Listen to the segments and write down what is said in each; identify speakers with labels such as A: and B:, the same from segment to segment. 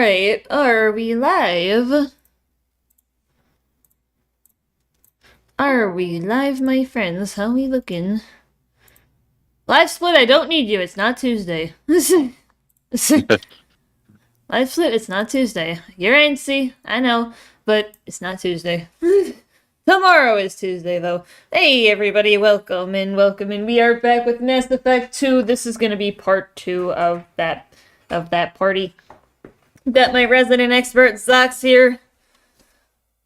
A: Alright, are we live? Are we live, my friends? How we looking? Live split, I don't need you, it's not Tuesday. Live split, it's not Tuesday. You're antsy, I know, but it's not Tuesday. Tomorrow is Tuesday, though. Hey, everybody, welcome in. We are back with Mass Effect 2. This is gonna be part 2 of that party. Got my resident expert, Zox, here.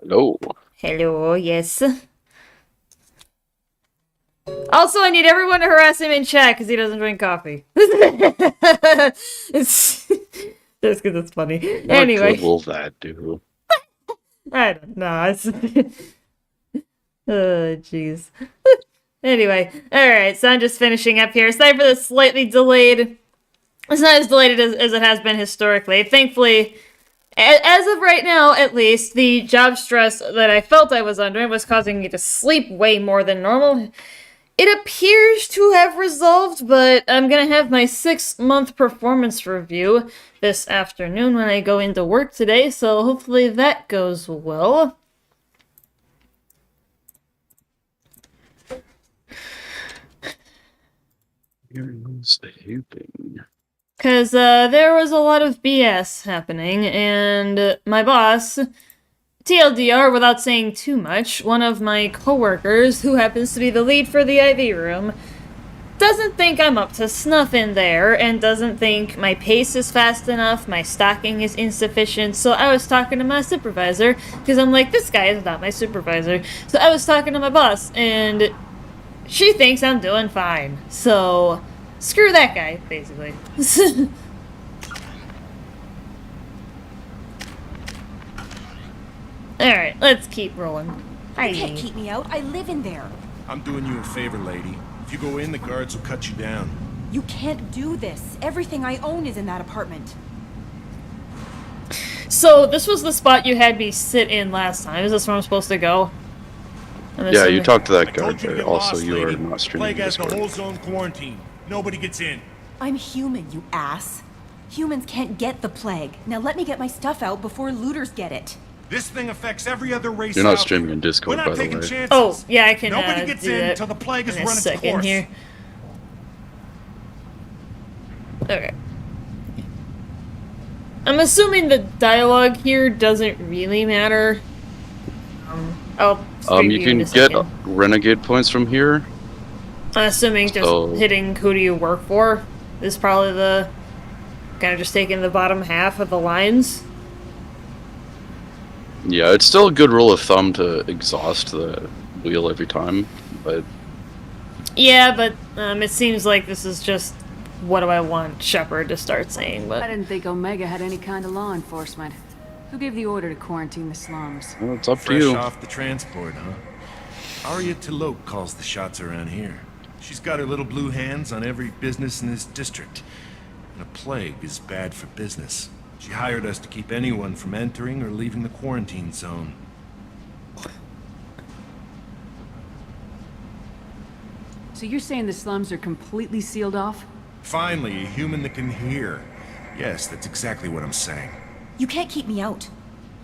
B: Hello.
A: Hello, yes. Also, I need everyone to harass him in chat because he doesn't drink coffee. It's just because it's funny. Anyway.
B: What good will that do?
A: I don't know. It's oh, jeez. Anyway, alright, so I'm just finishing up here. Sorry for the slightly delayed. It's not as delayed as it has been historically. Thankfully, as of right now, at least, the job stress that I felt I was under was causing me to sleep way more than normal. It appears to have resolved, but I'm gonna have my 6-month performance review this afternoon when I go into work today, so hopefully that goes well.
B: Here's the hooping.
A: Because there was a lot of BS happening, and my boss, TLDR, without saying too much, one of my coworkers, who happens to be the lead for the IV room, doesn't think I'm up to snuff in there, and doesn't think my pace is fast enough, my stocking is insufficient, so I was talking to my supervisor, because I'm like, this guy is not my supervisor. So I was talking to my boss, and she thinks I'm doing fine, so screw that guy, basically. Alright, let's keep rolling.
C: You can't keep me out. I live in there.
D: I'm doing you a favor, lady. If you go in, the guards will cut you down.
C: You can't do this. Everything I own is in that apartment.
A: So, this was the spot you had me sit in last time. Is this where I'm supposed to go?
B: Yeah, you talked to that
D: I
B: guard,
D: told you to
B: but
D: get
B: also
D: lost,
B: you are
D: lady.
B: not streaming
D: Plague has the
B: Discord.
D: whole zone quarantined. Nobody gets in.
C: I'm human, you ass. Humans can't get the plague. Now let me get my stuff out before looters get it.
D: This thing affects every other race.
B: You're not
D: out
B: streaming
D: there.
B: in Discord,
D: We're
B: by
D: not
B: the
D: taking
B: way.
D: chances.
A: Oh, yeah, I can
D: Nobody gets
A: do
D: in
A: that
D: until the plague has
A: in a
D: run its
A: second
D: course.
A: here. Okay. I'm assuming the dialogue here doesn't really matter. I'll stream
B: You
A: in
B: can
A: a
B: get
A: second.
B: renegade points from here.
A: I'm assuming just
B: So-
A: hitting who do you work for is probably the kind of just taking the bottom half of the lines.
B: Yeah, it's still a good rule of thumb to exhaust the wheel every time, but
A: Yeah, but it seems like this is just what do I want Shepard to start saying,
E: I
A: but
E: didn't think Omega had any kind of law enforcement. Who gave the order to quarantine the slums?
B: well, it's up to
D: Fresh
B: you.
D: off the transport, huh? Arya T'Loak calls the shots around here. She's got her little blue hands on every business in this district. And a plague is bad for business. She hired us to keep anyone from entering or leaving the quarantine zone.
E: So you're saying the slums are completely sealed off?
D: Finally, a human that can hear. Yes, that's exactly what I'm saying.
C: You can't keep me out.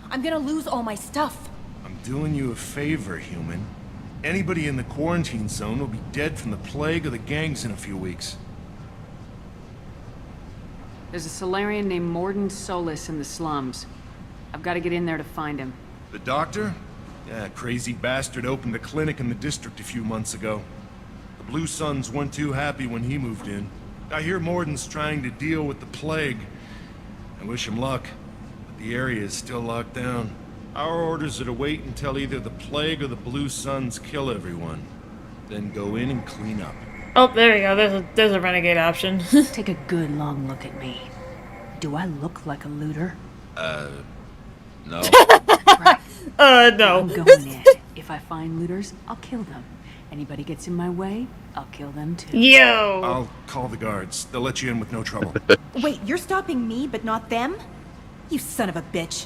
C: I'm gonna lose all my stuff.
D: I'm doing you a favor, human. Anybody in the quarantine zone will be dead from the plague or the gangs in a few weeks.
E: There's a Solarian named Mordin Solus in the slums. I've got to get in there to find him.
D: The doctor? Yeah, crazy bastard opened a clinic in the district a few months ago. The Blue Suns weren't too happy when he moved in. I hear Mordin's trying to deal with the plague. I wish him luck, but the area is still locked down. Our orders are to wait until either the plague or the Blue Suns kill everyone. Then go in and clean up.
A: oh, there we go. There's a renegade option.
E: Take a good long look at me. Do I look like a looter?
D: No.
E: Right. I'm
A: No.
E: going in. If I find looters, I'll kill them. Anybody gets in my way, I'll kill them too.
A: Yo.
D: I'll call the guards. They'll let you in with no trouble.
C: Wait, you're stopping me, but not them? You son of a bitch.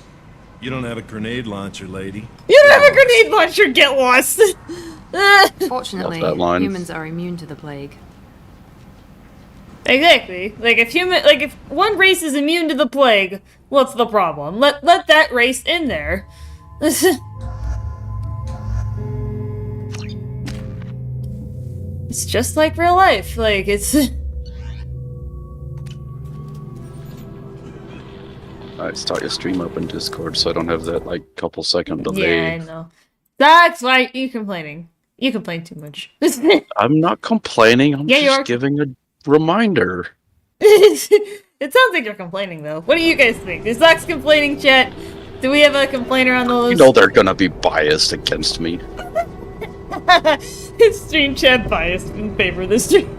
D: You don't have a grenade launcher, lady.
A: You don't have a grenade launcher. Get lost.
F: Fortunately,
B: Love that line.
F: humans are immune to the plague.
A: Exactly. Like if one race is immune to the plague, what's the problem? Let that race in there. It's just like real life. Like it's.
B: I start your stream up in Discord, so I don't have that like couple second delay.
A: Yeah, I know. That's why you complaining. You complain too much.
B: I'm not complaining. I'm
A: Yeah, you
B: just
A: are.
B: giving a reminder.
A: It sounds like you're complaining though. What do you guys think? Is Zach's complaining, chat? Do we have a complainer on the
B: You
A: list?
B: know they're gonna be biased against me.
A: Stream chat biased in favor of this stream.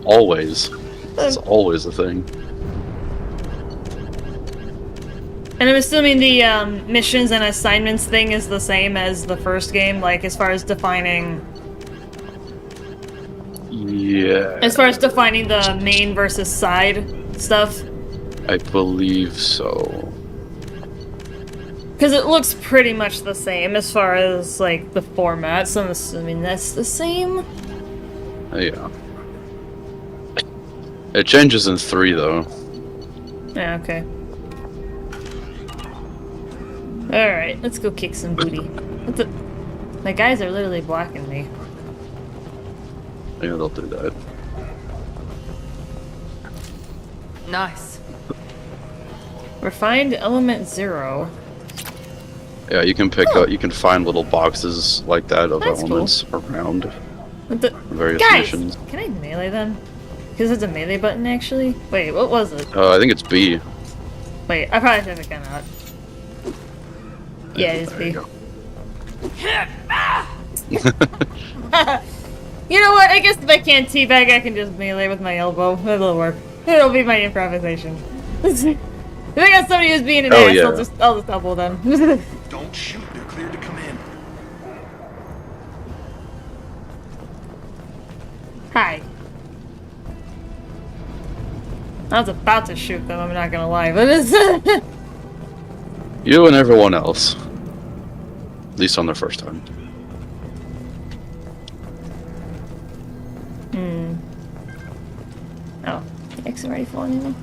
B: Always. It's always a thing.
A: And I'm assuming the missions and assignments thing is the same as the first game, like as far as defining
B: Yeah.
A: the main versus side stuff.
B: I believe so.
A: Because it looks pretty much the same as far as like the format, so I'm assuming that's the same.
B: Yeah. It changes in 3 though.
A: Yeah, okay. Alright, let's go kick some booty. What the? My guys are literally blocking me.
B: Yeah, they'll do that.
C: Nice.
A: Refined element 0.
B: Yeah, you can pick up. You can find little boxes like that of
A: That's
B: elements around
A: What the?
B: various
A: Guys!
B: missions.
A: Can I melee them? Because it's a melee button actually? Wait, what was it?
B: I think it's B.
A: Wait, I probably have it kind of out. Yeah, it's
B: There
A: B.
B: you go.
A: You know what? I guess if I can't teabag, I can just melee with my elbow. That'll work. It'll be my improvisation. If I got somebody who's being an
B: Oh,
A: ass,
B: yeah.
A: I'll just elbow them.
D: Don't shoot. They're cleared to come in.
A: Hi. I was about to shoot them, I'm not gonna lie, but it's...
B: You and everyone else. At least on their first time.
A: Oh, the X already fallen in.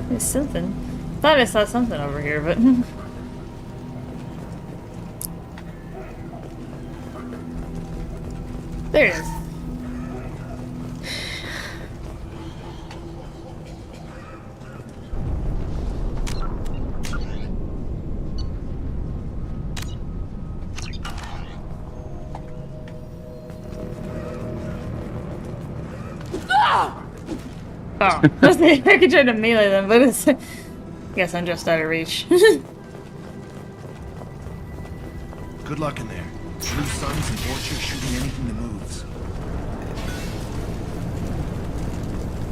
A: There's something. Thought I saw something over here, but... There it is. Oh, I could try to melee them, but it's... Guess I'm just out of reach.
D: Good luck in there. Blue Suns and Orchard shooting anything that moves.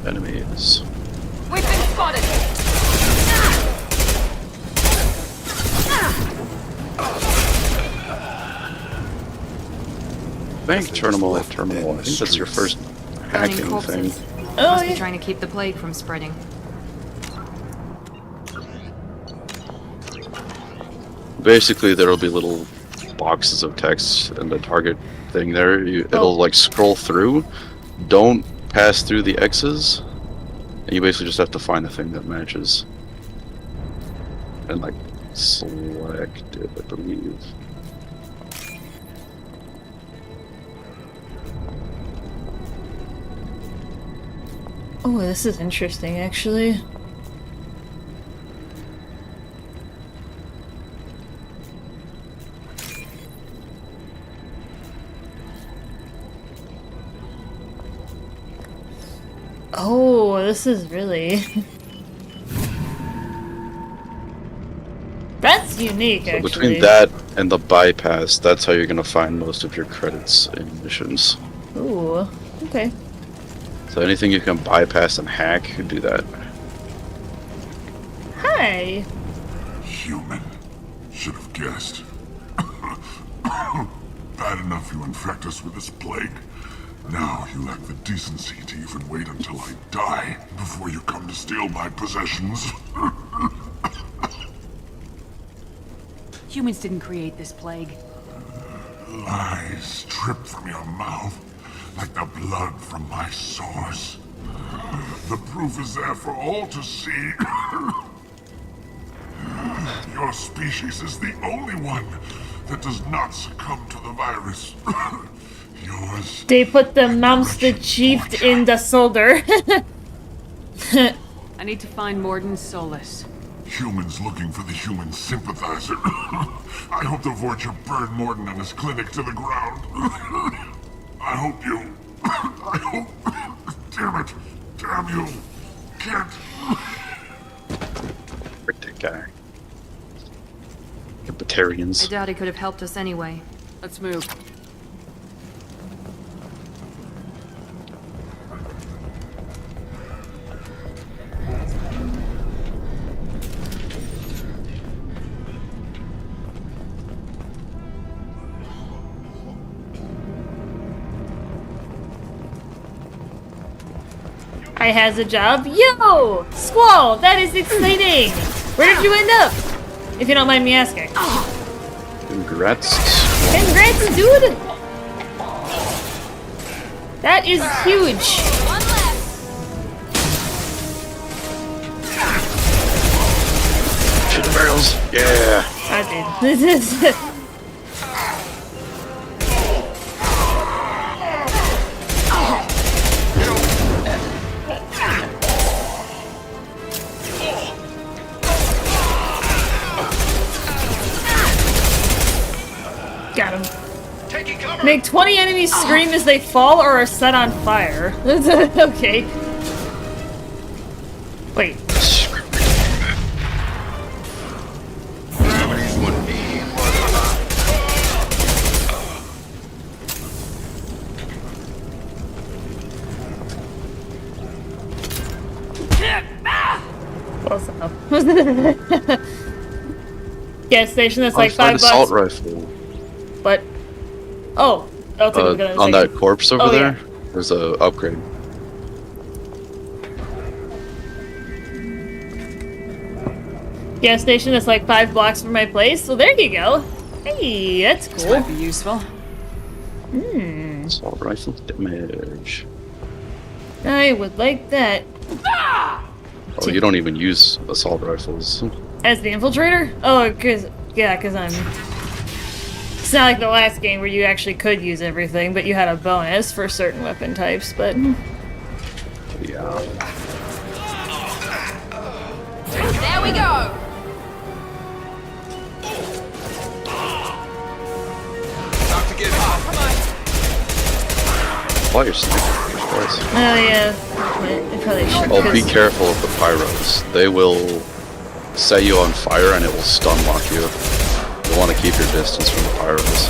B: Enemies.
C: We've been spotted!
B: Bank terminal at terminal. I think that's your first hacking thing.
C: corpses.
A: Oh,
C: Must be
A: yeah.
C: trying to keep the plague from spreading.
B: Basically, there'll be little boxes of text and the target thing there. It'll like scroll through. Don't pass through the X's. And you basically just have to find the thing that matches. And like select it, I believe.
A: Oh, this is interesting, actually. Oh, this is really... That's unique,
B: So
A: actually.
B: between that and the bypass, that's how you're gonna find most of your credits in missions.
A: Ooh, okay.
B: So anything you can bypass and hack, do that.
A: Hi!
F: Human. Should have guessed. Bad enough you infect us with this plague. Now you lack the decency to even wait until I die before you come to steal my possessions.
E: Humans didn't create this plague.
F: Lies drip from your mouth. like the blood from my sores. The proof is there for all to see. Your species is the only one that does not succumb to the virus. Yours.
A: They put the monster chief in the soldier.
E: I need to find Morden Solis.
F: Humans looking for the human sympathizer. I hope the Vorcha burned Morden and his clinic to the ground. I hope you... I hope... Damn it. Damn you. Can't...
B: Frick that guy.
G: I
B: Libertarians.
G: doubt he could have helped us anyway.
E: Let's move.
A: I has a job. Yo! Squall! That is exciting! Where did you end up? If you don't mind me asking.
B: Congrats.
A: Congrats, dude! That is huge.
B: Shoot the barrels. Yeah.
A: I did. This is... Got him. Make 20 enemies scream as they fall or are set on fire. Okay. Wait. Close enough. Gas station that's like
B: Find
A: $5.
B: assault rifle.
A: But oh, I'll take a look at it in a
B: On
A: second.
B: that corpse over
A: Oh,
B: there,
A: yeah.
B: there's a upgrade.
A: Gas station that's like 5 blocks from my place. So there you go. Hey, that's
E: This
A: cool.
E: might be useful.
B: Assault rifle damage.
A: I would like that.
B: Oh, you don't even use assault rifles.
A: As the infiltrator? Oh, cause I'm. It's not like the last game where you actually could use everything, but you had a bonus for certain weapon types. But
B: Yeah.
G: There we go!
B: Why you're sniping? Twice.
A: oh yeah, it probably should.
B: Oh, be
A: 'cause-
B: careful of the pyros. They will set you on fire and it will stun lock you. You'll want to keep your distance from the pyros.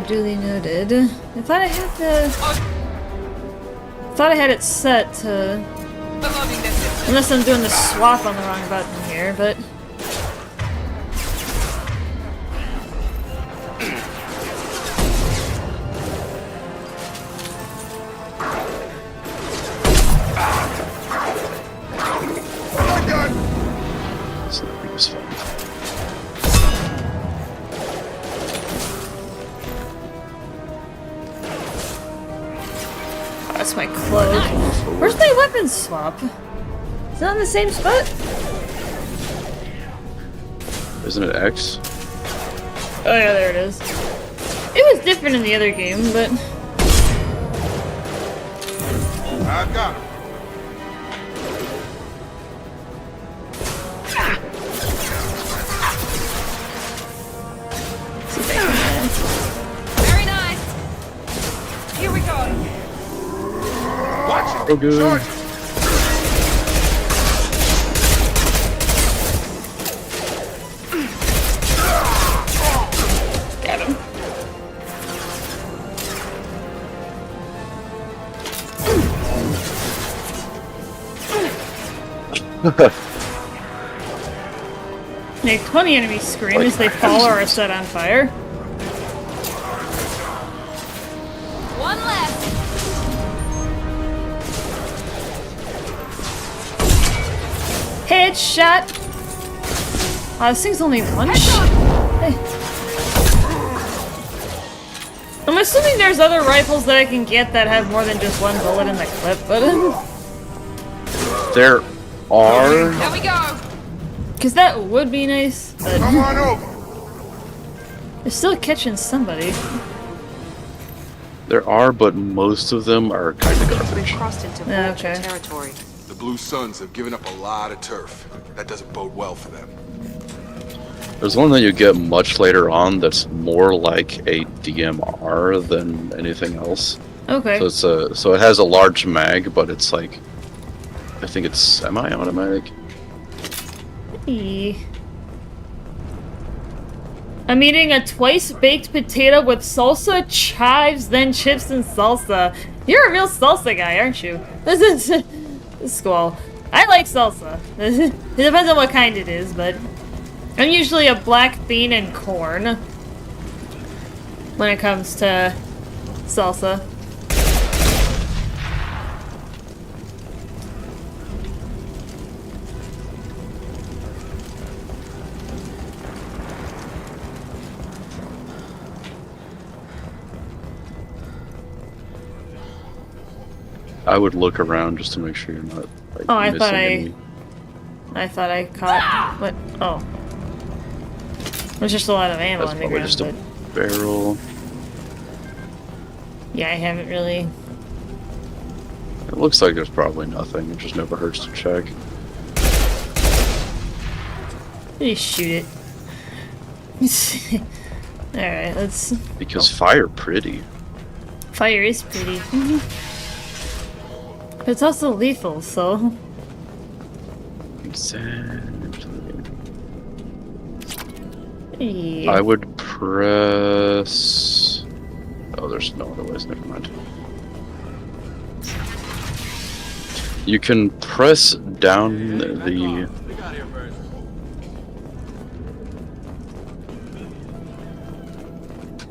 A: Duly noted. I thought I had the. Thought I had it set to. Unless I'm doing the swap on the wrong button here, but.
B: Sniping is fun.
A: That's my cloak. Where's my weapon swap? Is it on the same spot?
B: Isn't it X?
A: Oh yeah, there it is. It was different in the other game, but
D: I got him.
A: see if I can,
G: Very nice! Here we go!
D: Watch it.
B: Oh, good.
D: Charge.
A: Got him. Make 20 enemies scream as they fall or are set on fire.
G: One left!
A: Headshot! This thing's only one shot. Hey. I'm I'm assuming there's other rifles that I can get that have more than just one bullet in the clip, but
B: There are.
G: There we go.
A: because that would be nice. But
F: Come on over.
A: they're still catching somebody.
B: There are, but most of them are kind of
E: We've
B: garbage.
E: crossed into
A: Yeah,
E: Vulture
A: okay.
E: territory.
H: The Blue Suns have given up a lot of turf. That doesn't bode well for them.
B: There's one that you get much later on that's more like a DMR than anything else.
A: Okay.
B: So it has a large mag, but it's like, I think it's semi-automatic.
A: Hey. I'm eating a twice-baked potato with salsa, chives, then chips and salsa. You're a real salsa guy, aren't you? This is cool. I like salsa. It depends on what kind it is, but I'm usually a black bean and corn when it comes to salsa.
B: I would look around just to make sure you're not like,
A: Oh, I
B: missing
A: thought
B: any.
A: I thought I caught what? Oh, there's just a lot of ammo
B: That's
A: on the
B: probably
A: ground.
B: just a
A: But
B: barrel.
A: yeah, I haven't really.
B: It looks like there's probably nothing. It just never hurts to check.
A: Just shoot it. All right, let's.
B: Because fire pretty.
A: Fire is pretty. But it's also lethal, so.
B: Exactly.
A: Hey.
B: I would press. Oh, there's no other ways. Never mind. You can press down the.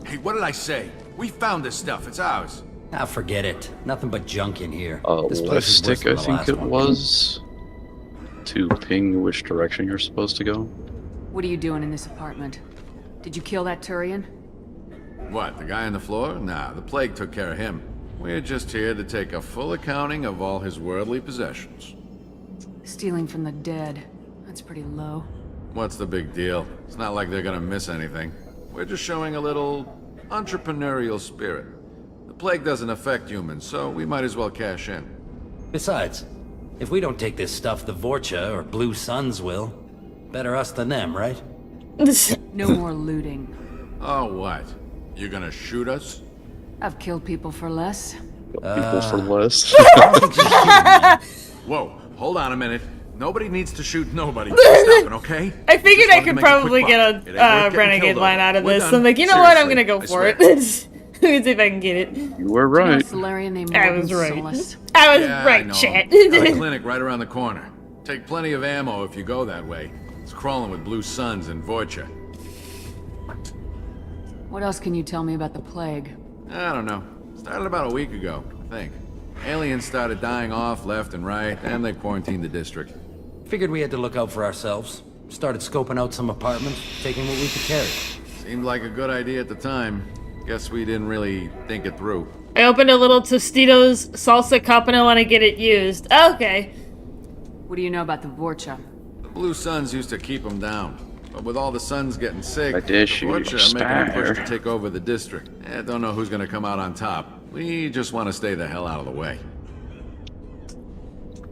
I: Hey, what did I say? We found this stuff. It's ours.
J: Ah, forget it. Nothing but junk in here. This
B: Left
J: place is worse
B: stick, I
J: than the
B: think
J: last
B: it
J: one.
B: was, to ping which direction you're supposed to go.
E: What are you doing in this apartment? Did you kill that Turian?
I: What, the guy on the floor? Nah, the plague took care of him. We're just here to take a full accounting of all his worldly possessions.
E: Stealing from the dead. That's pretty low.
I: What's the big deal? It's not like they're gonna miss anything. We're just showing a little entrepreneurial spirit. The plague doesn't affect humans, so we might as well cash in.
J: Besides, if we don't take this stuff, the Vorcha or Blue Suns will. Better us than them, right?
E: No more looting.
I: Oh, what? You gonna shoot us?
E: I've killed people for less.
B: People for less.
I: Whoa, hold on a minute. Nobody needs to shoot nobody. Stop it, okay?
A: I figured
I: Just
A: I
I: wanted to
A: could
I: make a quick
A: probably
I: buck.
A: get
I: It ain't worth
A: a
I: getting
A: renegade
I: killed
A: line
I: over.
A: out of
I: We're
A: this.
I: done.
A: I'm like, you know what? I'm
I: Seriously,
A: gonna go
I: I
A: for it.
I: swear.
A: Let me see if I can get it.
B: You were
E: You know a
B: right.
E: Solarian named
A: I
E: Morgan
A: was right.
E: Solus?
A: I was
I: Yeah, I
A: right,
I: know.
A: chat.
I: Got a clinic right around the corner. Take plenty of ammo if you go that way. It's crawling with Blue Suns and Vorcha.
E: What else can you tell me about the plague?
I: I don't know. Started about a week ago, I think. Aliens started dying off left and right, and they quarantined the district.
J: Figured we had to look out for ourselves. Started scoping out some apartments, taking what we could carry.
I: Seemed like a good idea at the time. Guess we didn't really think it through.
A: I opened a little Tostitos salsa cup and I want to get it used. Okay.
E: What do you know about the Vorcha?
I: The Blue Suns used to keep them down. But with all the Suns getting sick,
B: I
I: the
B: dare you
I: Vorcha are making a push to
B: spare.
I: take over the district. Don't know who's gonna come out on top. We just want to stay the hell out of the way.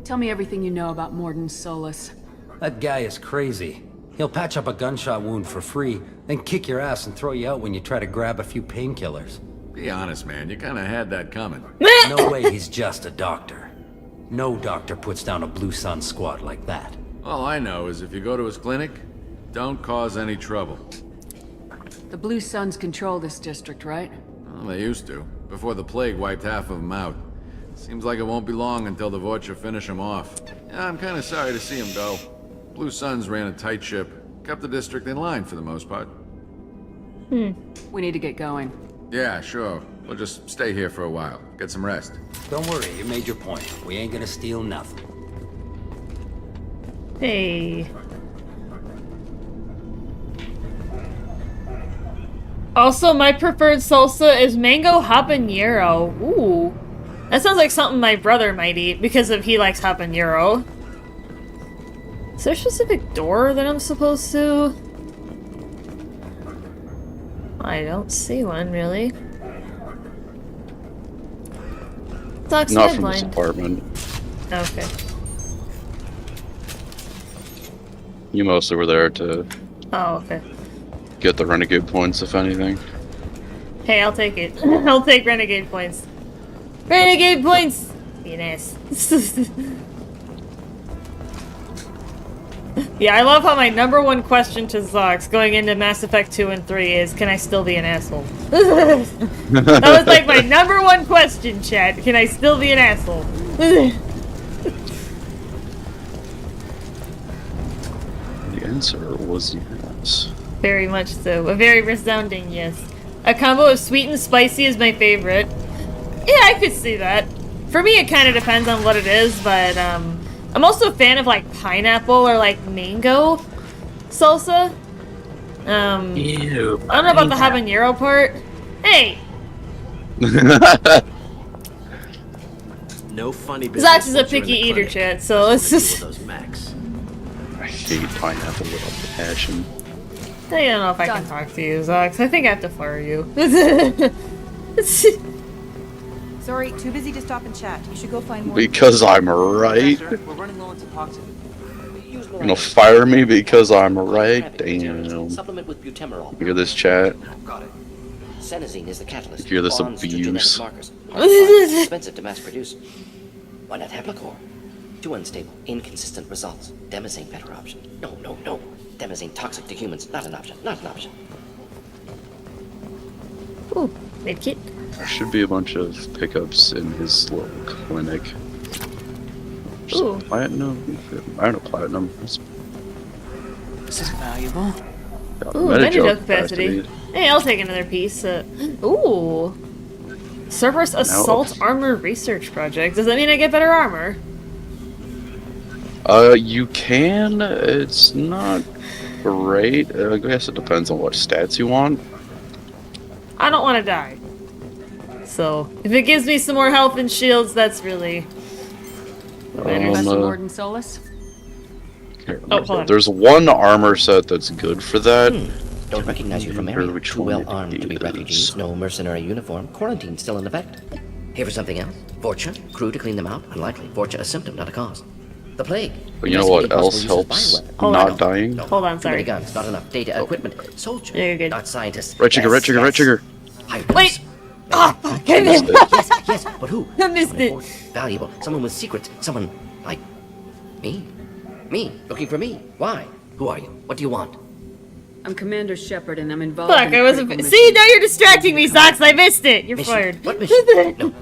E: Tell me everything you know about Morden Solus.
J: That guy is crazy. He'll patch up a gunshot wound for free, then kick your ass and throw you out when you try to grab a few painkillers.
I: Be honest, man. You kind of had that coming.
J: No way he's just a doctor. No doctor puts down a Blue Sun squad like that.
I: All I know is if you go to his clinic, don't cause any trouble.
E: The Blue Suns control this district, right?
I: Well, they used to, before the plague wiped half of them out. Seems like it won't be long until the Vorcha finish him off. Yeah, I'm kind of sorry to see him go. Blue Suns ran a tight ship, kept the district in line for the most part.
E: We need to get going.
I: Yeah, sure. We'll just stay here for a while. Get some rest.
J: Don't worry, you made your point. We ain't gonna steal nothing.
A: Hey. Also, my preferred salsa is mango habanero. Ooh. That sounds like something my brother might eat because he likes habanero. Is there a specific door that I'm supposed to? I don't see one, really. Doc's
B: Not from this
A: blind.
B: apartment.
A: Okay.
B: You mostly were there to
A: Oh, okay.
B: get the renegade points, if anything.
A: Hey, I'll take it. I'll take renegade points. Renegade points! Be an ass. Yeah, I love how my #1 question to Zox going into Mass Effect 2 and 3 is, can I still be an asshole? That was like my #1 question, chat. Can I still be an asshole?
B: The answer was yes.
A: Very much so. A very resounding yes. A combo of sweet and spicy is my favorite. Yeah, I could see that. For me, it kind of depends on what it is, but I'm also a fan of like pineapple or like mango salsa.
B: Ew,
A: I don't know about the habanero part. Hey,
K: No funny business.
A: Zox is a
K: once you're in
A: picky
K: the
A: eater,
K: clinic.
A: chat. So let's just.
K: Those Macs.
B: I hate pineapple with a passion.
A: I don't know if I can talk to you, Zox. I think I have to fire you.
C: Sorry, too busy to stop and chat. You should go find more.
B: Because I'm right.
L: We're running low on toxin. Use
B: You're gonna fire me because I'm right? Damn.
L: Supplement with butemerol.
B: Hear this, chat?
L: Got it. Senesine is the catalyst.
B: Hear this
L: Bonds to
B: abuse.
L: genetic markers. It's expensive to mass produce. Why not Heplicor? Too unstable, inconsistent results. Demazine better option. No. Demazine toxic to humans. Not an option. Not an option.
A: Ooh, medkit.
B: There should be a bunch of pickups in his little clinic. Just
A: Ooh.
B: platinum? I don't know, platinum.
L: This is valuable.
A: Ooh, metajoke capacity. Hey, I'll take another piece. Ooh. Cerberus Assault Armor Research Project. Does that mean I get better armor?
B: You can. It's not great. I guess it depends on what stats you want.
A: I don't want to die. So, if it gives me some more health and shields, that's really what matters.
E: Professor Morden Solus?
A: Oh, hold on.
B: There's one armor set that's good for that.
L: Don't recognize you from
B: remember
L: area.
B: which
L: Too
B: one
L: well
B: it
L: armed to be
B: is.
L: refugees. No mercenary uniform. Quarantine still in effect. Here for something else. Vorcha. Crew to clean them out. Unlikely. Vorcha a symptom, not a cause. The plague.
B: But you know what
L: Investigating
B: else
L: possible use of
B: helps
L: bioweapon.
A: Hold
B: not
A: on.
B: dying?
L: No.
A: Hold on,
L: Too many
A: sorry.
L: guns, not enough data, equipment. Soldier.
A: Yeah, you're good.
L: Not scientists.
B: Red trigger, red trigger, red trigger.
L: High
A: Wait! Ah, fuck, I
B: Missed
A: missed
B: it.
L: Yes, but who?
A: I missed
L: Someone
A: it.
L: important, valuable. Someone with secrets. Someone like me. Me. Looking for me. Why? Who are you? What do you want?
E: I'm Commander Shepard, and I'm involved
A: Fuck,
E: in a
A: I wasn't.
E: critical
A: See,
E: mission.
A: now you're distracting me, Zox. I missed it. You're
L: Mission?
A: fired.
L: What mission?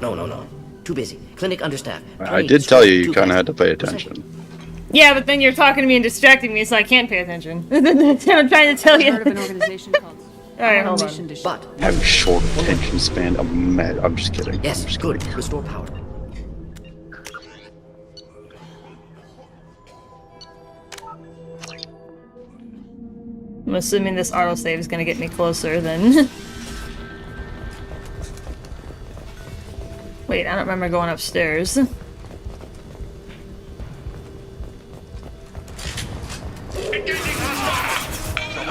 L: No. Too busy. Clinic understaffed.
B: I
L: Trained,
B: did tell you, you
L: too
B: kind of had to pay
L: flexible.
B: attention.
A: Yeah, but then you're talking to me and distracting me, so I can't pay attention. That's what I'm trying to tell
E: I've
A: you.
E: heard of an organization called.
A: Alright,
E: I'm on
A: hold
E: a
A: on.
E: mission to
L: But
B: I have short attention span. I'm mad. I'm just kidding.
L: yes,
B: I'm just
L: good.
B: kidding.
L: Restore power.
A: I'm assuming this autosave is gonna get me closer then. Wait, I don't remember going upstairs.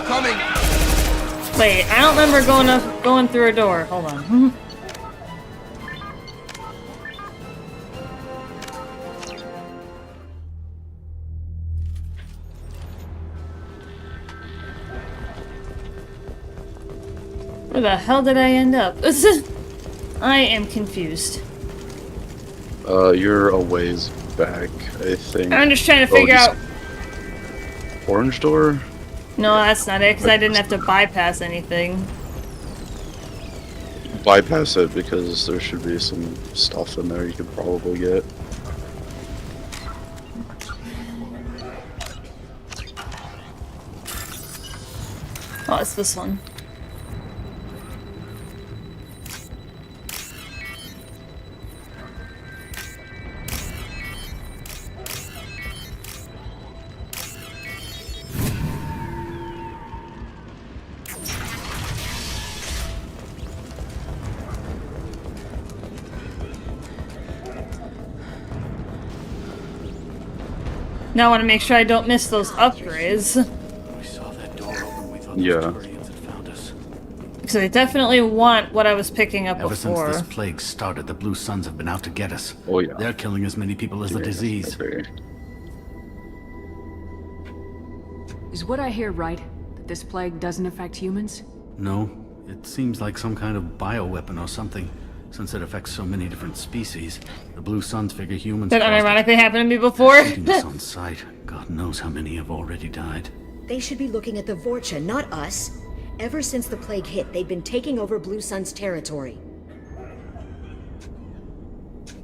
H: Coming!
A: Wait, I don't remember going through a door. Hold on. Where the hell did I end up? I am confused.
B: You're a ways back, I think.
A: I'm just trying to
B: Oh,
A: figure
B: just-
A: out.
B: Orange door?
A: No, that's not it, because I didn't have to bypass anything.
B: Bypass it because there should be some stuff in there you could probably get.
A: Oh, it's this one. Now I want to make sure I don't miss those upgrades.
K: We saw that door open, we thought
B: Yeah.
K: those Turians had found us.
A: Because I definitely want what I was picking up
K: Ever
A: before.
K: since this plague started, the Blue Suns have been out to get us.
B: Oh, yeah.
K: They're killing as many people as the disease.
B: Okay.
E: Is what I hear right? That this plague doesn't affect humans?
K: No, it seems like some kind of bioweapon or something. Since it affects so many different species, the Blue Suns figure humans
A: That
K: caused it.
A: unironically happened to me before.
K: Shooting us on sight. God knows how many have already died.
M: They should be looking at the Vorcha, not us. Ever since the plague hit, they've been taking over Blue Sun's territory.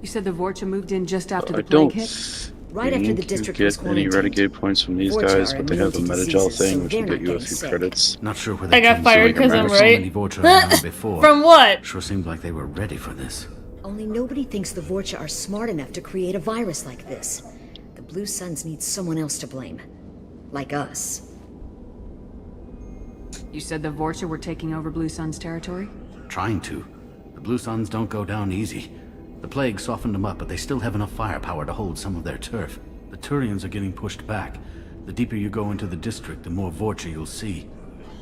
E: You said the Vorcha moved in just after
B: I
E: the plague
B: don't
E: hit?
M: Right after the
B: think you
M: district was
B: get any
M: quarantined.
B: renegade points from these
M: Vorcha
B: guys,
M: are
B: but they have the
M: immune to
B: Metagel
M: diseases,
B: thing,
M: so
B: which will
M: they're
B: get you a
M: not
B: few
M: getting sick.
B: credits.
K: Not sure where
A: I
K: they
A: got
K: came
A: fired
K: from.
A: because I'm
K: There's so
A: right.
K: many Vorcha around before.
A: From what?
K: Sure seemed like they were ready for this.
M: Only nobody thinks the Vorcha are smart enough to create a virus like this. The Blue Suns need someone else to blame. Like us.
E: You said the Vorcha were taking over Blue Sun's territory?
K: Trying to. The Blue Suns don't go down easy. The plague softened them up, but they still have enough firepower to hold some of their turf. The Turians are getting pushed back. The deeper you go into the district, the more Vorcha you'll see.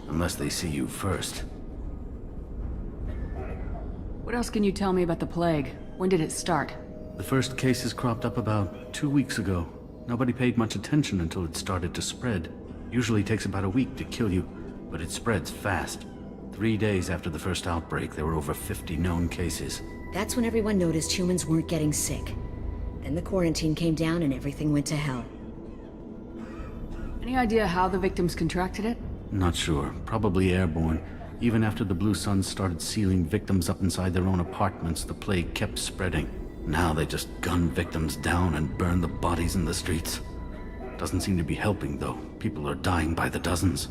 K: Unless they see you first.
E: What else can you tell me about the plague? When did it start?
K: The first cases cropped up about 2 weeks ago. Nobody paid much attention until it started to spread. Usually takes about a week to kill you, but it spreads fast. 3 days after the first outbreak, there were over 50 known cases.
M: That's when everyone noticed humans weren't getting sick. Then the quarantine came down and everything went to hell.
E: Any idea how the victims contracted it?
K: Not sure. Probably airborne. Even after the Blue Suns started sealing victims up inside their own apartments, the plague kept spreading. Now they just gun victims down and burn the bodies in the streets. Doesn't seem to be helping, though. People are dying by the dozens.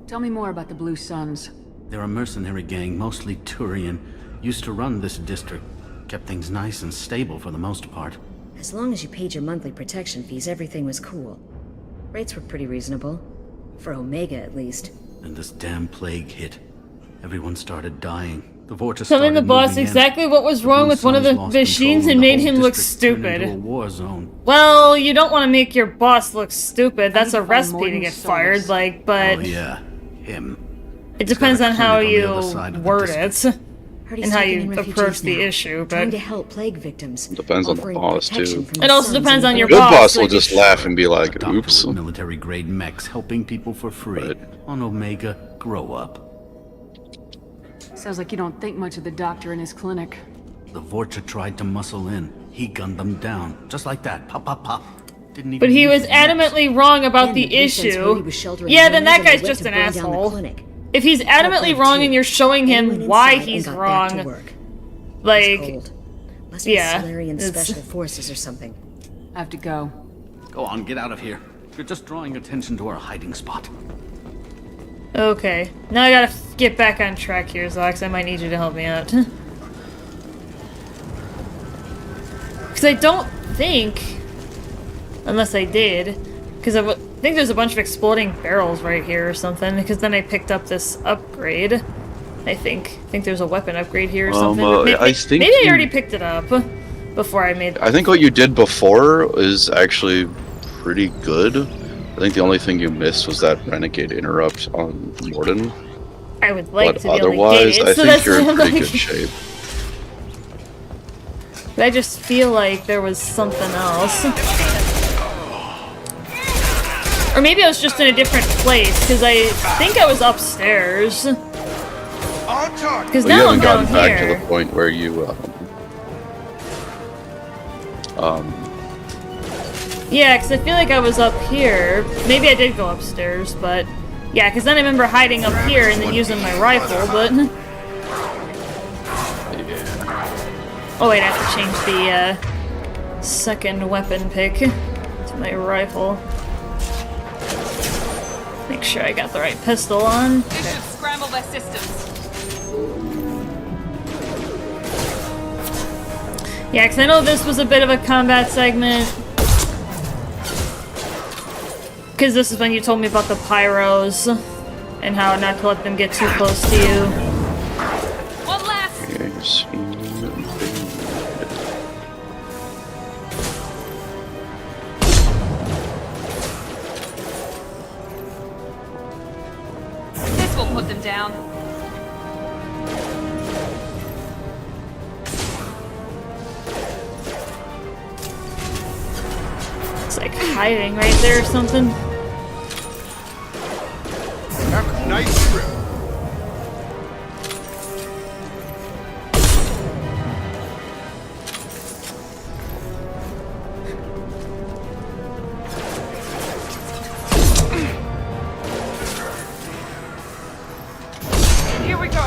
E: Tell me more about the Blue Suns.
K: They're a mercenary gang, mostly Turian. Used to run this district. Kept things nice and stable for the most part.
M: As long as you paid your monthly protection fees, everything was cool. Rates were pretty reasonable. For Omega, at least.
K: Then this damn plague hit. Everyone started dying. The Vorcha
A: Telling the
K: started
A: boss
K: moving in.
A: exactly what was
K: The
A: wrong
K: Blue
A: with one of the
K: Suns lost
A: machines
K: control
A: and
K: the
A: made
K: whole
A: him look
K: district turned into a
A: stupid.
K: war zone.
A: Well, you don't want to make your boss look stupid. That's
E: need
A: a
E: to find
A: recipe to
E: Morden
A: get
E: Solus.
A: fired, like, but
K: Oh yeah, him.
A: it
K: He's
A: depends
K: got a
A: on how
K: clinic on the
A: you
K: other side of the
A: word
K: district.
A: it.
M: Heard he's
A: And how
M: taking
A: you
M: in
A: approach
M: refugees
A: the
M: now,
A: issue,
M: trying
A: but
M: to help plague victims.
B: Depends on the
M: offering
B: boss,
M: protection
B: too.
M: from
A: It
M: the
A: also
M: Suns
A: depends
M: and
A: on your
B: Good
A: boss,
B: boss will
A: like,
B: just
A: if-
B: laugh and be like,
K: Doctor
B: oops.
K: with military-grade mechs helping people for free.
B: Right.
K: On Omega, grow up.
E: Sounds like you don't think much of the doctor in his clinic.
K: The Vorcha tried to muscle in. He gunned them down. Just like that. Pop, pop, pop. Didn't even
A: But he
K: use
A: was
K: his knives.
A: adamantly wrong about
M: Then
A: the
M: Blue Suns heard he
A: issue.
M: was sheltering
A: Yeah, then
M: humans
A: that
M: and they
A: guy's
M: went
A: just
M: to
A: an
M: burn down the
A: asshole.
M: clinic.
A: If he's adamantly
M: Plague
A: wrong
M: too.
A: and you're showing
M: They
A: him
M: went
A: why
M: inside and
A: he's
M: got back to
A: wrong,
M: work. It's
A: like,
M: cold. Must be
A: yeah,
M: Solarian
A: it's-
M: special forces or something.
E: I have to go.
K: Go on, get out of here. You're just drawing attention to our hiding spot.
A: okay. Now I gotta get back on track here, Zox. I might need you to help me out. Because I don't think, unless I did, because I think there's a bunch of exploding barrels right here or something, because then I picked up this upgrade. I think there's a weapon upgrade here or something. Maybe,
B: I think
A: maybe I
B: you-
A: already picked it up before I made.
B: I think what you did before is actually pretty good. I think the only thing you missed was that renegade interrupt on Morden.
A: I would like
B: But
A: to be able to
B: otherwise,
A: get it,
B: I
A: so
B: think
A: that's
B: you're in
A: why I'm
B: pretty
A: like-
B: good shape.
A: But I just feel like there was something else. Or maybe I was just in a different place, because I think I was upstairs. Because
B: Well,
A: now
B: you
A: I'm
B: haven't
A: down
B: gotten back
A: here.
B: to the point where you,
A: Yeah, because I feel like I was up here. Maybe I did go upstairs, but... Yeah, because then I remember hiding up here and then using my rifle, but... Oh wait, I have to change the, second weapon pick to my rifle. Make sure I got the right pistol on.
G: This should scramble their systems.
A: Yeah, because I know this was a bit of a combat segment. Because this is when you told me about the pyros and how not to let them get too close to you.
G: One last.
A: hiding right there or something.
H: Have a nice trip.
G: Here we go.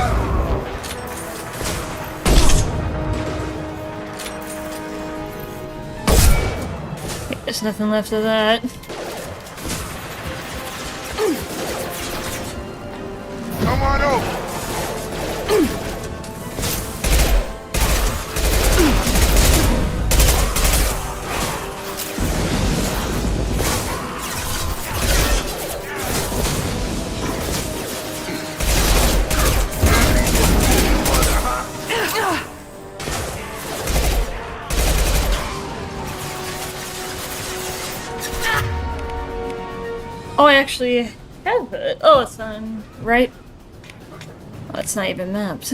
A: There's nothing left of that.
H: Come on over.
A: Oh, I actually have it. Oh, it's on right. Oh, it's not even mapped.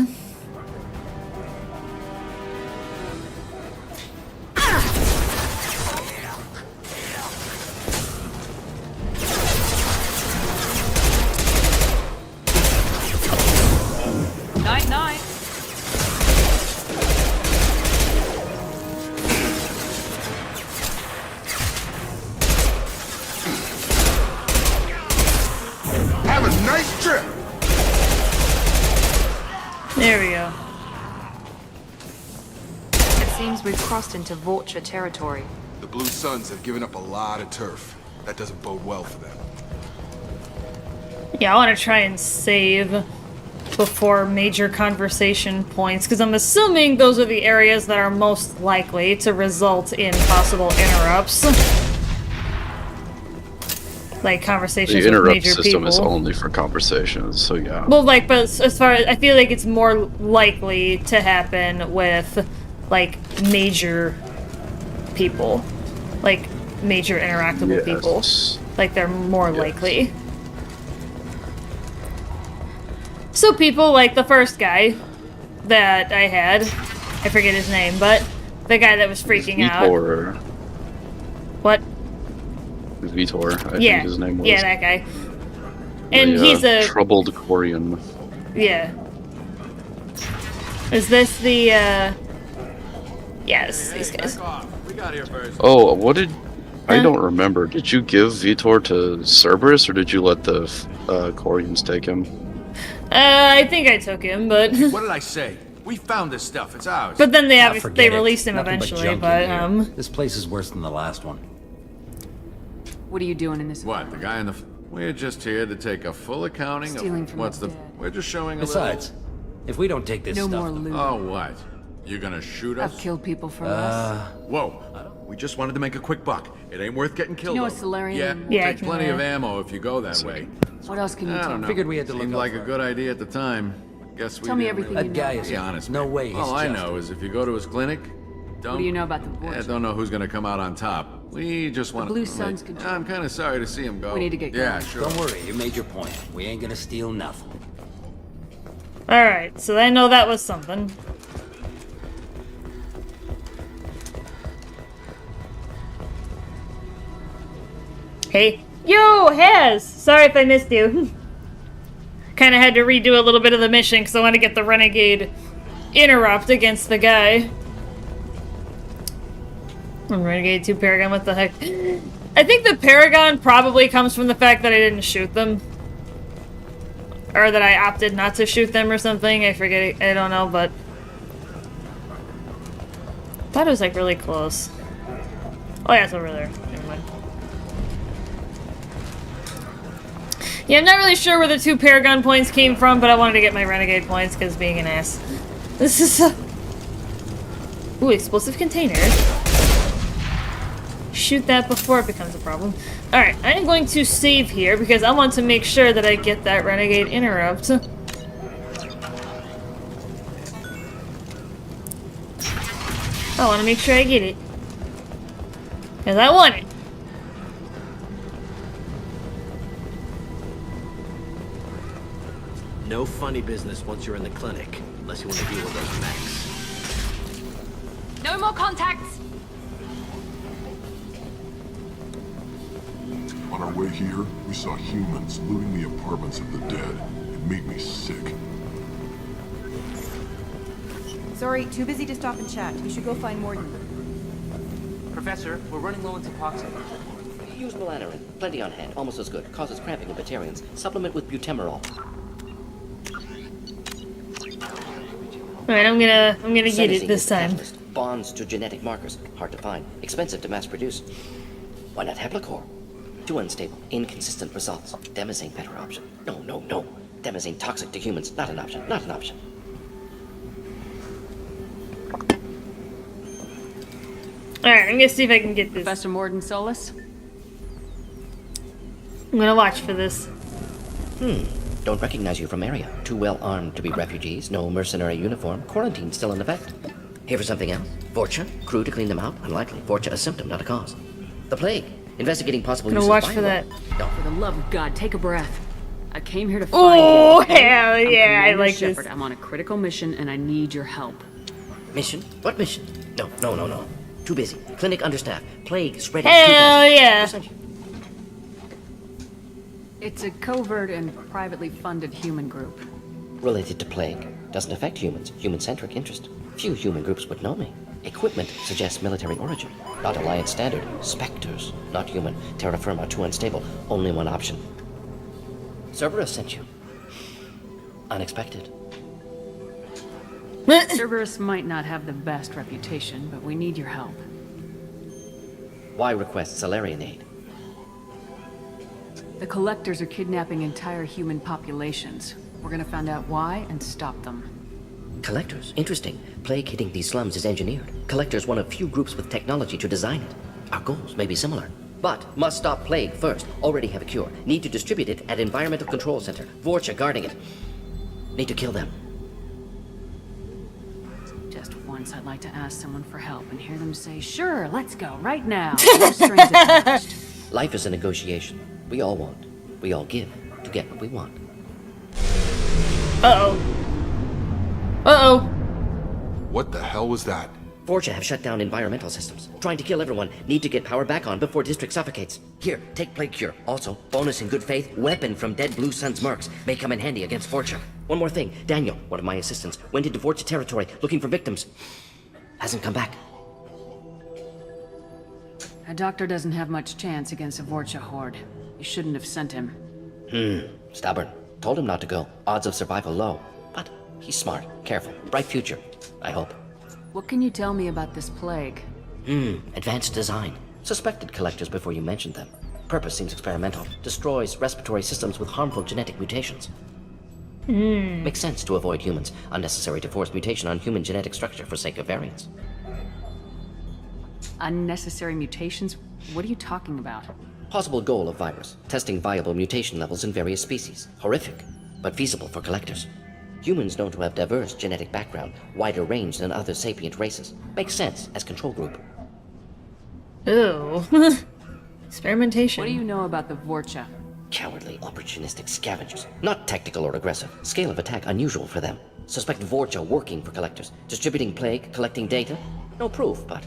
G: Night night.
H: Have a nice trip.
A: There we go.
N: It seems we've crossed into Vulture territory.
H: The Blue Suns have given up a lot of turf. That doesn't bode well for them.
A: Yeah, I want to try and save before major conversation points, because I'm assuming those are the areas that are most likely to result in possible interrupts. Like conversations
B: The
A: with
B: interrupt
A: major
B: system
A: people.
B: is only for conversations, so yeah.
A: Well, like, but as far as I feel like it's more likely to happen with like major people, like major interactable people. Like they're more likely. So people like the first guy that I had, I forget his name, but the guy that was freaking out.
B: Vitor.
A: What?
B: Vitor, I
A: Yeah,
B: think his name was.
A: yeah, that guy. And
B: The,
A: he's a
B: troubled Quarian.
A: yeah. Is this the yes, these guys.
I: We got here first.
B: Oh, what did... I
A: Huh?
B: don't remember. Did you give Vitor to Cerberus, or did you let the Quarians take him?
A: I think I took him, but
I: What did I say? We found this stuff. It's ours.
A: but then they
J: Ah,
A: obviously
J: forget
A: they
J: it.
A: released him
J: Nothing
A: eventually.
J: junk in
A: But
J: here. This place is worse than the last one.
E: What are you doing in this?
I: What? The guy in the... We're just here to take a full accounting
E: Stealing
I: of
E: from
I: what's
E: the
I: the...
E: dead.
I: We're just showing a
J: Besides, if we don't take this
E: No
J: stuff...
E: more loot.
I: little... Oh, what? You're gonna shoot
E: I've
I: us?
E: killed people for less.
I: Whoa. We just wanted to make a quick buck. It ain't worth getting killed
E: know a
I: over.
E: Solarian?
I: Yeah,
A: Yeah, I
I: take
A: can,
I: plenty of ammo if you go that way.
E: What else can you
I: I
E: tell
I: don't
E: me?
I: know.
J: Figured we had to look
I: Seemed
J: out
I: like a
J: for
I: good idea at the time. Guess we
E: Tell me
I: didn't
E: everything
I: really-
E: you
J: That
E: know.
J: guy is...
I: Be honest.
J: No way he's
I: All I
J: just-
I: know is if you go to his clinic, don't...
E: What do you know about the
I: Yeah,
E: Vulture?
I: don't know who's gonna come out on top. We just want
E: Blue Suns control-
I: I'm kind of sorry to see him go.
E: We need to get
I: Yeah,
E: going.
I: sure.
J: Don't worry, you made your point. We ain't gonna steal nothing.
A: all right, so I know that was something. Hey, yo, Haz. Sorry if I missed you. Kind of had to redo a little bit of the mission because I want to get the renegade interrupt against the guy. Renegade 2 Paragon, what the heck? I think the Paragon probably comes from the fact that I didn't shoot them. Or that I opted not to shoot them or something. I forget. I don't know, but... I thought it was, like, really close. Oh, yeah, it's over there. Never mind. Yeah, I'm not really sure where the 2 Paragon points came from, but I wanted to get my Renegade points, because being an ass. This is a... Ooh, explosive container. Shoot that before it becomes a problem. Alright, I am going to save here, because I want to make sure that I get that Renegade interrupt. I want to make sure I get it. Because I want it.
O: No funny business once you're in the clinic, unless you want to deal with those mechs.
G: No more contacts.
F: On our way here, we saw humans looting the apartments of the dead. It made me sick.
C: Sorry, too busy to stop and chat. You should go find Morden.
O: Professor, we're running low on Suboxone.
L: Use Melanorin. Plenty on hand. Almost as good. Causes cramping in Batarians. Supplement with butemerol.
A: Alright, I'm gonna get it this time.
L: Catalyst. Bonds to genetic markers. Hard to find. Expensive to mass produce. Why not Heplicor? Too unstable. Inconsistent results. Demazane better option. No. Demazane toxic to humans. Not an option. Not an option.
A: Alright, I'm gonna see if I can get this.
E: Professor Morden Solis?
A: I'm gonna watch for this.
L: Don't recognize you from area. Too well armed to be refugees. No mercenary uniform. Quarantine still in effect. Here for something else? Vorcha? Crew to clean them out? Unlikely. Vorcha a symptom, not a cause. The plague. Investigating possible use
A: Gonna
L: of
A: watch for
L: bioweapon.
A: that.
L: No.
E: For the love of God, take a breath. I came here to find
A: Oh,
E: you. okay?
A: hell
E: I'm
A: yeah, I
E: Commander
A: like
E: Shepard.
A: this.
E: I'm on a critical mission and I need your help.
L: Mission? What mission? No. Too busy. Clinic understaffed. Plague spreading.
A: Hell yeah.
E: It's a covert and privately funded human group.
L: Related to plague. Doesn't affect humans. Human-centric interest. Few human groups would know me. Equipment suggests military origin. Not Alliance standard. Spectres. Not human. Terra firma too unstable. Only one option. Cerberus sent you. Unexpected.
E: Cerberus might not have the best reputation, but we need your help.
L: Why request Salarian aid?
E: The Collectors are kidnapping entire human populations. We're gonna find out why and stop them.
L: Collectors? Interesting. Plague hitting these slums is engineered. Collectors one of few groups with technology to design it. Our goals may be similar. But must stop plague first. Already have a cure. Need to distribute it at Environmental Control Center. Vorcha guarding it. Need to kill them.
E: Just once I'd like to ask someone for help and hear them say, sure, let's go, right now. No strings attached.
L: Life is a negotiation. We all want. We all give to get what we want.
A: Uh-oh.
H: What the hell was that?
L: Vorcha have shut down environmental systems. Trying to kill everyone. Need to get power back on before district suffocates. Here, take plague cure. Also, bonus in good faith, weapon from dead Blue Sun's mercs. May come in handy against Vorcha. One more thing. Daniel, one of my assistants, went into Vorcha territory looking for victims. Hasn't come back.
E: A doctor doesn't have much chance against a Vorcha horde. You shouldn't have sent him.
L: Stubborn. Told him not to go. Odds of survival low. But he's smart, careful, bright future. I hope.
E: What can you tell me about this plague?
L: Advanced design. Suspected collectors before you mentioned them. Purpose seems experimental. Destroys respiratory systems with harmful genetic mutations. Makes sense to avoid humans. Unnecessary to force mutation on human genetic structure for sake of variance.
E: Unnecessary mutations? What are you talking about?
L: Possible goal of virus. Testing viable mutation levels in various species. Horrific, but feasible for collectors. Humans known to have diverse genetic background, wider range than other sapient races. Makes sense as control group.
A: Ew. Experimentation.
E: What do you know about the Vorcha?
L: Cowardly, opportunistic scavengers. Not tactical or aggressive. Scale of attack unusual for them. Suspect Vorcha working for collectors. Distributing plague, collecting data. No proof, but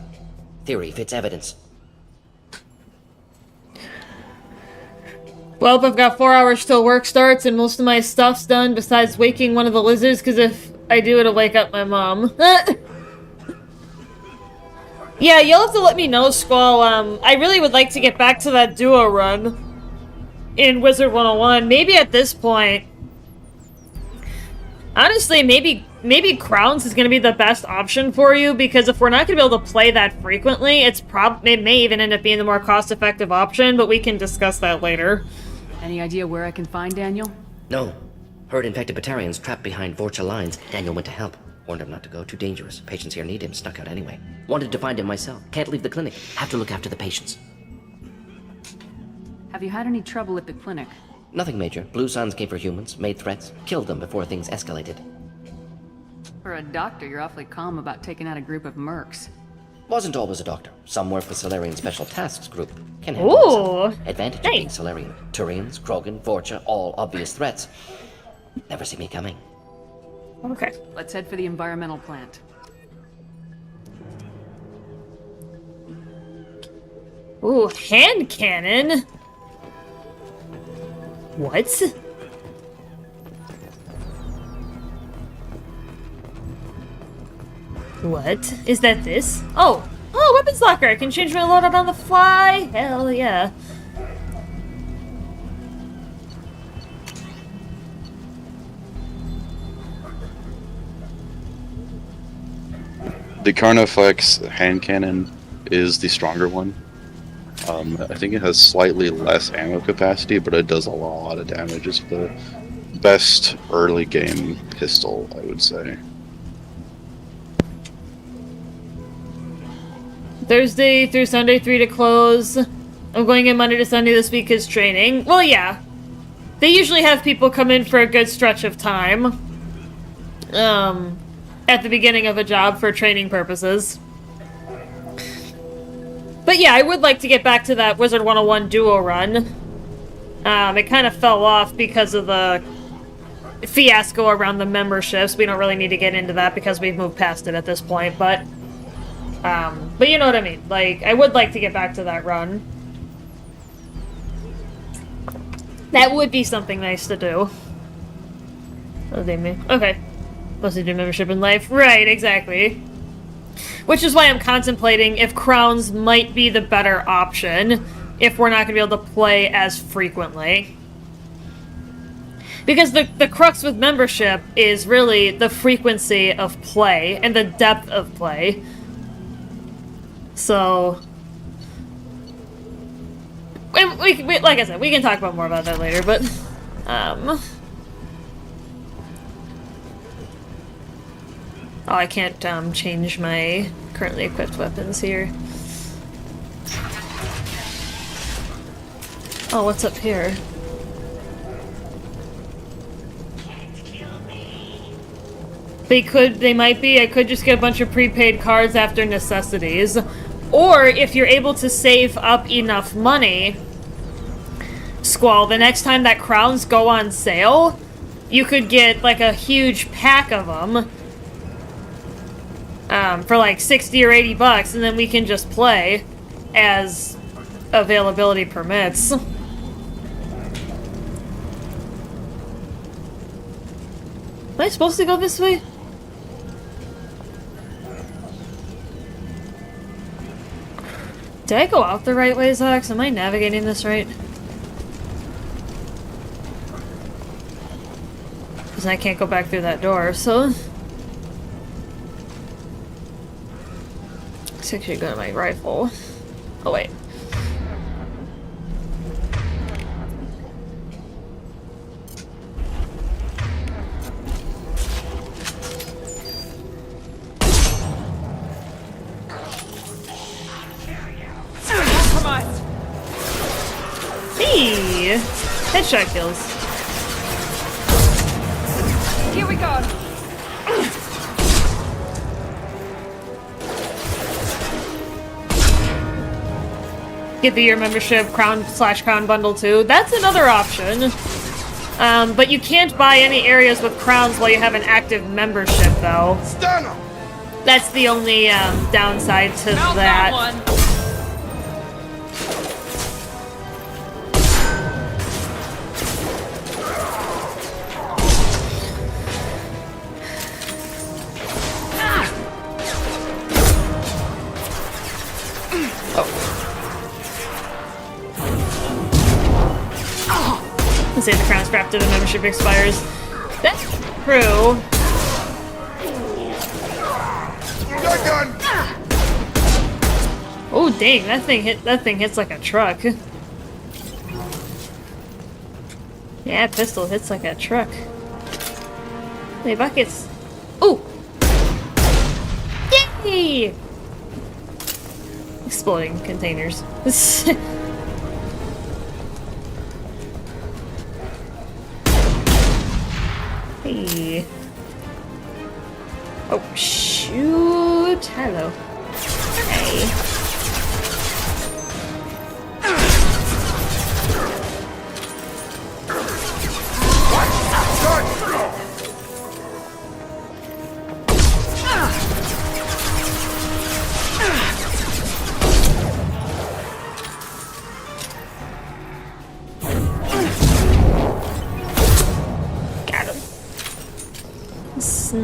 L: theory fits evidence.
A: Well, I've got 4 hours till work starts and most of my stuff's done besides waking one of the lizards, because if I do, it'll wake up my mom. Yeah, you'll have to let me know, Squall. I really would like to get back to that duo run in Wizard 101. Maybe at this point. Honestly, maybe Crowns is going to be the best option for you, because if we're not going to be able to play that frequently, it may even end up being the more cost-effective option, but we can discuss that later.
E: Any idea where I can find Daniel?
L: No. Heard infected Batarians trapped behind Vorcha lines. Daniel went to help. Warned him not to go. Too dangerous. Patients here need him. Snuck out anyway. Wanted to find him myself. Can't leave the clinic. Have to look after the patients.
E: Have you had any trouble at the clinic?
L: Nothing major. Blue Suns came for humans, made threats, killed them before things escalated.
E: For a doctor, you're awfully calm about taking out a group of mercs.
L: Wasn't always a doctor. Some work with Salarian Special Tasks Group. Can handle
A: Ooh.
L: myself. Advantage of being Salarian. Turians, Krogan, Vorcha, all obvious threats. Never see me coming.
A: Okay.
E: Let's head for the environmental plant.
A: Ooh, hand cannon. What? What? Is that this? Oh! Oh, weapons locker! I can change my loadout on the fly! Hell yeah.
B: The Carnifex hand cannon is the stronger one. I think it has slightly less ammo capacity, but it does a lot of damage. It's the best early game pistol, I would say.
A: Thursday through Sunday, 3 to close. I'm going in Monday to Sunday this week is training. Well, yeah. They usually have people come in for a good stretch of time. At the beginning of a job for training purposes. But yeah, I would like to get back to that Wizard 101 duo run. It kind of fell off because of the fiasco around the memberships. We don't really need to get into that because we've moved past it at this point, but you know what I mean. Like, I would like to get back to that run. That would be something nice to do. Oh, they may. Okay. Mostly do membership in life. Right, exactly. Which is why I'm contemplating if crowns might be the better option if we're not going to be able to play as frequently. Because the crux with membership is really the frequency of play and the depth of play. So... And we, like I said, we can talk about more about that later, but... Oh, I can't change my currently equipped weapons here. Oh, what's up here? They might be. I could just get a bunch of prepaid cards after necessities. Or, if you're able to save up enough money, Squall, the next time that crowns go on sale, you could get, like, a huge pack of them. For like 60 or 80 bucks, and then we can just play as availability permits. Am I supposed to go this way? Did I go out the right way, Zox? Am I navigating this right? Because I can't go back through that door, so... Let's actually go to my rifle. Oh, wait. Hey! Headshot kills.
G: Here we go.
A: Get the year membership Crown/Crown bundle too. That's another option. But you can't buy any areas with crowns while you have an active membership, though. That's the only downside to that. Say the crown scrap after the membership expires. That's true. Oh dang, that thing hits like a truck. Yeah, pistol hits like a truck. Hey, buckets. Ooh! Yay! Exploding containers. Hey. Oh, shoot. Hello. Hey.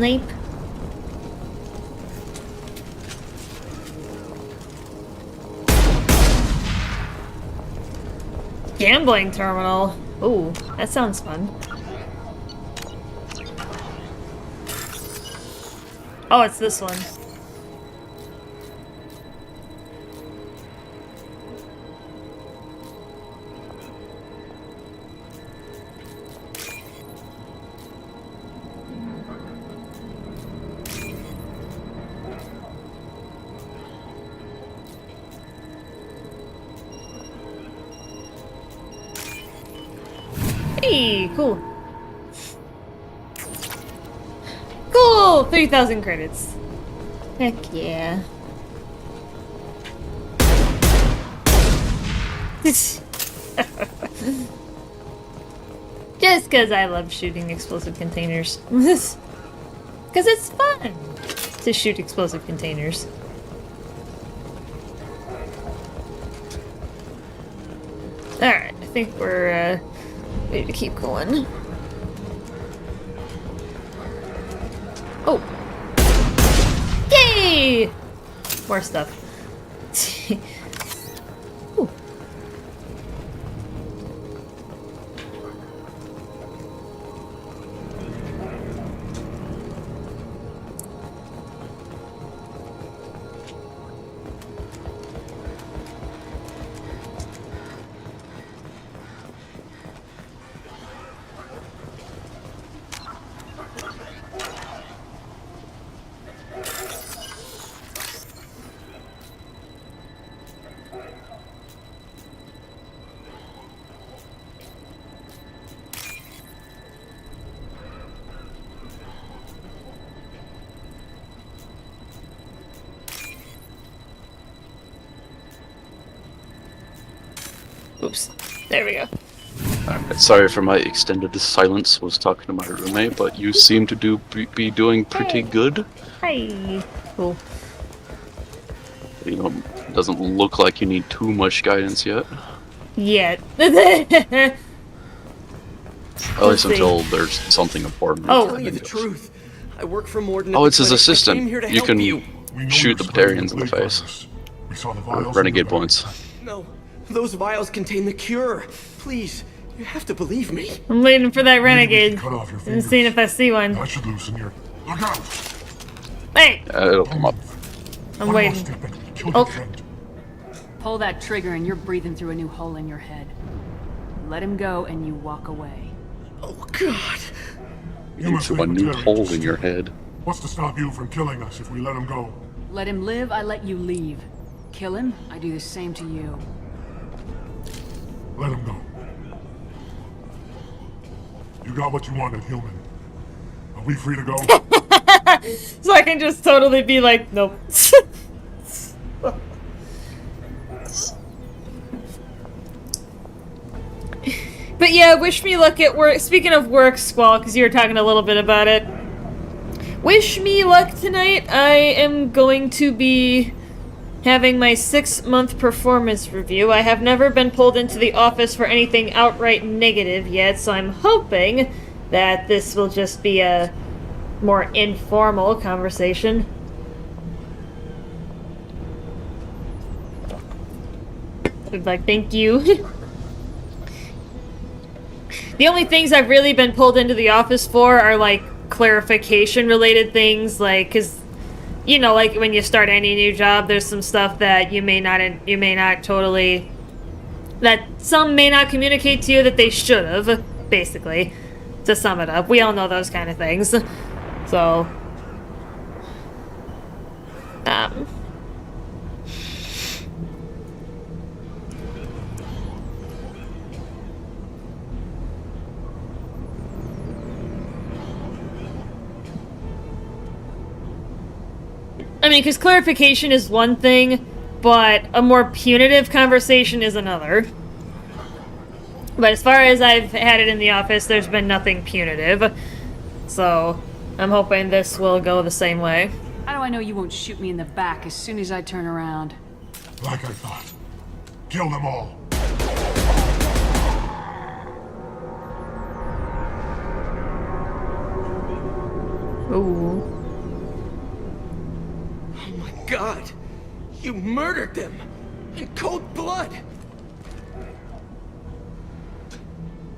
A: Snape. Gambling terminal. Ooh, that sounds fun. Oh, it's this one. Hey, cool. Cool! 3,000 credits. Heck yeah. Just because I love shooting explosive containers. Because it's fun to shoot explosive containers. Alright, I think we're ready to keep going. Oh! Yay! More stuff. Ooh. Oops. There we go.
B: Alright, sorry for my extended silence. Was talking to my roommate, but you seem to be doing pretty good.
A: Hi. Cool.
B: You know, doesn't look like you need too much guidance yet.
A: Yet.
B: At least until there's something important.
O: I'm telling you the truth. I work for Morden.
B: Oh, it's his
O: I came
B: assistant.
O: here to
B: You
O: help
B: can
O: you.
B: shoot the Batarians in the face.
F: We saw the
B: Or
F: vials.
B: renegade points.
O: No, those vials contain the cure. Please, you have to believe me.
A: I'm waiting for that renegade.
F: Cut off your
A: And
F: fingers.
A: seeing if I see one.
F: I should loosen your. Look out!
A: Hey!
B: It'll come up.
A: I'm waiting.
O: Oh. Pull that trigger and you're breathing through a new hole in your head. Let him go and you walk away. Oh, God.
B: Into a new hole in your head.
F: What's to stop you from killing us if we let him go?
E: Let him live, I let you leave. Kill him, I do the same to you.
F: Let him go. You got what you wanted, human. Are we free to go?
A: So I can just totally be like, nope. But yeah, wish me luck at work. Speaking of work, Squall, because you were talking a little bit about it. Wish me luck tonight. I am going to be having my 6-month performance review. I have never been pulled into the office for anything outright negative yet, so I'm hoping that this will just be a more informal conversation. Like, thank you. The only things I've really been pulled into the office for are, like, clarification related things, like, because, you know, like, when you start any new job, there's some stuff that you may not totally, that some may not communicate to you that they should have, basically, to sum it up. We all know those kind of things. So, I mean, because clarification is one thing, but a more punitive conversation is another. But as far as I've had it in the office, there's been nothing punitive. So, I'm hoping this will go the same way.
E: How do I know you won't shoot me in the back as soon as I turn around?
F: Like I thought. Kill them all.
A: Ooh.
P: Oh my god! You murdered them! In cold blood!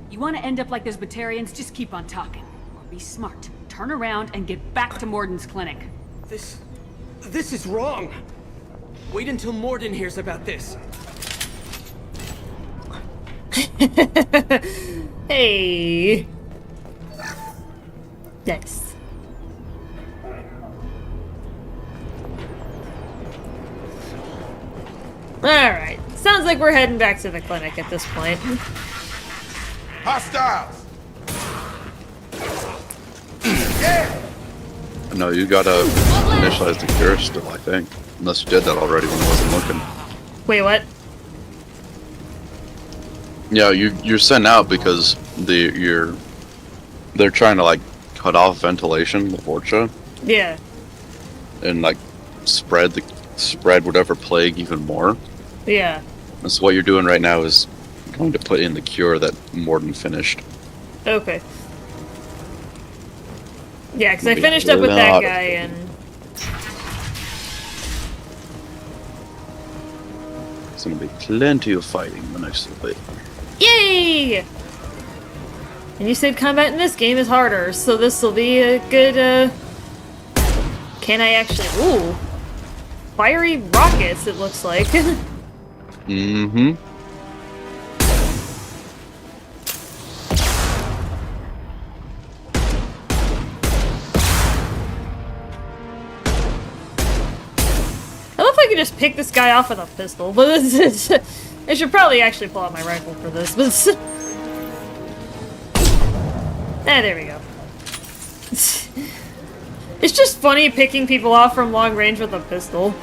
E: You want to end up like those Batarians? Just keep on talking. Or be smart. Turn around and get back to Morden's clinic.
P: This is wrong! Wait until Morden hears about this.
A: Hey. Nice. Alright. Sounds like we're heading back to the clinic at this point.
H: Hostiles!
B: No, you gotta initialize the cure still, I think. Unless you did that already when I wasn't looking.
A: Wait, what?
B: Yeah, you're sent out because they're trying to like cut off ventilation, the Vorcha,
A: Yeah.
B: and like spread whatever plague even more.
A: Yeah.
B: And so what you're doing right now is going to put in the cure that Morden finished.
A: Okay. Yeah, because I
B: Maybe
A: finished up with
B: a
A: that
B: lot
A: guy
B: of
A: and...
B: There's gonna be plenty of fighting the next little bit.
A: Yay! And you said combat in this game is harder, so this will be a good, Can I actually... Ooh! Fiery rockets, it looks like.
B: Mm-hmm.
A: I love if I could just pick this guy off with a pistol, but I should probably actually pull out my rifle for this, but... there we go. It's just funny picking people off from long range with a pistol.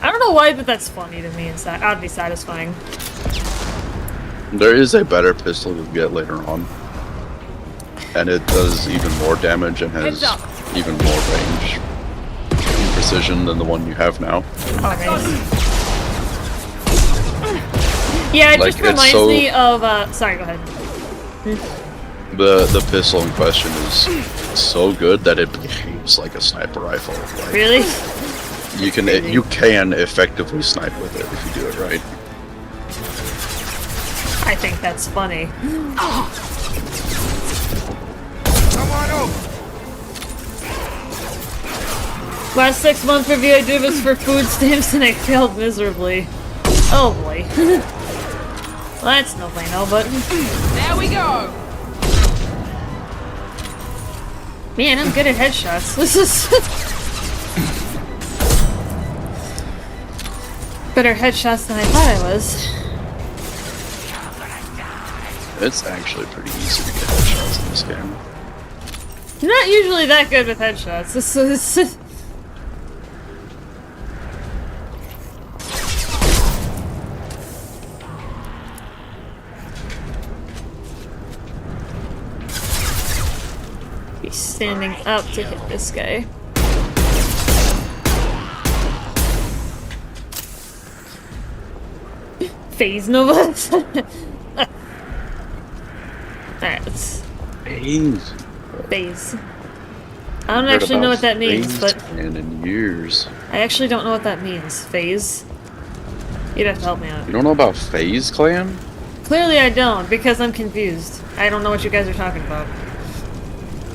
A: I don't know why, but that's funny to me. It's oddly satisfying.
B: There is a better pistol you'll get later on. And it does even more damage and has even more range and precision than the one you have now.
A: Yeah, it
B: Like,
A: just reminds me of, sorry, go ahead.
B: The pistol in question is so good that it behaves like a sniper rifle. Like,
A: Really?
B: you can effectively snipe with it if you do it right.
A: I think that's funny.
H: Come on over!
A: Last 6 month review I did was for food stamps and I failed miserably. Oh boy. Well, that's no bueno, but...
G: There we go!
A: Man, I'm good at headshots. This is... better headshots than I thought I was.
B: It's actually pretty easy to get headshots in this game.
A: I'm not usually that good with headshots. This is... Be standing up to hit this guy. Phase Nova. That's
B: Phase.
A: phase. I don't actually know what that means, but
B: And in years.
A: I actually don't know what that means. Phase. You'd have to help me out.
B: You don't know about Phase Clan?
A: Clearly I don't, because I'm confused. I don't know what you guys are talking about.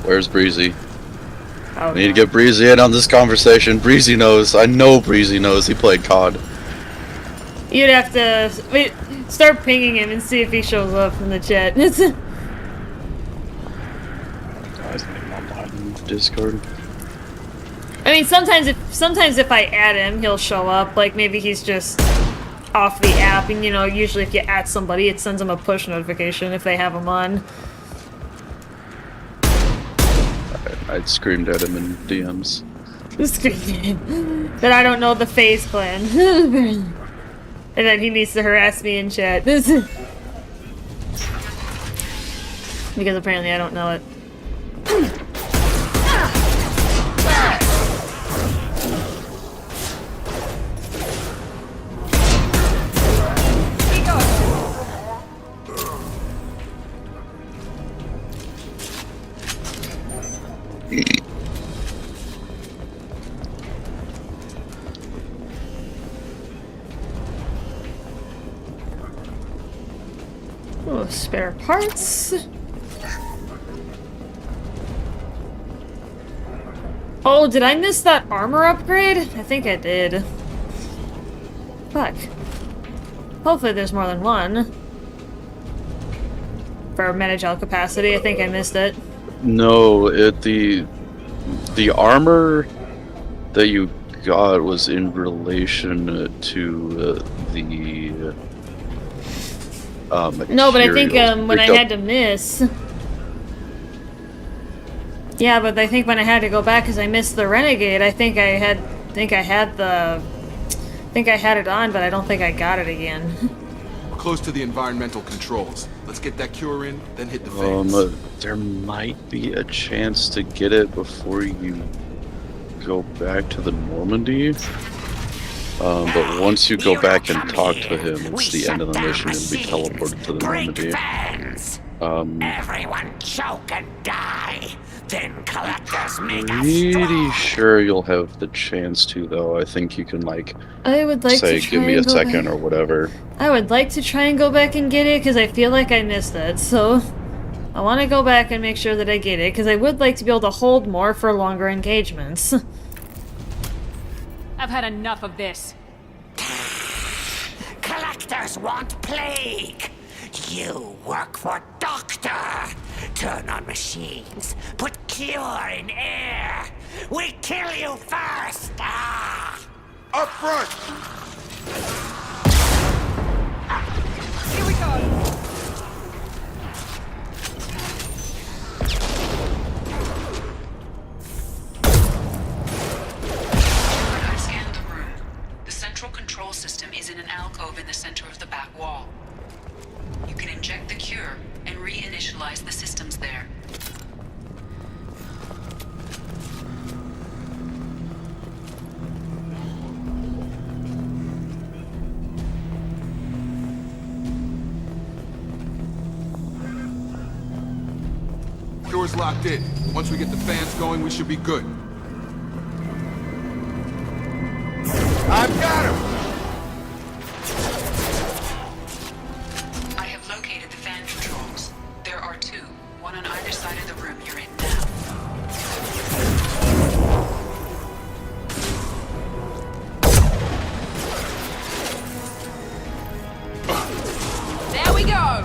B: Where's Breezy?
A: Oh,
B: I need to get Breezy in on this conversation. Breezy knows. I know Breezy knows he played COD.
A: You'd have to wait, start pinging him and see if he shows up in the chat.
B: Guy's name online in Discord.
A: I mean, sometimes if I add him, he'll show up. Like maybe he's just off the app, and you know, usually if you add somebody, it sends them a push notification if they have him on.
B: I'd screamed at him in DMs.
A: That I don't know the Phase Clan. And then he needs to harass me in chat. Because apparently I don't know it. Ooh, spare parts. Oh, did I miss that armor upgrade? I think I did. Fuck. Hopefully there's more than one. For Metagel capacity, I think I missed it.
B: No, the armor that you got was in relation to the
A: no, but I think
B: materials.
A: when I had to miss. Yeah, but I think when I had to go back because I missed the Renegade, I think I had it on, but I don't think I got it again.
H: We're close to the environmental controls. Let's get that cure in, then hit the fans.
B: There might be a chance to get it before you go back to the Normandy. But once you go back and talk to him, it's the end of the mission and be teleported to the Normandy.
Q: Everyone choke and die. Then Collectors make us
B: Pretty sure you'll have the chance to, though. I think you can, like,
A: I would like
B: say,
A: to try
B: give me
A: and
B: a
A: go
B: second
A: back.
B: or whatever.
A: I would like to try and go back and get it because I feel like I missed it. So I want to go back and make sure that I get it because I would like to be able to hold more for longer engagements.
E: I've had enough of this.
Q: Collectors want plague. You work for Doctor. Turn on machines. Put cure in air. We kill you first. Ah!
H: Up front!
E: Here we go.
R: I've scanned the room. The central control system is in an alcove in the center of the back wall. You can inject the cure and reinitialize the systems there.
H: Cure's locked in. Once we get the fans going, we should be good. I've got him!
R: I have located the fan controls. There are two, one on either side of the room you're in now.
G: There we go.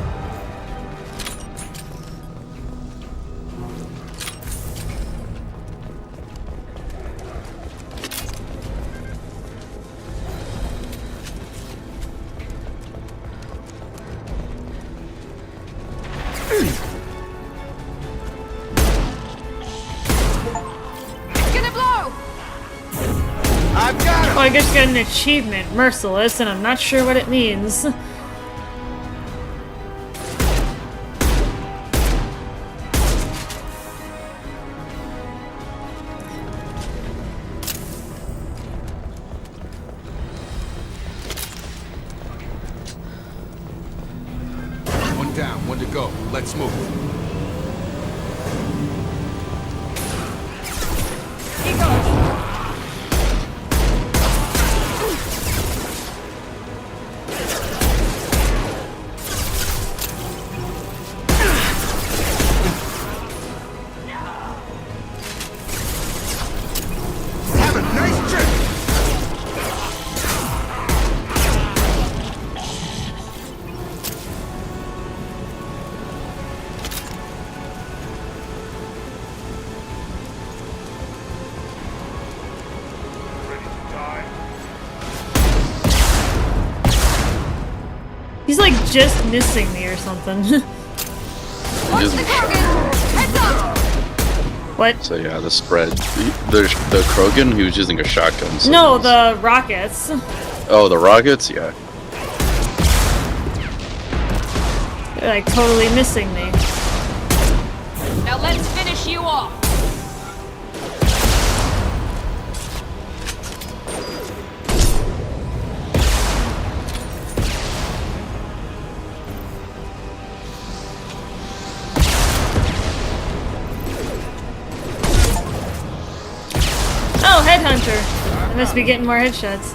A: Oh, I just got an achievement, Merciless, and I'm not sure what it means.
H: One down, one to go. Let's move.
E: Here goes.
H: Have a nice trip!
A: He's like just missing me or something.
B: He isn't
E: Heads up!
A: What?
B: So yeah, the spread. The Krogan, he was using a shotgun. So
A: No, the rockets.
B: Oh, the rockets? Yeah.
A: They're like totally missing me.
E: Now let's finish you off.
A: Oh, Headhunter. I must be getting more headshots.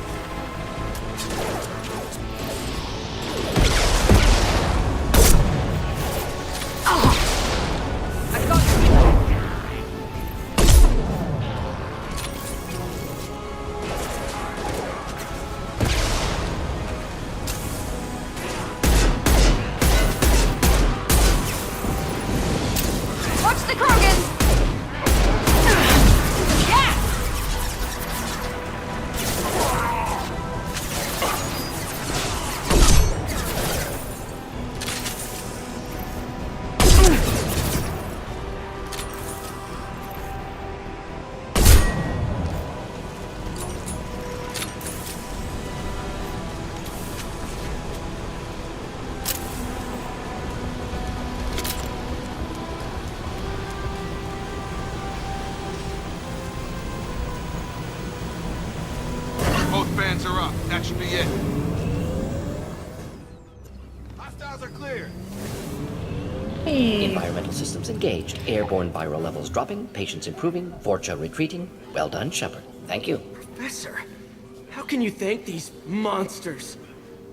H: Strands are up. That should be it. Hostiles are clear.
L: Environmental systems engaged. Airborne viral levels dropping. Patients improving. Vorcha retreating. Well done, Shepard. Thank you.
P: Professor, how can you thank these monsters?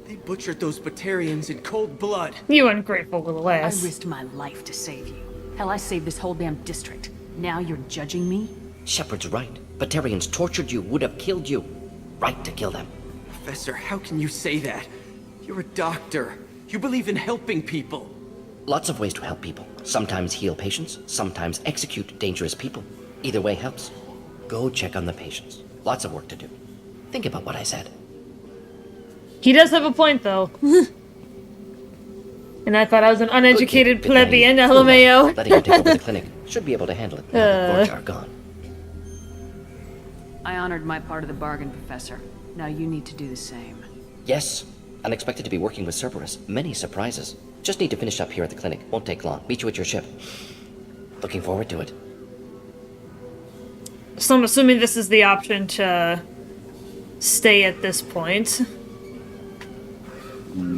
P: They butchered those Batarians in cold blood.
A: You ungrateful little
E: I
A: ass.
E: risked my life to save you. Hell, I saved this whole damn district. Now you're judging me?
L: Shepard's right. Batarians tortured you, would have killed you. Right to kill them.
P: Professor, how can you say that? You're a doctor. You believe in helping people.
L: Lots of ways to help people. Sometimes heal patients, sometimes execute dangerous people. Either way helps. Go check on the patients. Lots of work to do. Think about what I said.
A: He does have a point, though. And I thought I was an uneducated plebeian, LMAO.
L: Letting you take over the clinic. Should be able to handle it now that Vorcha are gone.
E: I honored my part of the bargain, Professor. Now you need to do the same.
L: Yes. Unexpected to be working with Cerberus. Many surprises. Just need to finish up here at the clinic. Won't take long. Meet you at your ship. Looking forward to it.
A: So I'm assuming this is the option to stay at this point.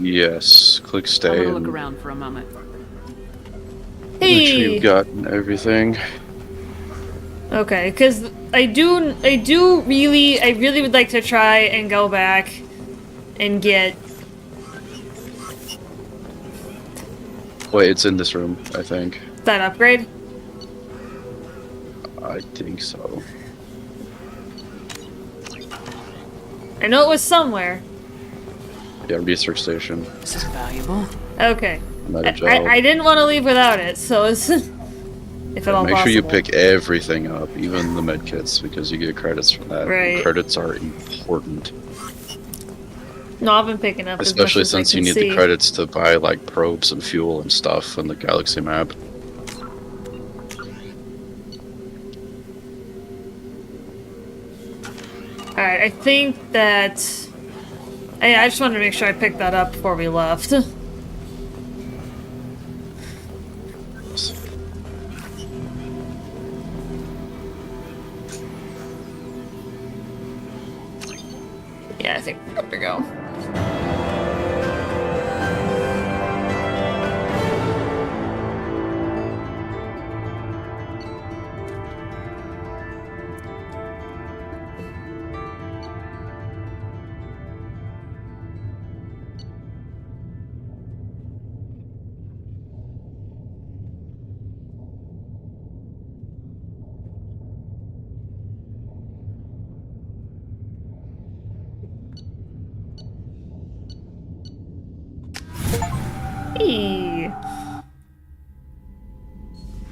B: Yes. Click
E: I'm
B: stay.
E: gonna look
B: And
E: around for a moment.
B: make sure
A: Hey!
B: you've gotten everything.
A: Okay, because I really would like to try and go back and get...
B: Wait, it's in this room, I think.
A: that upgrade.
B: I think so.
A: I know it was somewhere.
B: Yeah, research station.
E: This is valuable.
A: Okay.
B: Meta-gel.
A: I didn't want to leave without it, so it's... if at all
B: Make
A: possible.
B: sure you pick everything up, even the medkits, because you get credits from that.
A: Right.
B: Credits are important.
A: No, I've been picking up
B: Especially
A: as much as
B: since
A: I
B: you
A: can
B: need
A: see.
B: the credits to buy like probes and fuel and stuff in the galaxy map.
A: Alright, I think that... I just wanted to make sure I picked that up before we left. Yeah, I think we're good to go. Hey.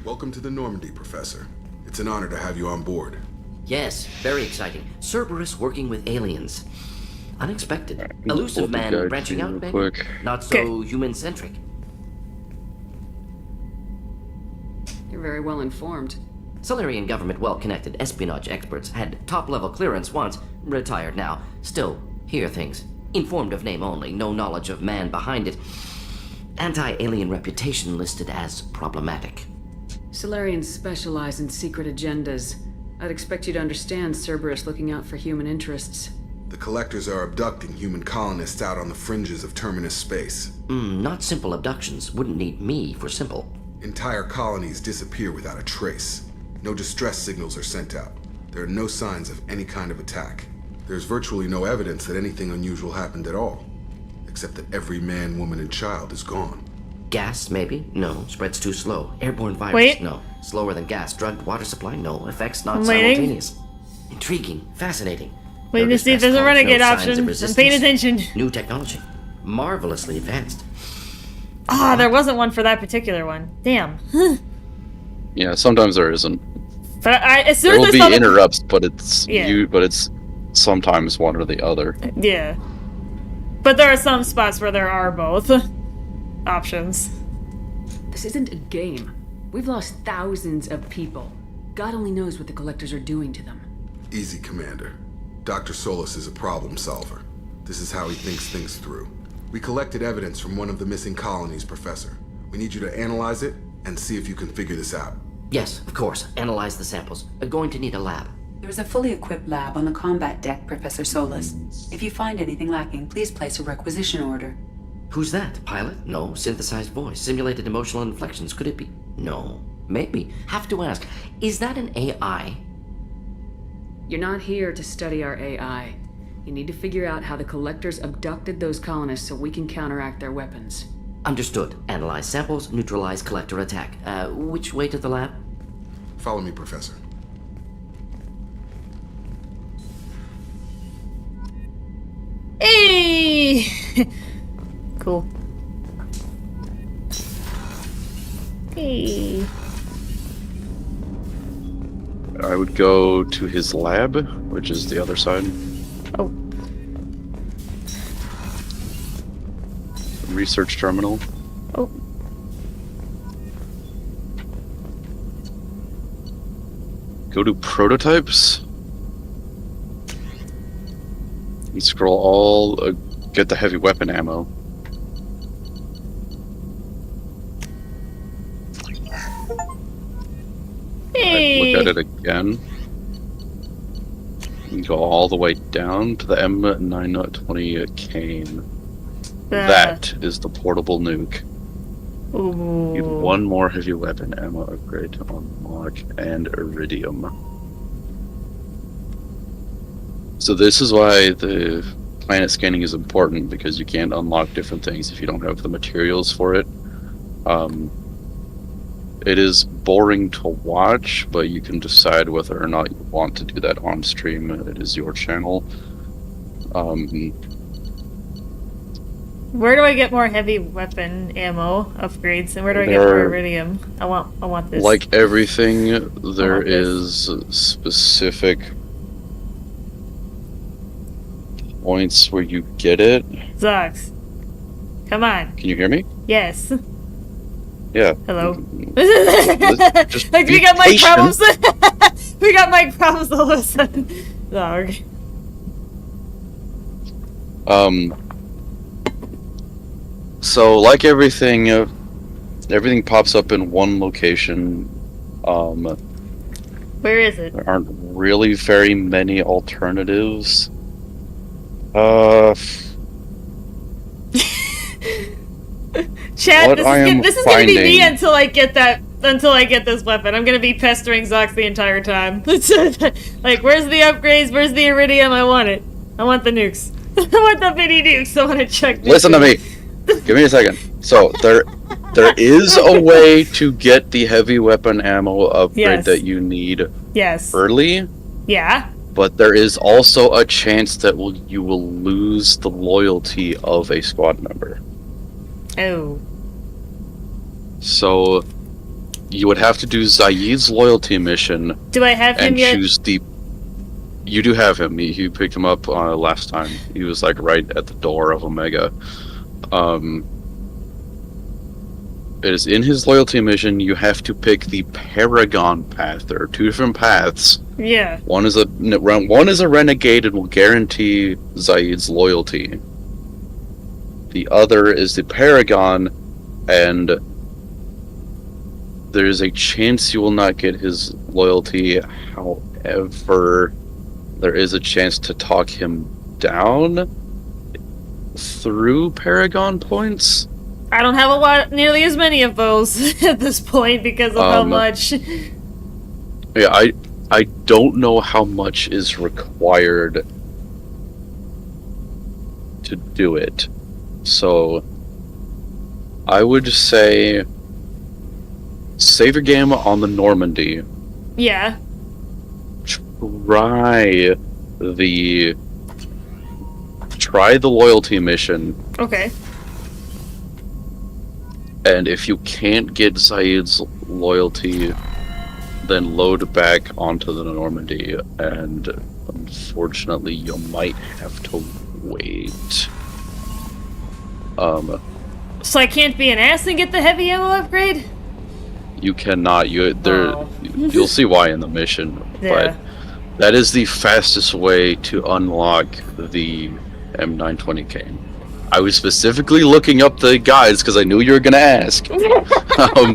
H: Welcome to the Normandy, Professor. It's an honor to have you on board.
L: Yes, very exciting. Cerberus working with aliens. Unexpected. Elusive
B: Hold the
L: man
B: guide
L: branching
B: to
L: out,
B: you
L: maybe?
B: quick.
L: Not so human-centric.
E: You're very well informed.
L: Solarian government well-connected espionage experts had top-level clearance once, retired now. Still, hear things. Informed of name only, no knowledge of man behind it. Anti-alien reputation listed as problematic.
E: Solarians specialize in secret agendas. I'd expect you to understand Cerberus looking out for human interests.
H: The Collectors are abducting human colonists out on the fringes of Terminus space.
L: Not simple abductions. Wouldn't need me for simple.
H: Entire colonies disappear without a trace. No distress signals are sent out. There are no signs of any kind of attack. There's virtually no evidence that anything unusual happened at all. Except that every man, woman, and child is gone.
L: Gas, maybe? No. Spreads too slow. Airborne virus?
A: Wait.
L: No. Slower than gas. Drugged water supply? No. Effects not
A: I'm waiting.
L: simultaneous. Intriguing. Fascinating.
A: Waiting
L: No
A: to see if
L: distress
A: there's a
L: calls,
A: renegade
L: no signs
A: option.
L: of
A: I'm
L: resistance.
A: paying attention.
L: New technology. Marvelously advanced.
A: Ah, there wasn't one for that particular one. Damn.
B: Yeah, sometimes there isn't.
A: But as soon
B: There will
A: as I
B: be
A: saw the...
B: interrupts, but it's
A: Yeah.
B: but it's sometimes one or the other.
A: Yeah. But there are some spots where there are both options.
E: This isn't a game. We've lost thousands of people. God only knows what the Collectors are doing to them.
H: Easy, Commander. Dr. Solis is a problem solver. This is how he thinks things through. We collected evidence from one of the missing colonies, Professor. We need you to analyze it and see if you can figure this out.
L: Yes, of course. Analyze the samples. Going to need a lab.
R: There is a fully equipped lab on the combat deck, Professor Solis. If you find anything lacking, please place a requisition order.
L: Who's that? Pilot? No. Synthesized voice. Simulated emotional inflections. Could it be? No. Maybe. Have to ask. Is that an AI?
E: You're not here to study our AI. You need to figure out how the Collectors abducted those colonists so we can counteract their weapons.
L: Understood. Analyze samples, neutralize Collector attack. Which way to the lab?
H: Follow me, Professor.
A: Hey! Cool. Hey.
B: I would go to his lab, which is the other side.
A: Oh.
B: Research terminal.
A: Oh.
B: Go to prototypes. You scroll all, get the heavy weapon ammo.
A: Hey.
B: Look at it again. You go all the way down to the M920 Kane. That is the portable nuke.
A: Ooh.
B: Need one more heavy weapon ammo upgrade to unlock, and iridium. So this is why the planet scanning is important, because you can't unlock different things if you don't have the materials for it. It is boring to watch, but you can decide whether or not you want to do that on stream. It is your channel.
A: Where do I get more heavy weapon ammo upgrades, and where do I get more iridium? I want this.
B: Like everything, there is specific points where you get it.
A: Zox. Come on.
B: Can you hear me?
A: Yes.
B: Yeah.
A: Hello.
B: Just
A: like we
B: be
A: got mic
B: patient.
A: problems. We got mic problems all of a sudden. Dog.
B: So like everything, everything pops up in one location.
A: Where is it?
B: There aren't really very many alternatives.
A: Chat, this is gonna be me
B: finding-
A: until I get this weapon. I'm gonna be pestering Zox the entire time. Like, where's the upgrades? Where's the iridium? I want it. I want the nukes. I want the mini nukes. I want to check.
B: Listen to me. Give me a second. So there is a way to get the heavy weapon ammo upgrade
A: Yes.
B: that you need
A: Yes.
B: early,
A: Yeah.
B: but there is also a chance that you will lose the loyalty of a squad member.
A: Oh.
B: So you would have to do Zaid's loyalty mission
A: Do I have him
B: and
A: yet?
B: choose the. You do have him. You picked him up last time. He was like right at the door of Omega. It is in his loyalty mission. You have to pick the Paragon path. There are two different paths.
A: Yeah.
B: One is a renegade and will guarantee Zaid's loyalty. The other is the Paragon, and there is a chance you will not get his loyalty. However, there is a chance to talk him down through Paragon points.
A: I don't have nearly as many of those at this point because of how much.
B: Yeah, I don't know how much is required to do it. So I would say save your game on the Normandy.
A: Yeah.
B: Try the loyalty mission.
A: Okay.
B: And if you can't get Zaid's loyalty, then load back onto the Normandy, and unfortunately you might have to wait.
A: So I can't be an ass and get the heavy ammo upgrade?
B: You cannot. You'll see why in the mission.
A: Yeah.
B: But that is the fastest way to unlock the M920 Kane. I was specifically looking up the guides because I knew you were going to ask.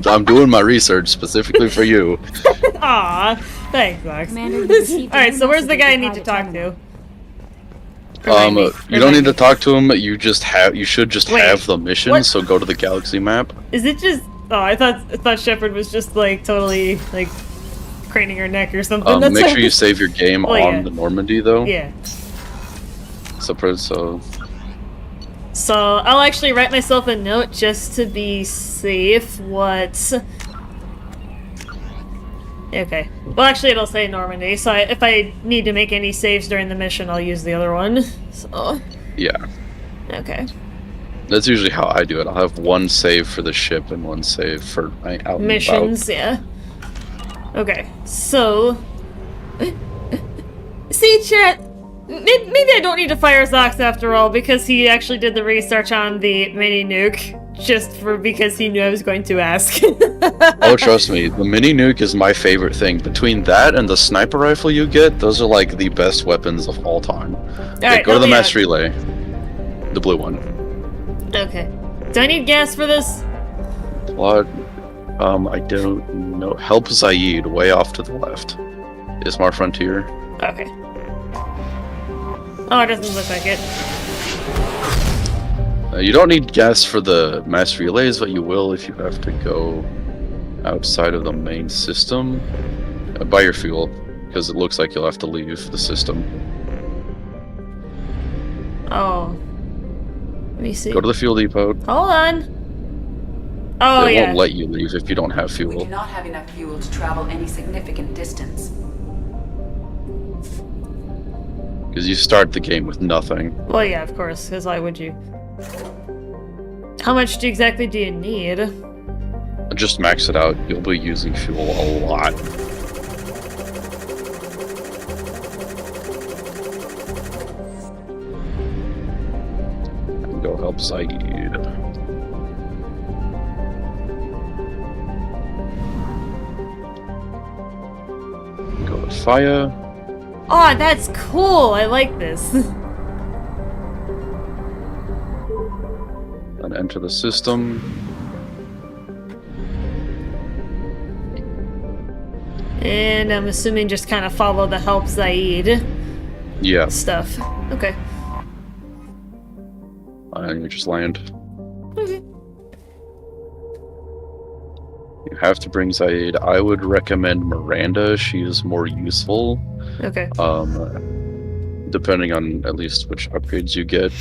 B: I'm doing my research specifically for you.
A: Aw. Thanks, Max.
C: Commander, you received a
A: Alright,
C: new
A: so where's the
C: message
A: guy I
C: at the
A: need to
C: private
A: talk
C: terminal.
A: to? Remind me.
B: You don't need to talk to him. You should just
A: Wait,
B: have the mission.
A: what?
B: So go to the galaxy map.
A: Is it just... Oh, I thought Shepard was just, like, totally, like, craning her neck or something. That's
B: Make
A: what-
B: sure you save your game
A: Oh,
B: on
A: yeah.
B: the Normandy, though.
A: Yeah.
B: So
A: So, I'll actually write myself a note just to be safe. What... Okay. Well, actually, it'll say Normandy, so if I need to make any saves during the mission, I'll use the other one. So...
B: yeah,
A: Okay.
B: that's usually how I do it. I'll have one save for the ship and one save for my out and
A: Missions,
B: about.
A: yeah. Okay, so... See, chat, maybe I don't need to fire Zox after all, because he actually did the research on the mini nuke, because he knew I was going to ask.
B: Oh, trust me, the mini nuke is my favorite thing. Between that and the sniper rifle you get, those are like the best weapons of all time.
A: Alright,
B: go to the
A: help me
B: mass
A: out.
B: relay. The blue one.
A: Okay. Do I need gas for this?
B: What? I don't know. Help Zaid, way off to the left. Ismar Frontier.
A: Okay. Oh, it doesn't look like it.
B: You don't need gas for the mass relays, but you will if you have to go outside of the main system. Buy your fuel, because it looks like you'll have to leave the system.
A: Oh. Let me see.
B: Go to the fuel depot.
A: Hold on. Oh,
B: It
A: yeah.
B: won't let you leave if you don't have
R: We
B: fuel.
R: do not have enough fuel to travel any significant distance.
B: Because you start the game with nothing.
A: Well, yeah, of course, because why would you? How much exactly do you need?
B: Just max it out. You'll be using fuel a lot. Go help Zaid. Go to fire.
A: Oh, that's cool! I like this.
B: And enter the system.
A: And I'm assuming just kind of follow the help Zaid
B: Yeah.
A: stuff. Okay.
B: And you just land.
A: Okay.
B: You have to bring Zaid. I would recommend Miranda. She is more useful.
A: Okay.
B: Depending on at least which upgrades you get.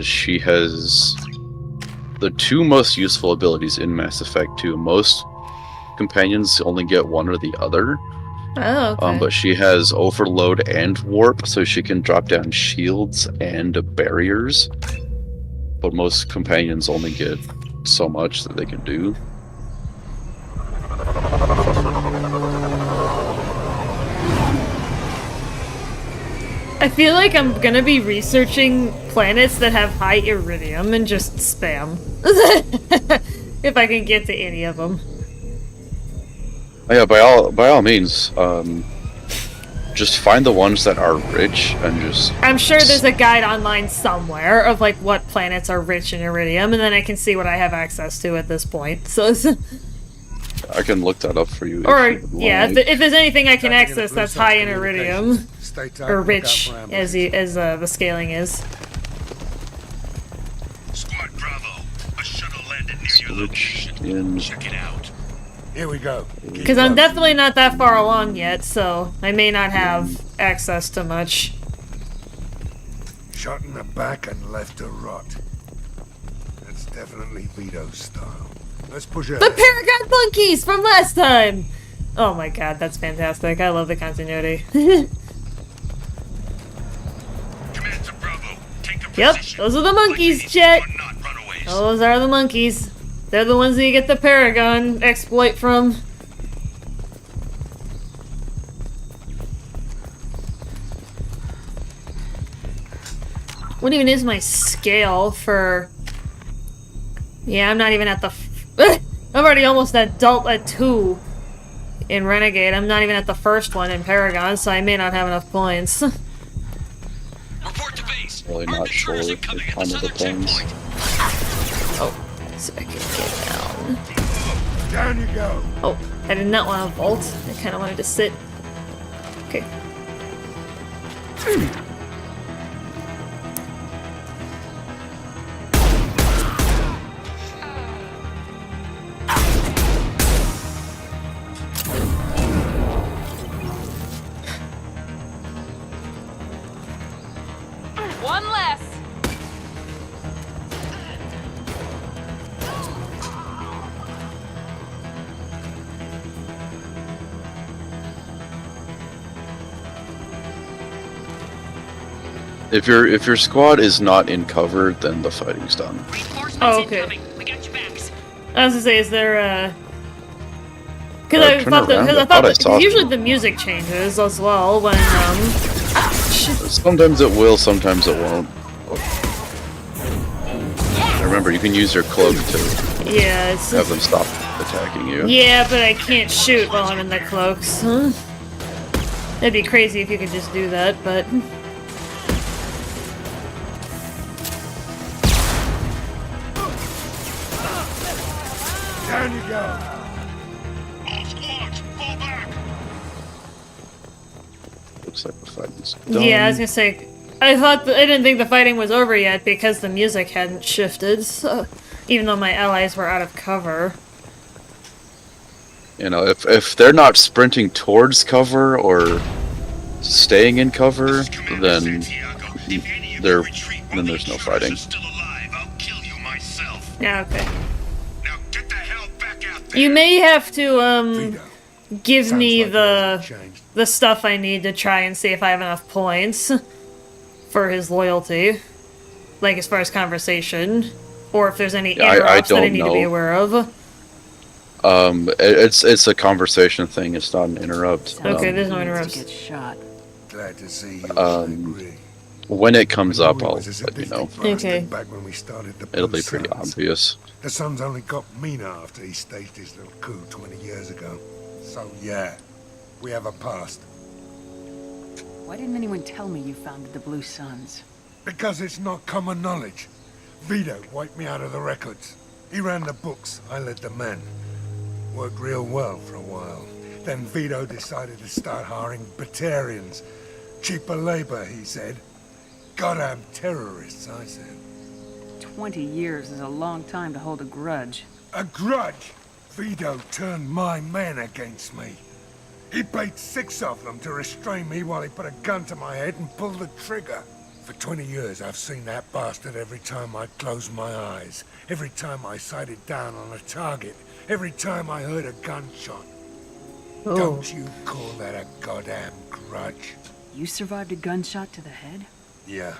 B: She has the two most useful abilities in Mass Effect 2. Most companions only get one or the other.
A: Oh, okay.
B: But she has overload and warp, so she can drop down shields and barriers. But most companions only get so much that they can do.
A: I feel like I'm gonna be researching planets that have high iridium and just spam. If I can get to any of them.
B: Yeah, by all means, just find the ones that are rich and just...
A: I'm sure there's a guide online somewhere of like what planets are rich in iridium, and then I can see what I have access to at this point. So,
B: I can look that up for you.
A: or
B: if you would
A: yeah,
B: like.
A: if there's anything I can access that's high in iridium
F: Stay tight
A: or
F: and look
A: rich,
F: out for ambushes.
A: as the scaling is.
F: Squad Bravo, a shuttle landed near your
B: location.
F: Check it out. Here we go.
A: Because I'm definitely not that far along yet, so I may not have access to much.
F: Shot in the back and left to rot. That's definitely Vito style. Let's push
A: The
F: ahead.
A: Paragon monkeys from last time! Oh my god, that's fantastic. I love the continuity. Yep, those are the monkeys, Chet. Those are the monkeys. They're the ones that you get the Paragon exploit from. What even is my scale for... Yeah, I'm not even at the... I'm already almost at 2 in Renegade. I'm not even at the first one in Paragon, so I may not have enough points.
B: Really not sure the time of the planes.
A: Oh, so I can get down.
F: Down you go.
A: Oh, I did not want to vault. I kind of wanted to sit. Okay.
G: One less.
B: If your squad is not in cover, then the fighting's done.
A: Oh, okay. I was gonna say, is there because I
B: turn
A: thought
B: around.
A: that,
B: I thought I saw
A: because usually
B: something.
A: the music changes as well when
B: Sometimes it will, sometimes it won't. Remember, you can use your cloak to
A: yeah, it's
B: have them stop attacking you.
A: yeah, but I can't shoot while I'm in the cloaks. Huh? That'd be crazy if you could just do that, but
F: Down you go.
B: Looks like the fighting's done.
A: yeah, I was gonna say, I didn't think the fighting was over yet because the music hadn't shifted. So, even though my allies were out of cover.
B: You know, if they're not sprinting towards cover or staying in cover, then there's no fighting.
A: Yeah, okay. You may have to give me the stuff I need to try and see if I have enough points for his loyalty, like as far as conversation, or if there's any interrupts that I need to be aware of.
B: It's a conversation thing. It's not an interrupt.
A: Okay, there's no interrupts.
O: Get shot.
F: Glad to see you.
B: When it comes up, I'll let you know.
A: Okay.
F: Back when we started the
B: It'll
F: Blue
B: be pretty
F: Suns.
B: obvious.
F: The Suns only got meaner after he staged his little coup 20 years ago. So yeah, we have a past.
O: Why didn't anyone tell me you founded the Blue Suns?
F: Because it's not common knowledge. Vito wiped me out of the records. He ran the books, I led the men. Worked real well for a while. Then Vito decided to start hiring Batarians. Cheaper labor, he said. Goddamn terrorists, I said.
O: 20 years is a long time to hold a grudge.
F: A grudge? Vito turned my men against me. He paid 6 of them to restrain me while he put a gun to my head and pulled the trigger. For 20 years, I've seen that bastard every time I closed my eyes. Every time I sighted down on a target. Every time I heard a gunshot.
A: Oh.
F: Don't you call that a goddamn grudge?
O: You survived a gunshot to the head?
F: Yeah.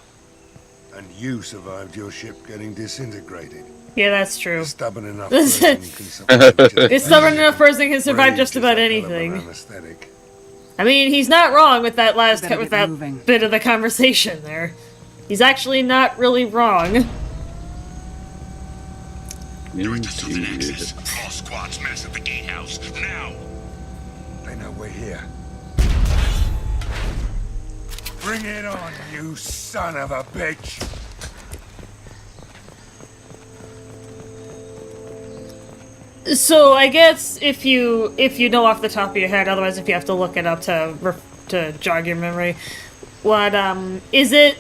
F: And you survived your ship getting disintegrated.
A: Yeah, that's true.
F: Stubborn enough person can survive just
A: It's stubborn enough person can survive
F: Rage
A: just
F: is
A: about
F: a hell of an
A: anything.
F: anesthetic.
A: I mean, he's not wrong with that last
O: Better
A: with
O: get
A: that
O: moving.
A: bit of the conversation there. He's actually not really wrong.
B: Indeed.
F: All squads mass at the gatehouse, now! They know we're here. Bring it on, you son of a bitch!
A: So I guess if you know off the top of your head, otherwise if you have to look it up to jog your memory, what is it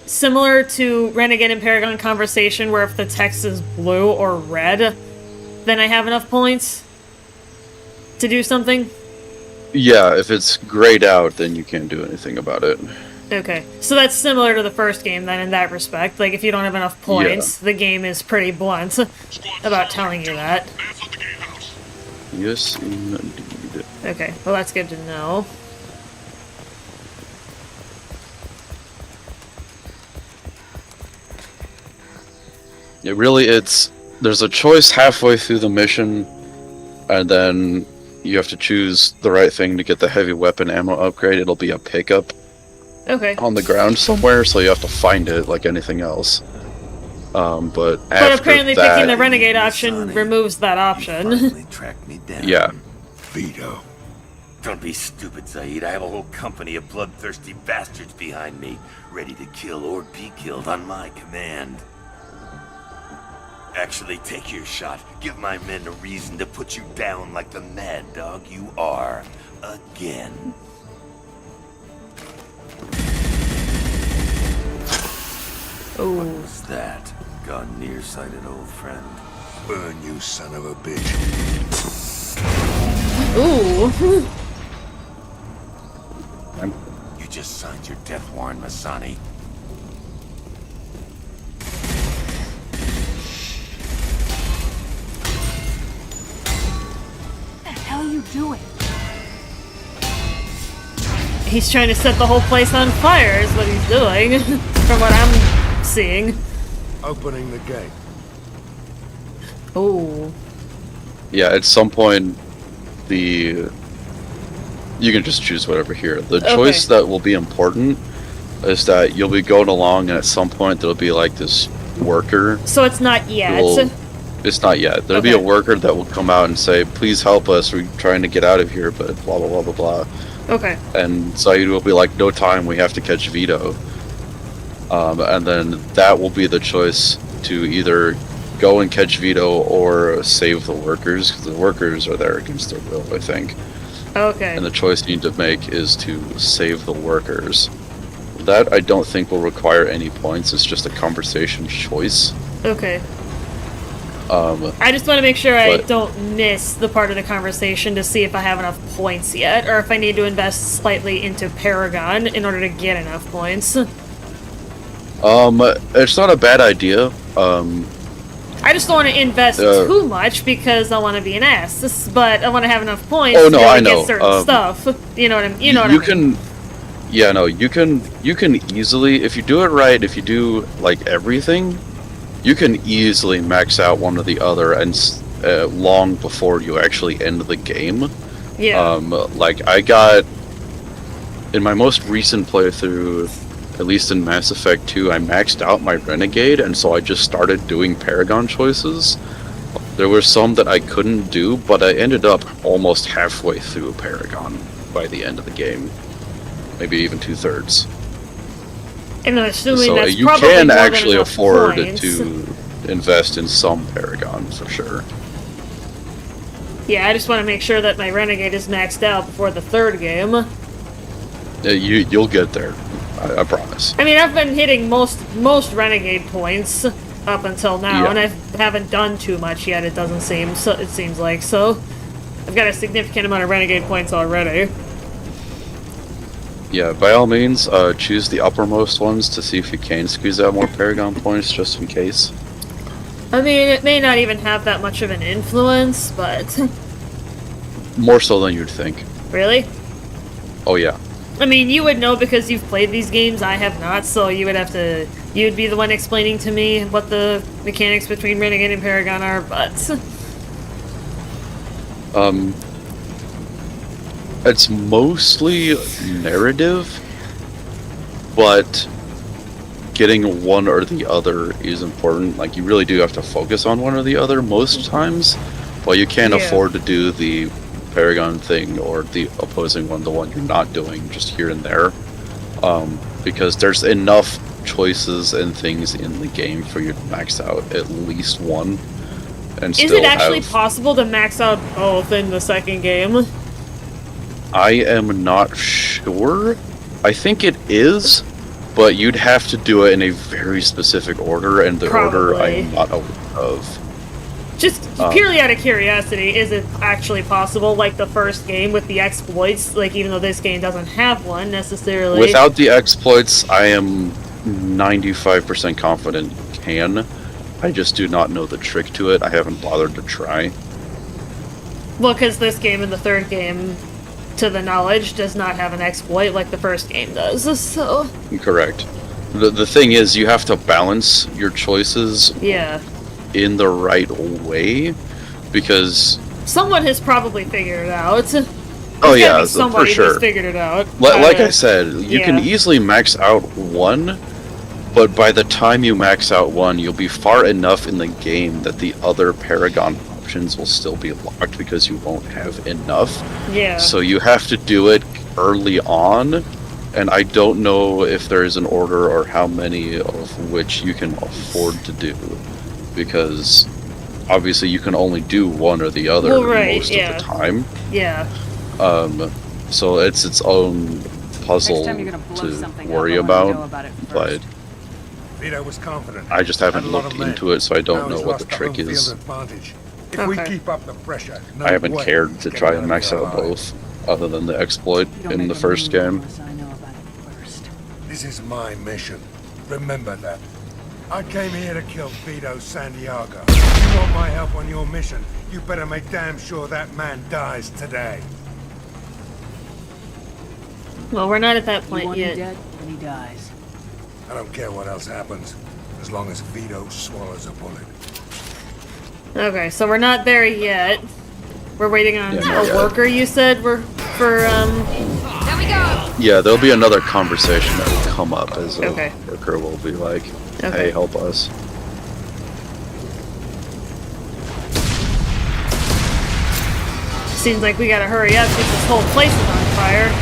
A: similar to Renegade and Paragon conversation where if the text is blue or red, then I have enough points to do something?
B: Yeah, if it's grayed out, then you can't do anything about it.
A: Okay, so that's similar to the first game then in that respect. Like if you don't have enough points, the game is pretty blunt about telling you that.
B: Yes, indeed.
A: Okay, well that's good to know.
B: There's a choice halfway through the mission, and then you have to choose the right thing to get the heavy weapon ammo upgrade. It'll be a pickup
A: Okay.
B: on the ground somewhere, so you have to find it like anything else. But
A: But
B: after
A: apparently
B: that,
A: picking the Renegade option removes that option.
S: Track me down.
B: yeah,
F: Vito.
S: Don't be stupid, Zaid. I have a whole company of bloodthirsty bastards behind me, ready to kill or be killed on my command. Actually, take your shot. Give my men a reason to put you down like the mad dog you are. Again.
A: Oh.
S: What was that? Gone nearsighted, old friend.
F: Burn, you son of a bitch.
A: Ooh.
S: You just signed your death warrant, Masani.
O: What the hell are you doing?
A: He's trying to set the whole place on fire is what he's doing, from what I'm seeing.
F: Opening the gate.
A: Oh.
B: Yeah, at some point, you can just choose whatever here. The choice that will be important is that you'll be going along, and at some point there'll be like this worker.
A: So it's not yet.
B: It's not yet. There'll be a worker that will come out and say, "Please help us. We're trying to get out of here," but blah blah blah blah blah.
A: Okay.
B: And Saeed will be like, "No time. We have to catch Vito." And then that will be the choice to either go and catch Vito or save the workers, because the workers are there against their will, I think.
A: Okay.
B: And the choice you need to make is to save the workers. That I don't think will require any points. It's just a conversation choice.
A: Okay. I just want to make sure I don't miss the part of the conversation to see if I have enough points yet, or if I need to invest slightly into Paragon in order to get enough points.
B: It's not a bad idea.
A: I just don't want to invest too much because I want to be an ass, but I want to have enough points to get certain stuff. You know what I mean?
B: Yeah, no, you can easily, if you do it right, if you do like everything, you can easily max out one or the other, and long before you actually end the game.
A: Yeah.
B: Like I got in my most recent playthrough, at least in Mass Effect 2, I maxed out my Renegade, and so I just started doing Paragon choices. There were some that I couldn't do, but I ended up almost halfway through Paragon by the end of the game. Maybe even 2/3.
A: And I'm assuming
B: So
A: that's
B: you
A: probably
B: can
A: more than
B: actually
A: enough
B: afford
A: points.
B: to invest in some Paragon, for sure.
A: Yeah, I just want to make sure that my Renegade is maxed out before the third game.
B: You'll get there. I promise.
A: I mean, I've been hitting most Renegade points up until now, and I haven't done too much yet. It doesn't seem so. It seems like so. I've got a significant amount of Renegade points already.
B: Yeah, by all means, choose the uppermost ones to see if you can squeeze out more Paragon points, just in case.
A: I mean, it may not even have that much of an influence, but
B: More so than you'd think.
A: really,
B: Oh yeah.
A: I mean, you would know because you've played these games. I have not, so you would have to. You'd be the one explaining to me what the mechanics between Renegade and Paragon are, but
B: it's mostly narrative, but getting one or the other is important. Like, you really do have to focus on one or the other most times, but you can't afford to do the Paragon thing or the opposing one, the one you're not doing, just here and there, because there's enough choices and things in the game for you to max out at least one, and
A: is
B: still
A: it actually
B: have...
A: possible to max out both in the second game?
B: I am not sure. I think it is, but you'd have to do it in a very specific order, and the order I'm not aware of.
A: Just purely out of curiosity, is it actually possible, like the first game with the exploits, like even though this game doesn't have one necessarily?
B: Without the exploits, I am 95% confident you can. I just do not know the trick to it. I haven't bothered to try.
A: Well, because this game and the third game, to the knowledge, does not have an exploit like the first game does, so...
B: Correct. The thing is, you have to balance your choices in the right way, because...
A: Someone has probably figured it out.
B: Oh yeah,
A: be somebody
B: for sure.
A: who's figured it out.
B: Like I said, you can easily max out one, but by the time you max out one, you'll be far enough in the game that the other Paragon options will still be locked because you won't have enough.
A: Yeah.
B: So you have to do it early on, and I don't know if there is an order or how many of which you can afford to do, because obviously you can only do one or the other most of the time.
A: Yeah.
B: So it's its own puzzle
O: Next time you're gonna blow
B: to
O: something
B: worry
O: up, I wanna
B: about,
O: know about it
B: but
T: Vito was confident.
B: I just haven't
T: Had a lot
B: looked
T: of men.
B: into it, so I
T: Now
B: don't know
T: he's
B: what the
T: lost the
B: trick
T: home
B: is.
T: field advantage. If we keep up the pressure, no
B: I haven't
T: way
B: cared
T: he's
B: to
T: getting
B: try
T: out
B: and
T: of
B: max
T: here
B: out
T: alive.
B: both, other than the exploit in the first game.
T: This is my mission. Remember that. I came here to kill Vito Santiago. If you want my help on your mission, you better make damn sure that man dies today.
A: Well, we're not at that
O: You
A: point
O: want
A: yet.
O: him dead, then he dies.
T: I don't care what else happens, as long as Vito swallows a bullet.
A: Okay, so we're not there yet. We're waiting on
B: Yeah, not
A: a
B: yet.
A: worker, you said, for
G: There we go.
B: Yeah, there'll be another conversation that will come up as a
A: Okay.
B: worker will be like,
A: Okay.
B: hey, help us.
A: Seems like we gotta hurry up because this whole place is on fire.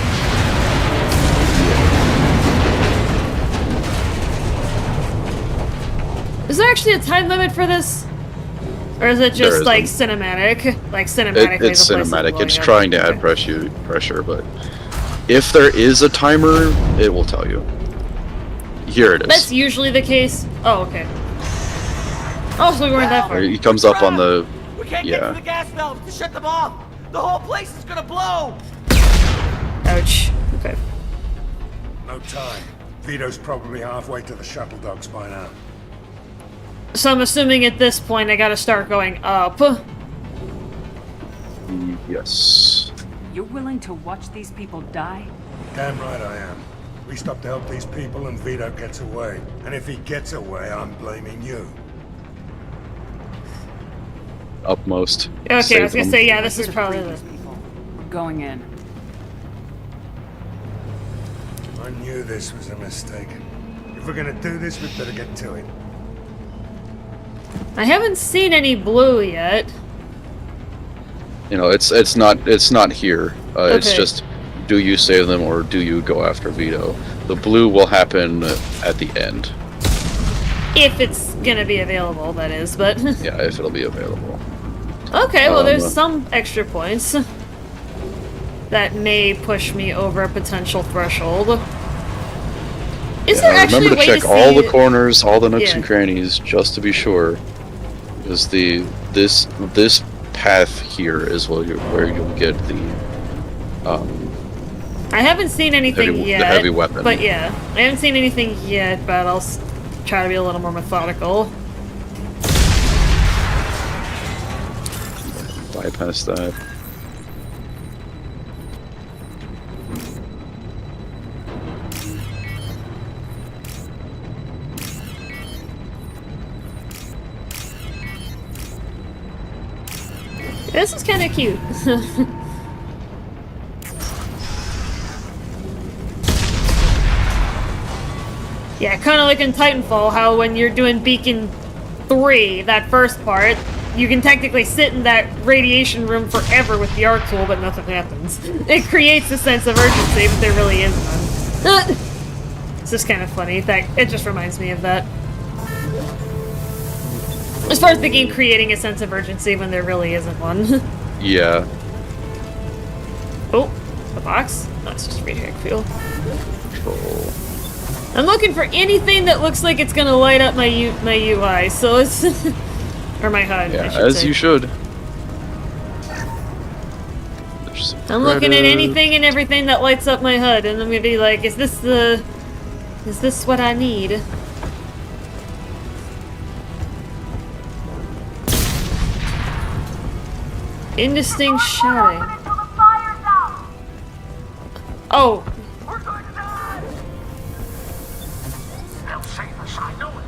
A: Is there actually a time limit for this? Or is it
B: There
A: just like
B: isn't.
A: cinematic? Like cinematically
B: It's
A: the place is
B: cinematic.
A: blowing
B: It's
A: up?
B: trying to add pressure, but if there is a timer, it will tell you. Here it is.
A: That's usually the case. Oh, okay. Oh, so we weren't that far.
B: He comes up on the
P: We can't get to the
B: yeah.
P: gas valves to shut them off. The whole place is gonna blow.
A: Ouch. Okay.
T: No time. Vito's probably halfway to the shuttle docks by now.
A: So I'm assuming at this point I gotta start going up.
B: Yes.
O: You're willing to watch these people die?
T: Damn right I am. We stop to help these people and Vito gets away. And if he gets away, I'm blaming you.
B: Upmost.
A: Okay, I
B: Save
A: was gonna
B: them.
A: say, yeah, this is probably the...
O: We're going in.
T: I knew this was a mistake. If we're gonna do this, we'd better get to it.
A: I haven't seen any blue yet.
B: You know, it's not here. It's
A: Okay.
B: just, do you save them or do you go after Vito? The blue will happen at the end.
A: If it's gonna be available, that is, but...
B: Yeah, if it'll be available.
A: Okay, well there's
B: Um,
A: some extra points that may push me over a potential threshold. Is there actually
B: remember
A: a way
B: to check
A: to
B: all
A: see...
B: the corners, all the nooks
A: Yeah.
B: and crannies, just to be sure. Because this path here is where you'll get the
A: I haven't seen anything
B: the
A: yet.
B: heavy weapon.
A: But yeah, I haven't seen anything yet, but I'll try to be a little more methodical.
B: bypass that.
A: This is kind of cute. Yeah, kind of like in Titanfall, how when you're doing Beacon 3, that first part, you can technically sit in that radiation room forever with the arc tool, but nothing happens. It creates a sense of urgency, but there really is none. It's just kind of funny. It just reminds me of that. As far as the game creating a sense of urgency when there really isn't one.
B: Yeah.
A: Oh, a box? That's just radiac fuel.
B: Control.
A: I'm looking for anything that looks like it's gonna light up my UI, so it's... or my HUD,
B: Yeah,
A: I should
B: as
A: say.
B: you should.
A: I'm looking at anything and everything that lights up my HUD, and I'm gonna be like, is this what I need? Indistinct shouting. Oh.
Q: They'll save us, I know it.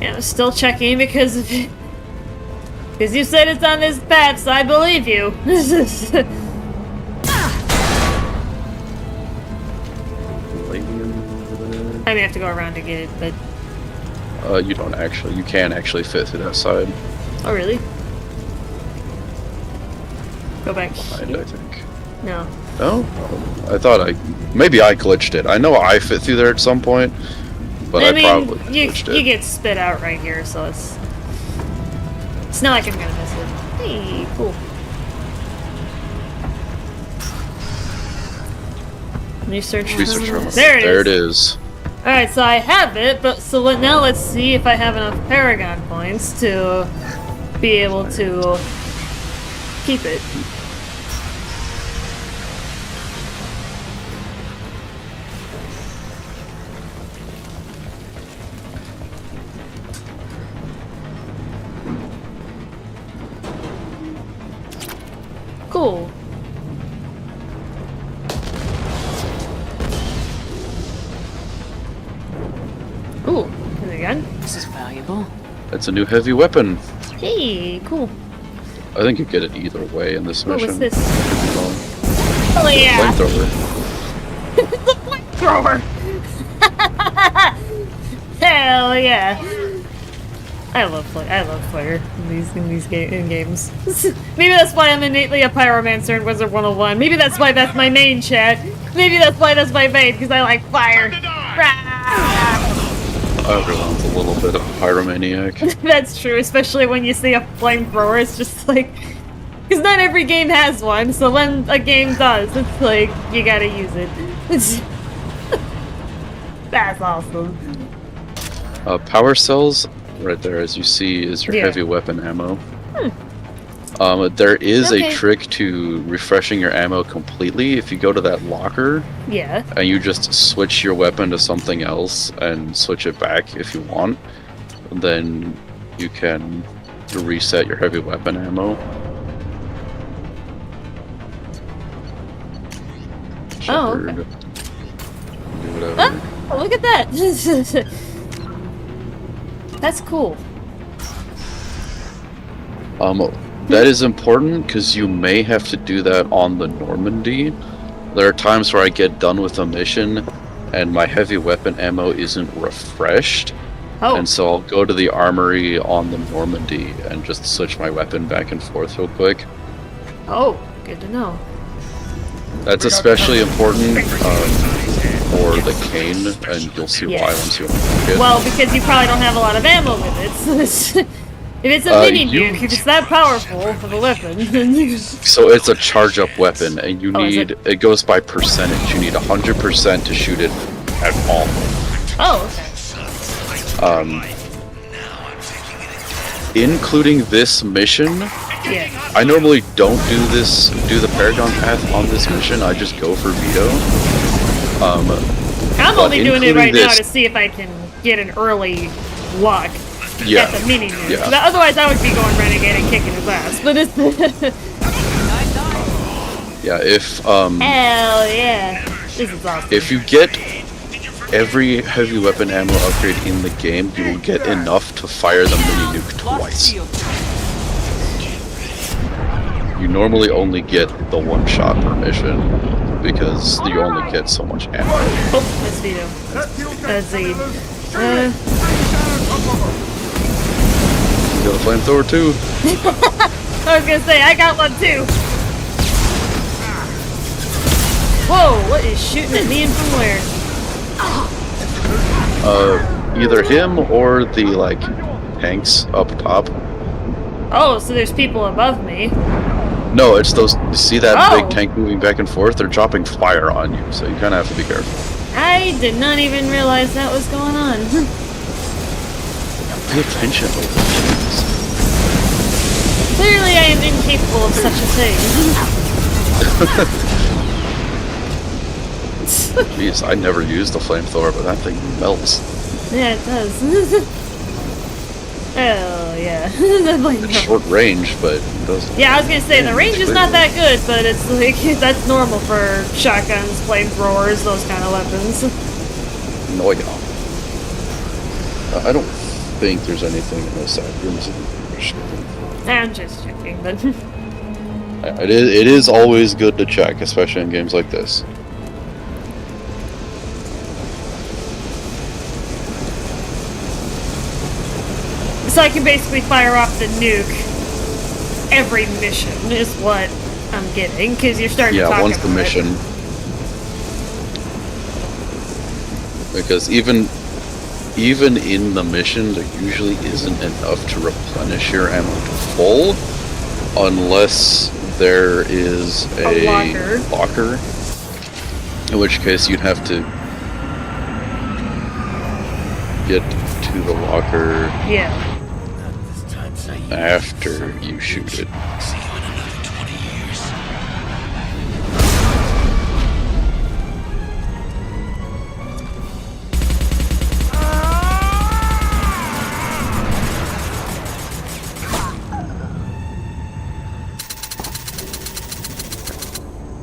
A: Yeah, I'm still checking because of it. Because you said it's on this path, so I believe you. I may have to go around to get it, but...
B: You don't actually. You can actually fit through that side.
A: Oh, really? Go back
B: Behind, I think.
A: No.
B: No? Oh, I thought maybe I glitched it. I know I fit through there at some point, but I probably glitched
A: you
B: it.
A: get spit out right here, so it's not like I'm gonna miss it. Hey, cool. Research
B: Research
A: terminal. There
B: it is.
A: Alright, so I have it, but now let's see if I have enough Paragon points to be able to keep it. Cool. Ooh, is it again?
E: This is valuable.
B: It's a new heavy weapon.
A: Hey, cool.
B: I think you get it either way in this mission.
A: What's this? Oh yeah!
B: Flamethrower.
A: The flamethrower! Hell yeah! I love fire in these games. Maybe that's why I'm innately a pyromancer in Wizard 101. Maybe that's why that's my main chat. Maybe that's why that's my main, because I like fire.
B: Everyone's a little bit of a pyromaniac.
A: That's true, especially when you see a flamethrower. It's just like, because not every game has one. So when a game does, it's like you gotta use it. That's awesome.
B: Power cells, right there, as you see, is your
A: Yeah.
B: heavy weapon ammo. There is
A: Okay.
B: a trick to refreshing your ammo completely. If you go to that locker
A: Yeah.
B: and you just switch your weapon to something else and switch it back if you want, then you can reset your heavy weapon ammo.
A: Oh, okay.
B: Shepherd, do whatever.
A: Oh, look at that! That's cool.
B: That is important because you may have to do that on the Normandy. There are times where I get done with a mission and my heavy weapon ammo isn't refreshed.
A: Oh.
B: And so I'll go to the armory on the Normandy and just switch my weapon back and forth real quick.
A: Oh, good to know.
B: That's especially important for the cane, and you'll see
A: Yeah.
B: why once you unlock it.
A: Well, because you probably don't have a lot of ammo with it. So if it's a mini nuke, if it's that powerful of a weapon,
B: So it's a charge-up weapon, and you
A: Oh, is
B: need it goes by percentage. You need 100% to shoot it at all.
A: oh, okay.
B: Including this mission,
A: Yeah.
B: I normally don't do the Paragon path on this mission. I just go for Vito.
A: I'm
B: but
A: only doing it
B: including
A: right now
B: this-
A: to see if I can get an early lock
B: Yeah.
A: at the mini nuke.
B: Yeah.
A: But otherwise, I would be going Renegade and kicking his ass. But it's
B: Yeah, if
A: hell yeah, this is awesome.
B: if you get every heavy weapon ammo upgrade in the game, you will get enough to fire the mini nuke twice. You normally only get the one shot per mission because you only get so much ammo.
A: Oh, that's Vito. That's Zaid.
B: You got a flamethrower too.
A: I was gonna say, I got one too. Whoa, what is shooting at me and from where?
B: Either him or the like tanks up top.
A: Oh, so there's people above me.
B: No, it's those. You see that
A: Oh.
B: big tank moving back and forth? They're dropping fire on you, so you kind of have to be careful.
A: I did not even realize that was going on.
B: Pay attention.
A: Clearly, I am incapable of such a thing.
B: Jeez, I never used a flamethrower, but that thing melts.
A: Yeah, it does. Hell yeah.
B: It's short range, but it does.
A: Yeah, I was gonna say, the range is not that good, but it's like, that's normal for shotguns, flamethrowers, those kind of weapons.
B: No, yeah. I don't think there's anything in those side rooms.
A: I'm just checking, but...
B: It is always good to check, especially in games like this.
A: So I can basically fire off the nuke every mission, is what I'm getting, because you're starting to talk
B: Yeah, once
A: about
B: the mission. Because even in the mission, there usually isn't enough to replenish your ammo to full, unless there is a locker. In which case you'd have to get to the locker
A: Yeah.
B: after you shoot it.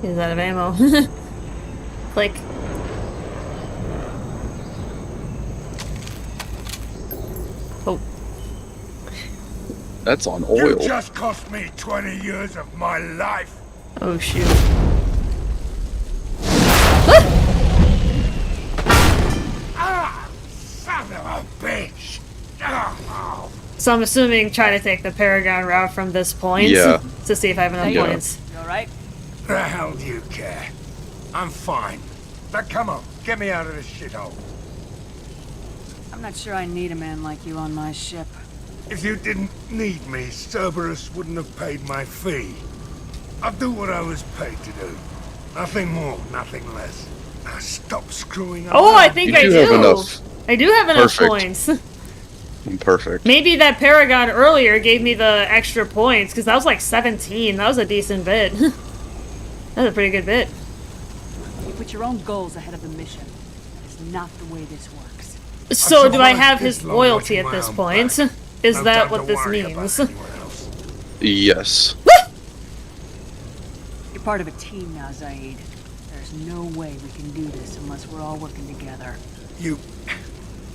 A: He's out of ammo. Click. Oh.
B: That's on oil.
T: You just cost me 20 years of my life.
A: Oh shoot.
T: Ah, son of a bitch. Oh.
A: So I'm assuming try to take the Paragon route from this point.
B: Yeah.
A: To see if I have enough
B: Yeah.
A: points.
P: You alright?
T: The hell do you care? I'm fine. Now come on, get me out of this shithole.
O: I'm not sure I need a man like you on my ship.
T: If you didn't need me, Cerberus wouldn't have paid my fee. I'll do what I was paid to do. Nothing more, nothing less. Now stop screwing up.
A: Oh, I think I
B: You
A: do.
B: have enough.
A: I do have enough
B: Perfect.
A: points.
B: Perfect.
A: Maybe that Paragon earlier gave me the extra points, because that was like 17. That was a decent bit. That was a pretty good bit.
O: You put your own goals ahead of the mission. That is not the way this works.
A: So do I have
T: survived
A: his
T: this long
A: loyalty
T: watching
A: at
T: my
A: this
T: own
A: point?
T: back.
A: Is
T: No
A: that
T: time
A: what
T: to
A: this
T: worry about
A: means?
T: anyone else.
B: Yes.
O: You're part of a team now, Zaid. There's no way we can do this unless we're all working together.
T: You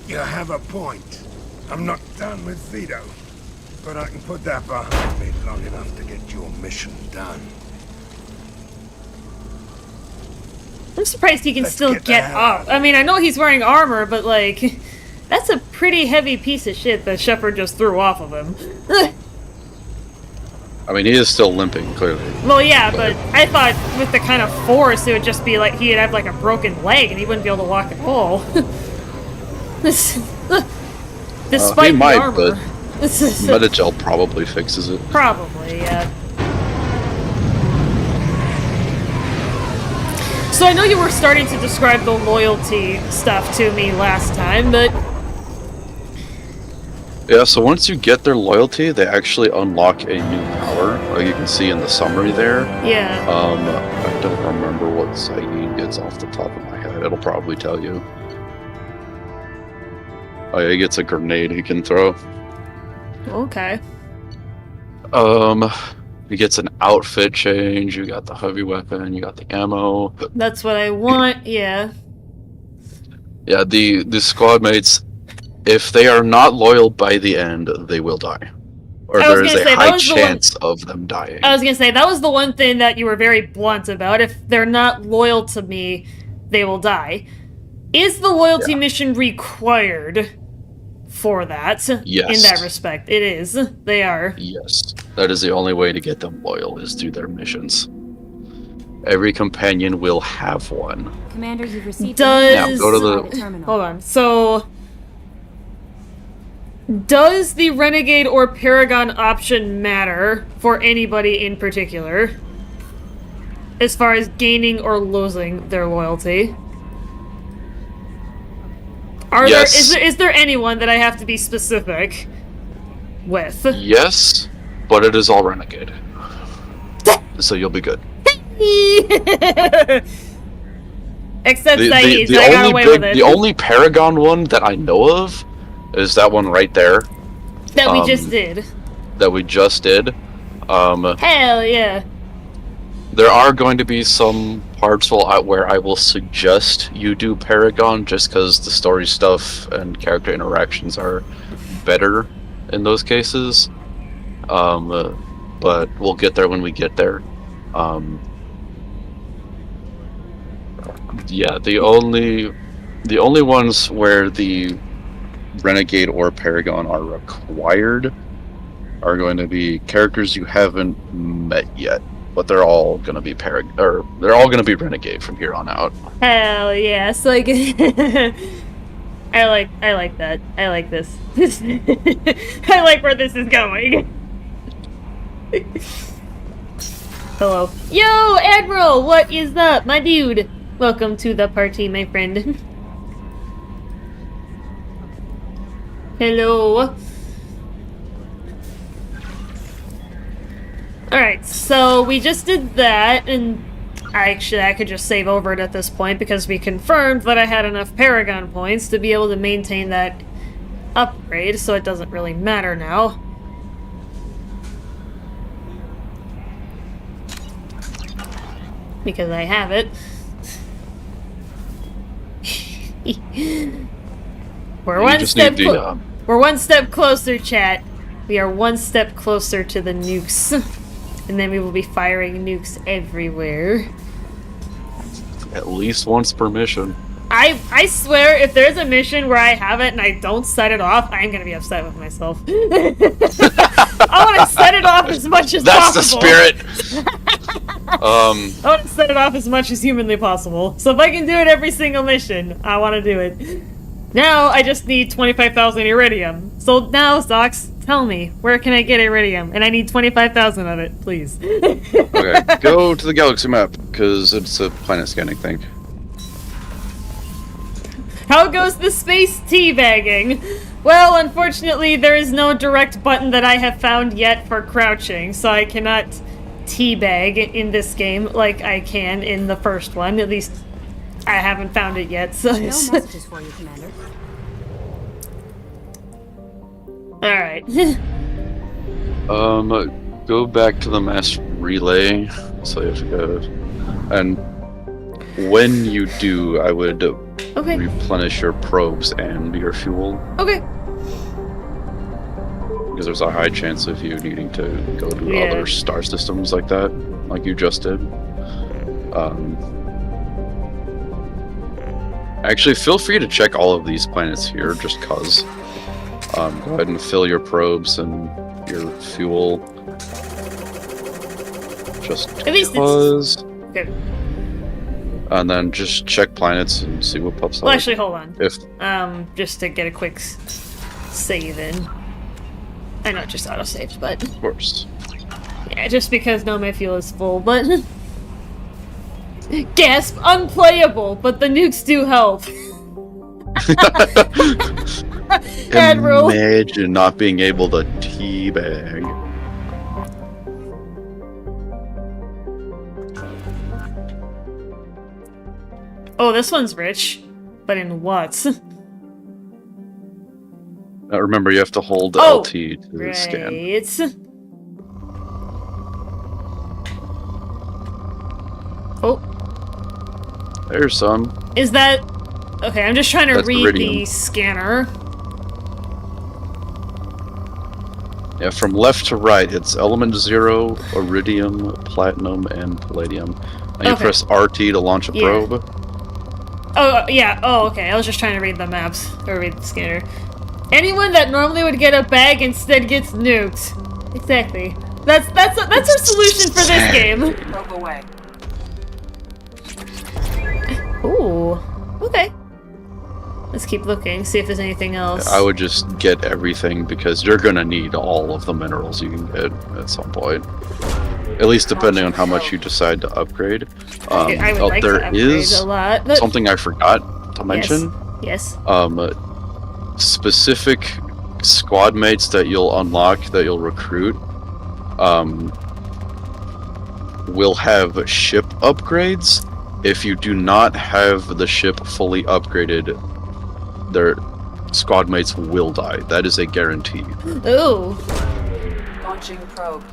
T: have a point. I'm not done with Vito, but I can put that behind me long enough to get your mission done.
A: I'm surprised he can
T: Let's
A: still
T: get the
A: get
T: hell
A: up. I mean, I know he's wearing armor, but like, that's a pretty heavy piece of shit that Shepard just threw off of him.
B: I mean, he is still limping, clearly.
A: Well, yeah, but I thought with the kind of force, it would just be like he'd have like a broken leg and he wouldn't be able to walk at all. Despite
B: he might,
A: the armor.
B: but Metagel probably fixes it.
A: Probably, yeah. So I know you were starting to describe the loyalty stuff to me last time, but
B: Yeah, so once you get their loyalty, they actually unlock a new power, like you can see in the summary there.
A: yeah.
B: I don't remember what Zaid gets off the top of my head. It'll probably tell you. Oh yeah, he gets a grenade he can throw.
A: Okay.
B: He gets an outfit change, you got the heavy weapon, you got the ammo.
A: That's what I want, yeah.
B: Yeah, the squad mates, if they are not loyal by the end, they will die. Or
A: I was
B: there is
A: gonna
B: a
A: say, that
B: high
A: was the
B: chance of them dying.
A: I was gonna say, that was the one thing that you were very blunt about. If they're not loyal to me, they will die. Is the loyalty mission required for that?
B: Yes.
A: In that respect, it is. They are.
B: Yes, that is the only way to get them loyal, is through their missions. Every companion will have one.
C: Commander, you've received
B: Now, go to the...
A: Hold on. So, does the Renegade or Paragon option matter for anybody in particular? As far as gaining or losing their loyalty?
B: Yes.
A: Is there anyone that I have to be specific with?
B: Yes, but it is all Renegade. So you'll be good.
A: Except Zaid, I got away with it.
B: The only Paragon one that I know of is that one right there.
A: That we just did.
B: That we just did.
A: Hell yeah.
B: There are going to be some parts where I will suggest you do Paragon just because the story stuff and character interactions are better in those cases. But we'll get there when we get there. Yeah, the only ones where the Renegade or Paragon are required are going to be characters you haven't met yet. But they're all gonna be they're all gonna be Renegade from here on out.
A: Hell yes, like I like that. I like this. I like where this is going. Hello. Yo, Admiral, what is up, my dude? Welcome to the party, my friend. Hello. Alright, so we just did that, and I could just save over it at this point because we confirmed that I had enough Paragon points to be able to maintain that upgrade, so it doesn't really matter now. Because I have it. We're one step closer, chat. We are one step closer to the nukes. And then we will be firing nukes everywhere.
B: At least once per mission.
A: I swear, if there's a mission where I have it and I don't set it off, I'm gonna be upset with myself. I want to set it off as much as possible.
B: That's the spirit!
A: I want to set it off as much as humanly possible. So if I can do it every single mission, I want to do it. Now, I just need 25,000 iridium. So now, Zox, tell me, where can I get iridium? And I need 25,000 of it, please.
B: Okay, go to the galaxy map, because it's a planet scanning thing.
A: How goes the space teabagging? Well, unfortunately, there is no direct button that I have found yet for crouching, so I cannot teabag in this game like I can in the first one. At least, I haven't found it yet, so...
M: No messages for you, Commander.
A: Alright.
B: Go back to the mass relay, so you have to go, and when you do, I would replenish your probes and your fuel.
A: Okay.
B: Because there's a high chance of you needing to go to other star systems like that, like you just did. Actually, feel free to check all of these planets here, just cause. Go ahead and fill your probes and your fuel. Just cause.
A: Okay.
B: And then just check planets and see what pops up.
A: Well, actually, hold on.
B: If
A: just to get a quick save in. I know it just auto-saved, but...
B: Of course.
A: Yeah, just because now my fuel is full, but... Gasp! Unplayable, but the nukes do help. Admiral.
B: Imagine not being able to teabag.
A: Oh, this one's rich, but in what?
B: Remember, you have to hold LT to scan.
A: Oh.
B: There's some.
A: Is that... Okay, I'm just trying to read
B: iridium.
A: the scanner.
B: Yeah, from left to right, it's element 0, iridium, platinum, and palladium. And you press RT to launch a probe.
A: Oh, yeah. Oh, okay. I was just trying to read the maps. Or read the scanner. Anyone that normally would get a bag instead gets nuked. Exactly. That's our solution for this game.
R: Probe away.
A: Ooh. Okay. Let's keep looking, see if there's anything else.
B: I would just get everything because you're gonna need all of the minerals you can get at some point. At least depending on how much you decide to upgrade.
A: I would like to upgrade a lot, but...
B: something I forgot to mention.
A: Yes.
B: Specific squad mates that you'll unlock, that you'll recruit, will have ship upgrades. If you do not have the ship fully upgraded, their squad mates will die. That is a guarantee.
A: Ooh.
R: Launching probe.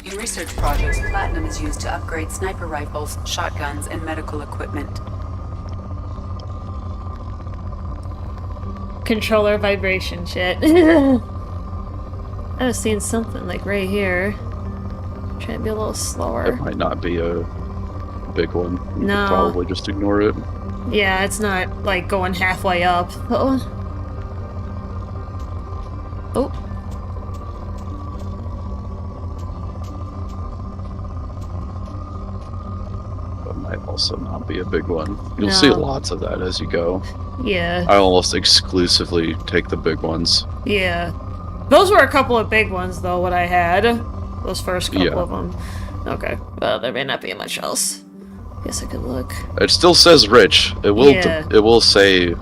R: In research projects, platinum is used to upgrade sniper rifles, shotguns, and medical equipment.
A: Controller vibration shit. I was seeing something like right here. Trying to be a little slower.
B: It might not be a big one. You
A: No.
B: could probably just ignore it.
A: Yeah, it's not like going halfway up. Oh. Oh.
B: But might also not be a big one. You'll see
A: No.
B: lots of that as you go.
A: Yeah.
B: I almost exclusively take the big ones.
A: Yeah. Those were a couple of big ones, though, what I had. Those first couple
B: Yeah.
A: of them. Okay. Well, there may not be much else. Guess I could look.
B: It still says rich. It will.
A: Yeah.
B: It will say,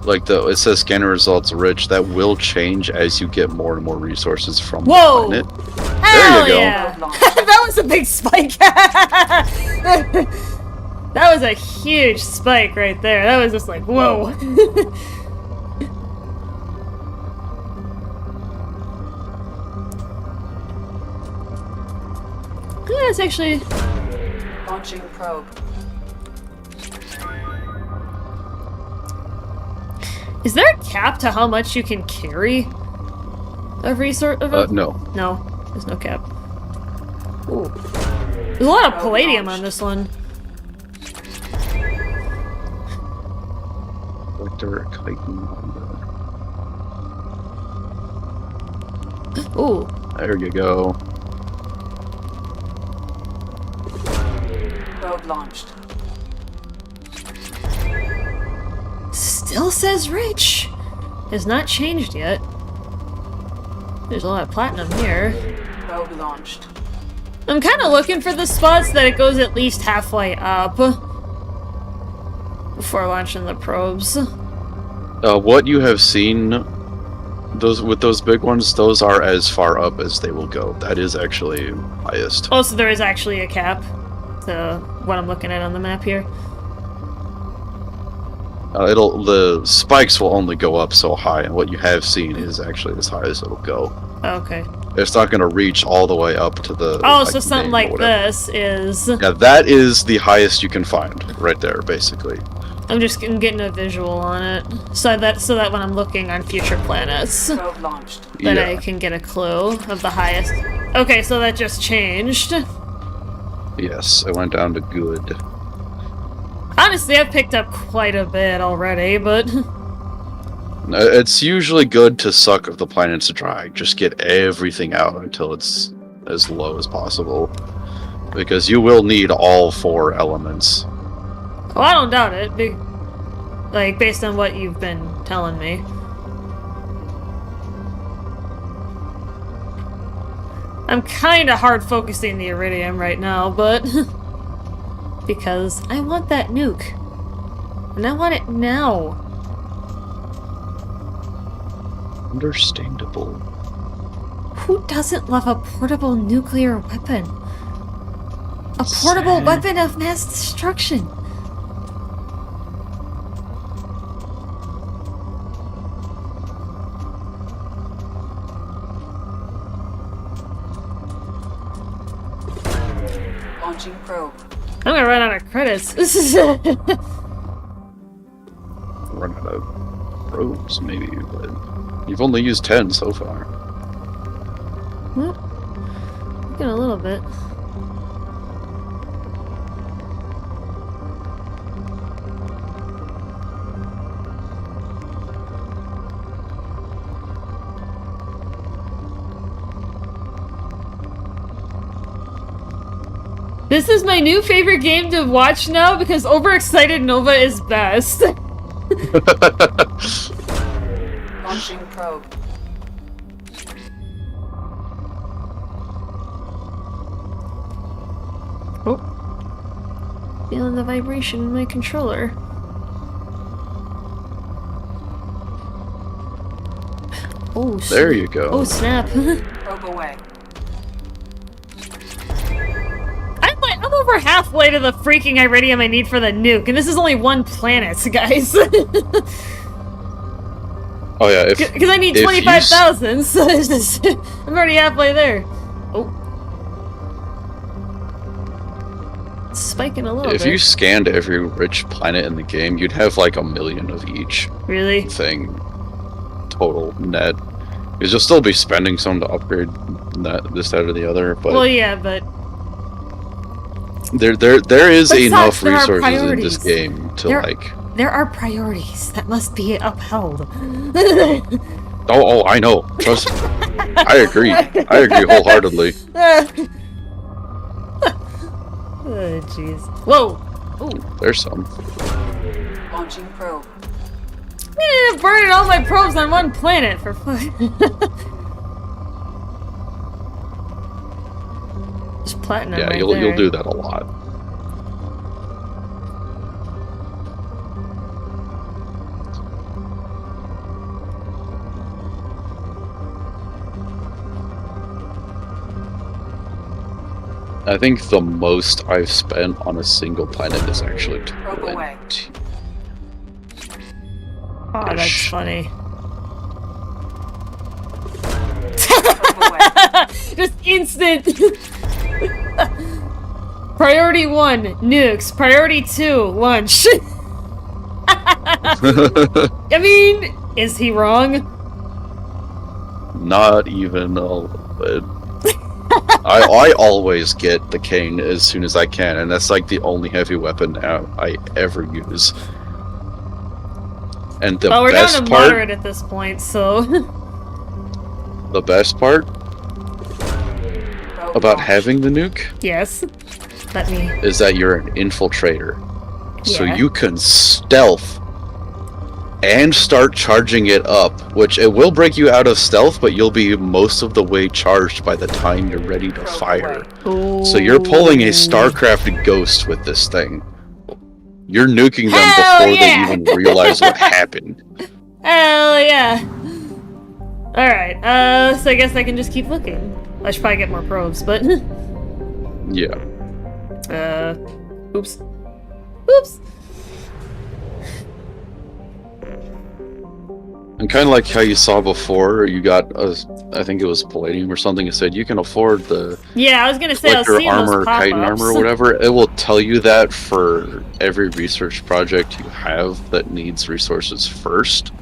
B: like it says scanner results rich. That will change as you get more and more resources from
A: Whoa!
B: the planet.
A: Hell
B: There you go.
A: yeah! That was a big spike. That was a huge spike right there. That was just like whoa. Yeah, it's actually
N: Launching probe.
A: Is there a cap to how much you can carry of resource?
B: No.
A: No, there's no cap. Ooh. There's a lot of palladium on this one.
B: Vector chitin.
A: Ooh.
B: There you go.
N: Probe launched.
A: Still says rich. Has not changed yet. There's a lot of platinum here.
N: Probe launched.
A: I'm kind of looking for the spots that it goes at least halfway up before launching the probes.
B: What you have seen, those big ones, those are as far up as they will go. That is actually highest.
A: Oh, so there is actually a cap to what I'm looking at on the map here.
B: The spikes will only go up so high, and what you have seen is actually as high as it'll go.
A: Okay.
B: It's not going to reach all the way up to the.
A: Oh, so something
B: main or
A: like
B: whatever.
A: this is.
B: Yeah, that is the highest you can find, right there, basically.
A: I'm just getting a visual on it, so that when I'm looking on future planets,
N: Probe launched.
A: that
B: Yeah.
A: I can get a clue of the highest. Okay, so that just changed.
B: Yes, it went down to good.
A: Honestly, I've picked up quite a bit already, but
B: It's usually good to suck of the planets dry. Just get everything out until it's as low as possible, because you will need all 4 elements.
A: well, I don't doubt it. Like based on what you've been telling me. I'm kind of hard focusing the iridium right now, but because I want that nuke, and I want it now.
B: Understandable.
A: Who doesn't love a portable nuclear weapon? A portable weapon of mass destruction.
N: Launching probe.
A: I'm gonna run out of credits. This is
B: Run out of probes, maybe, but you've only used 10 so far.
A: Get a little bit. This is my new favorite game to watch now because Overexcited Nova is best.
N: Launching probe.
A: Oh. Feeling the vibration in my controller. Oh, snap.
B: There you go.
A: Oh, snap.
N: Probe away.
A: I'm over halfway to the freaking iridium I need for the nuke, and this is only 1 planet, guys.
B: Oh yeah,
A: Because I need 25,000, so it's just, I'm already halfway there. Oh. It's spiking a little bit.
B: If you scanned every rich planet in the game, you'd have like 1 million of each.
A: Really?
B: Thing. Total net. Because you'll still be spending some to upgrade this, that, or the other, but
A: Well, yeah, but
B: there is
A: But
B: enough
A: Socks, there are
B: resources in this
A: priorities.
B: game to
A: there are priorities that must be upheld.
B: Oh, I know. Trust me. I agree. I agree wholeheartedly.
A: Oh, jeez. Whoa! Ooh.
B: There's some.
N: Launching probe.
A: Burning all my probes on 1 planet for fun. There's platinum
B: Yeah,
A: right
B: you'll
A: there.
B: do that a lot. I think the most I've spent on a single planet is actually
N: Probe away.
B: 20.
A: Oh, that's funny. Just instant. Priority 1, nukes. Priority 2, lunch. I mean, is he wrong?
B: Not even a little bit. I always get the cane as soon as I can, and that's like the only heavy weapon I ever use. And the
A: Well, we're
B: best
A: down to
B: part,
A: moderate at this point, so...
B: the best part about having the nuke
A: Yes. Let me...
B: is that you're an infiltrator. So
A: Yeah.
B: you can stealth and start charging it up, which it will break you out of stealth, but you'll be most of the way charged by the time you're ready to fire. So you're pulling a StarCraft Ghost with this thing. You're nuking them before they even realize what happened.
A: Hell yeah! Alright, so I guess I can just keep looking. I should probably get more probes, but...
B: Yeah.
A: Oops. Oops!
B: And kind of like how you saw before, you got I think it was palladium or something. It said you can afford the
A: Yeah, I was gonna say, I was
B: Collector
A: seeing
B: armor,
A: those
B: chitin
A: pop-ups.
B: armor, or whatever. It will tell you that for every research project you have that needs resources first.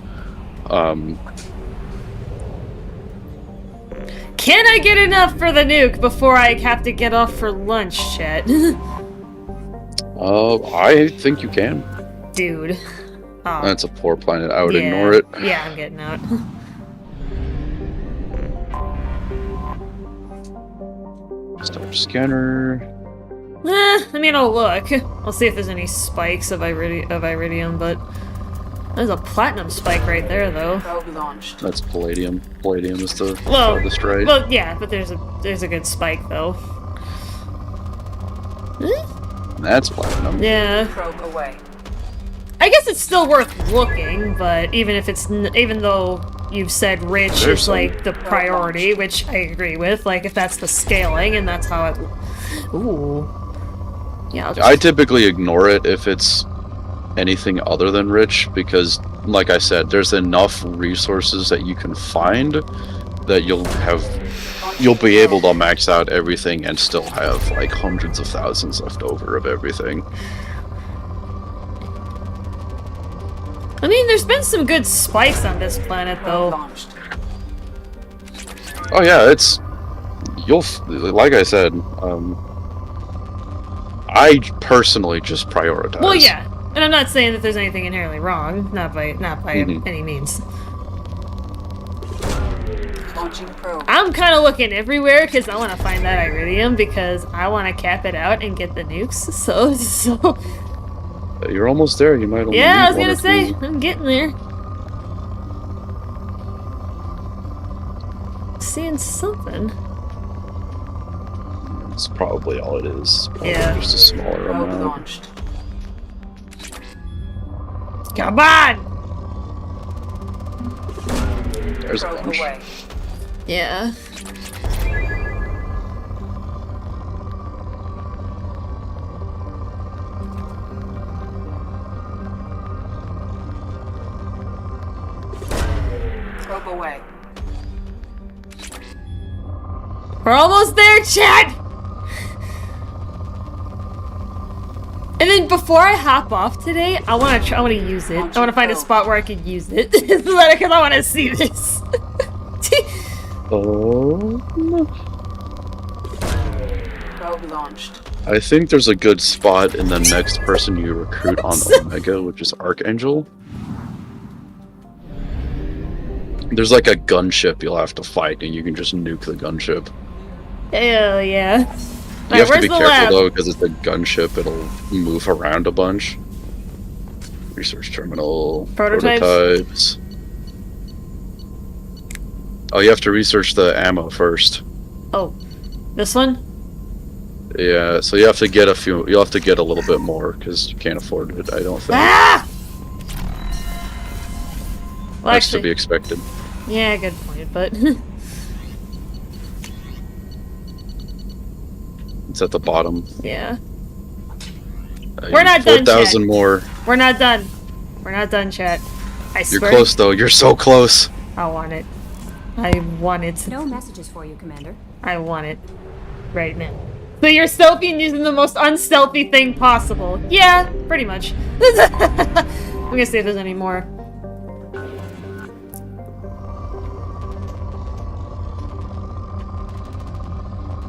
A: Can I get enough for the nuke before I have to get off for lunch, chat?
B: I think you can.
A: Dude. Oh.
B: That's a poor planet. I would
A: Yeah.
B: ignore it.
A: Yeah, I'm getting out.
B: Start scanner.
A: I mean, I'll look. I'll see if there's any spikes of iridium, but there's a platinum spike right there, though.
N: Probe launched.
B: That's palladium. Palladium is the
A: Well,
B: farthest right.
A: well, yeah, but there's a good spike though.
B: That's platinum.
A: Yeah.
N: Probe away.
A: I guess it's still worth looking, but even if it's even though you've said rich
B: There's
A: is
B: some.
A: like the priority, which I agree with. Like if that's the scaling and that's how it. Ooh. Yeah. I'll just...
B: I typically ignore it if it's anything other than rich, because like I said, there's enough resources that you can find that you'll be able to max out everything and still have like hundreds of thousands left over of everything.
A: I mean, there's been some good spikes on this planet, though.
B: Oh yeah, like I said, I personally just prioritize.
A: Well, yeah, and I'm not saying that there's anything inherently wrong, not by
B: Mhm.
A: any means.
N: Launching probe.
A: I'm kind of looking everywhere because I want to find that iridium because I want to cap it out and get the nukes. So.
B: You're almost there. You might only
A: Yeah,
B: need
A: I was
B: one
A: gonna
B: or
A: say
B: two.
A: I'm getting there. Seeing something.
B: That's probably all it is. Probably
A: Yeah.
B: just a smaller
N: Probe
B: amount.
N: launched.
A: Come on!
B: There's a
N: Probe
B: bunch.
N: away.
A: Yeah.
N: Probe away.
A: We're almost there, Chad! And then before I hop off today, I want to use it. I want to find a spot where I could use it. Because I want to see this.
N: Probe launched.
B: I think there's a good spot in the next person you recruit on Omega, which is Archangel. There's like a gunship you'll have to fight, and you can just nuke the gunship.
A: Hell yeah.
B: You have to
A: where's
B: be
A: the
B: careful
A: lab?
B: though, because it's a gunship, it'll move around a bunch. Research terminal.
A: Prototypes?
B: Oh, you have to research the ammo first.
A: Oh, this one?
B: Yeah, so you have to get you'll have to get a little bit more, because you can't afford it, I don't think.
A: Ah! Well,
B: That's to
A: actually,
B: be expected.
A: yeah, good point, but...
B: It's at the bottom.
A: Yeah. We're not done,
B: 4,000
A: chat.
B: more.
A: We're not done. We're not done, chat. I
B: You're
A: swear.
B: close though. You're so close.
A: I want it. I want it.
M: No messages for you, Commander.
A: I want it. Right now. So you're stealthy and using the most unstealthy thing possible. Yeah, pretty much. I'm gonna see if there's any more.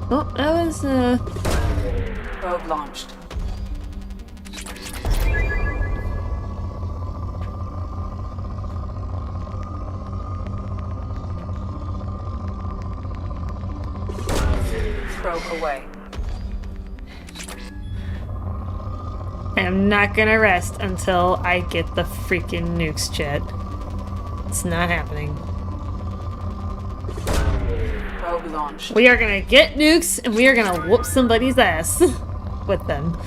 A: Oh, that was,
N: Probe launched. Probe away.
A: I am not gonna rest until I get the freaking nukes, chat. It's not happening.
N: Probe launched.
A: We are gonna get nukes, and we are gonna whoop somebody's ass with them.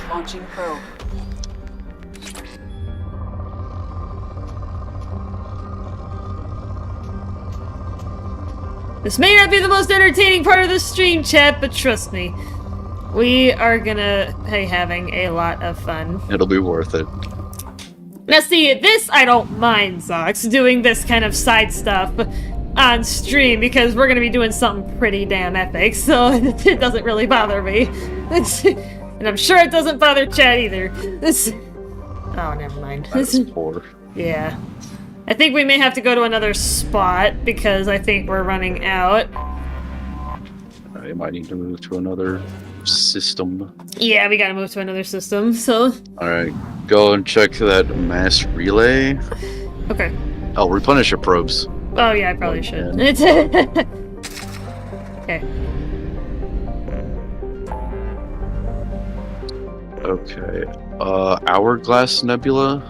N: Launching probe.
A: This may not be the most entertaining part of the stream, chat, but trust me, we are gonna be having a lot of fun.
B: It'll be worth it.
A: Now see, this I don't mind, Zox, doing this kind of side stuff on stream, because we're gonna be doing something pretty damn epic, so it doesn't really bother me. And I'm sure it doesn't bother chat either. Oh, never mind.
B: That's poor.
A: Yeah. I think we may have to go to another spot, because I think we're running out.
B: I might need to move to another system.
A: Yeah, we gotta move to another system, so...
B: Alright, go and check that mass relay.
A: Okay.
B: Oh, replenish your probes.
A: Oh yeah, I probably should. Okay.
B: Okay. Hourglass Nebula.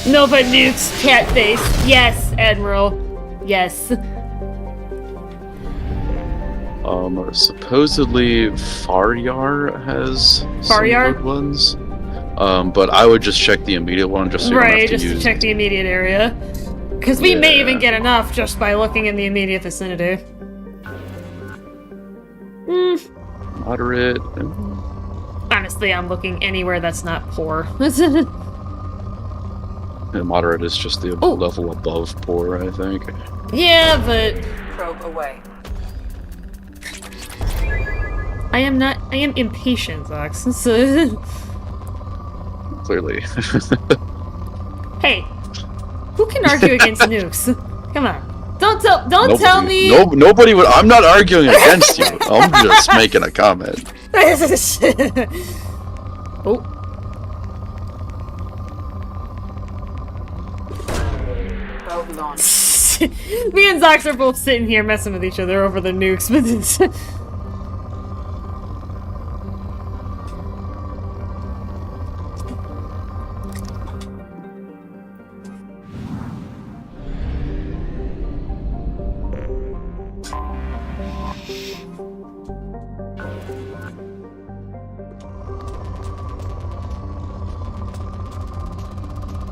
A: No, but nukes, cat face. Yes, Admiral. Yes.
B: Supposedly Faryar has
A: Faryar?
B: some good ones. But I would just check the immediate one just so you don't
A: Right,
B: have to
A: just
B: use
A: to check the immediate area. Because we may even get enough just by looking in the immediate vicinity.
B: moderate.
A: Honestly, I'm looking anywhere that's not poor.
B: And moderate is just the level above poor, I think.
A: Yeah, but
N: Probe away.
A: I am impatient, Zox. So
B: Clearly.
A: hey, who can argue against nukes? Come on. Don't tell me.
B: Nobody would. I'm not arguing against you. I'm just making a comment.
A: Oh.
N: Probe launched.
A: Me and Zox are both sitting here messing with each other over the nukes, but it's...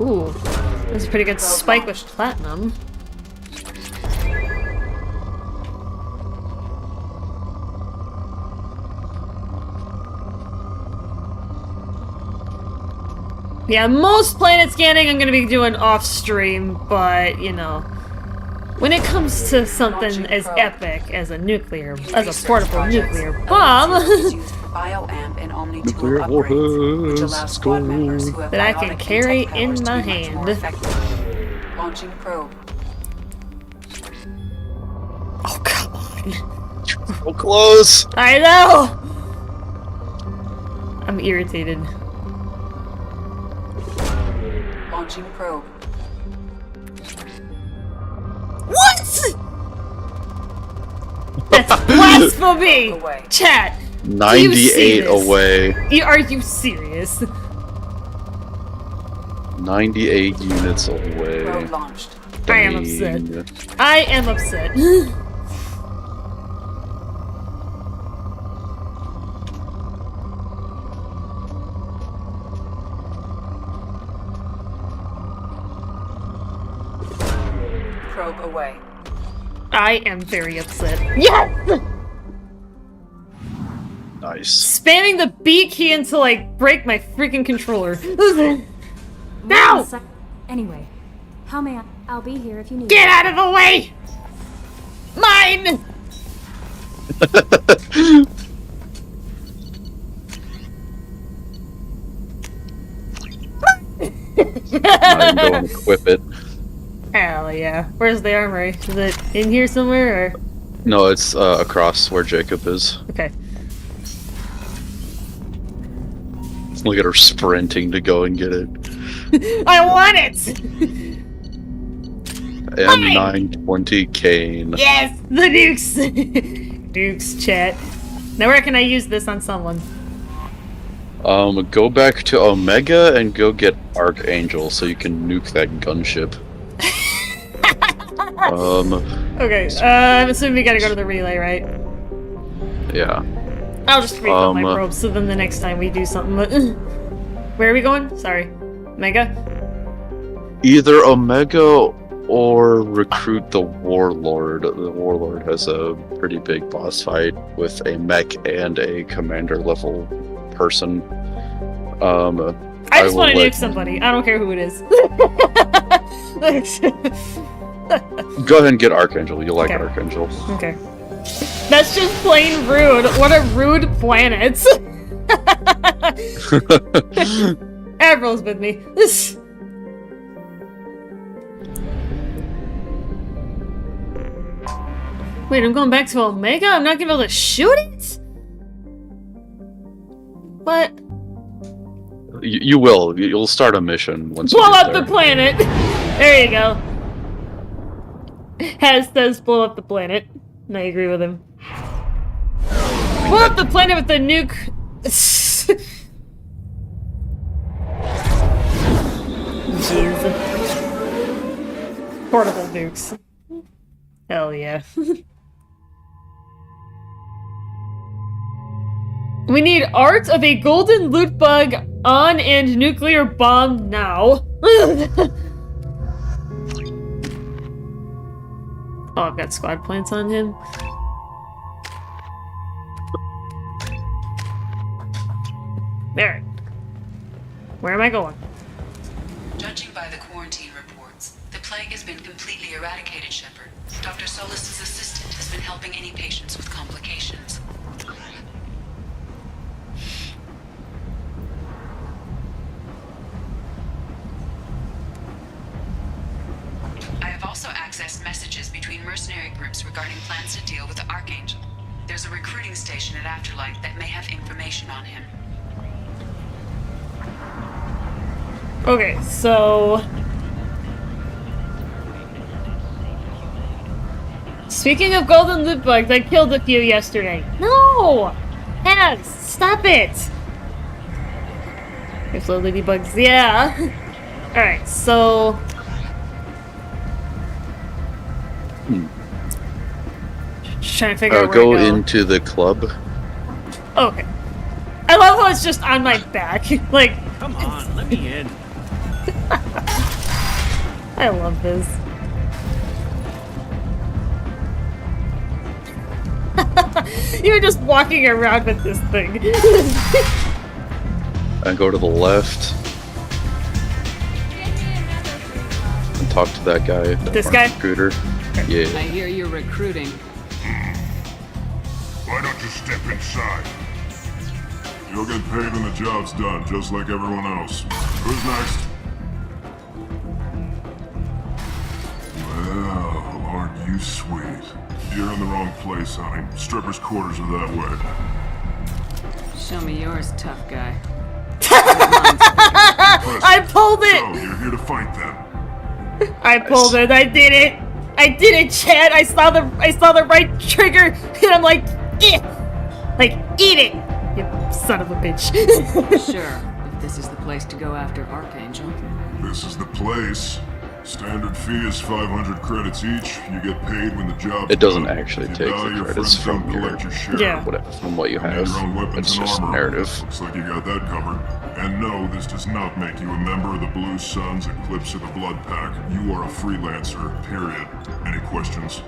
A: Ooh, that's a pretty good spike with platinum. Yeah, most planet scanning I'm gonna be doing off stream, but you know, when it comes to something as epic as a portable nuclear bomb,
N: Bioamp and Omni tool
B: Nuclear
N: upgrades, which allow squad members who have
A: that I can
N: biotic
A: carry
N: intake
A: in
N: powers to
A: my
N: be much more
A: hand.
N: effective. Launching probe.
A: Oh, come on.
B: So close.
A: I know! I'm irritated.
N: Launching probe.
A: What?! That's blasphemy! Chat!
B: 98 away.
A: Are you serious?
B: 98 units away.
N: Probe launched.
A: I am upset. I am upset.
N: way.
A: I am very upset. Yes!
B: Nice.
A: Spamming the B key until I break my freaking controller. No!
U: Anyway, how may I? I'll be here if you need.
A: Get out of the way! Mine!
B: I'm going to equip it.
A: Hell yeah. Where's the armory? Is it in here somewhere, or?
B: No, it's across where Jacob is.
A: Okay.
B: Look at her sprinting to go and get it.
A: I want it!
B: M920 Kane.
A: Yes! The nukes! Nukes, chat. Now where can I use this on someone?
B: Go back to Omega and go get Archangel so you can nuke that gunship.
A: Okay, I'm assuming we gotta go to the relay, right?
B: Yeah.
A: I'll just refill my probes so then the next time we do something. Where are we going? Sorry. Omega?
B: Either Omega or recruit the Warlord. The Warlord has a pretty big boss fight with a mech and a commander level person.
A: I just want to nuke somebody. I don't care who it is.
B: Go ahead and get Archangel. You'll like Archangel.
A: Okay. That's just plain rude. What a rude planet. Admiral's with me. Wait, I'm going back to Omega? I'm not gonna be able to shoot it? What?
B: You will. You'll start a mission once you
A: blow
B: get
A: up
B: there.
A: the planet! There you go. Has says blow up the planet. And I agree with him. Blow up the planet with the nuke. Jeez. Portable nukes. Hell yeah. We need art of a golden loot bug on and nuclear bomb now. Oh, I've got squad plants on him. There. Where am I going?
R: Judging by the quarantine reports, the plague has been completely eradicated, Shepard. Dr. Solis' assistant has been helping any patients with complications. I have also accessed messages between mercenary groups regarding plans to deal with the Archangel. There's a recruiting station at Afterlight that may have information on him.
A: Okay, so... Speaking of golden loot bugs, I killed a few yesterday. No! Hannah, stop it! There's little ladybugs, yeah. Alright, so... Just trying to figure out where
B: go
A: to go.
B: into the club.
A: Okay. I love how it's just on my back. Like...
V: Come on, let me in.
A: I love this. You're just walking around with this thing.
B: And go to the left. And talk to that guy.
A: This guy?
B: Recruiter. Yeah.
E: I hear you're recruiting.
F: Why don't you step inside? You'll get paid when the job's done, just like everyone else. Who's next? Well, aren't you sweet? You're in the wrong place, honey. Strippers' quarters are that way.
E: Show me yours, tough guy.
A: I pulled it!
F: So, you're here to fight them?
A: I pulled it. I did it. I did it, Chad. I saw the right trigger, and I'm like, eh! Like, eat it, you son of a bitch.
E: Sure, if this is the place to go after Archangel.
F: This is the place. Standard fee is 500 credits each. You get paid when the job's
B: It doesn't
F: done.
B: actually
F: If
B: take
F: you die,
B: the
F: your
B: credits
F: friends
B: from
F: don't
B: your
F: collect your share.
A: Yeah.
B: whatever, from what you
F: You need
B: have.
F: your own weapons
B: It's
F: and
B: just
F: armor.
B: narrative.
F: Looks like you got that covered. And no, this does not make you a member of the Blue Suns, Eclipse, or the Blood Pack. You are a freelancer, period. Any questions?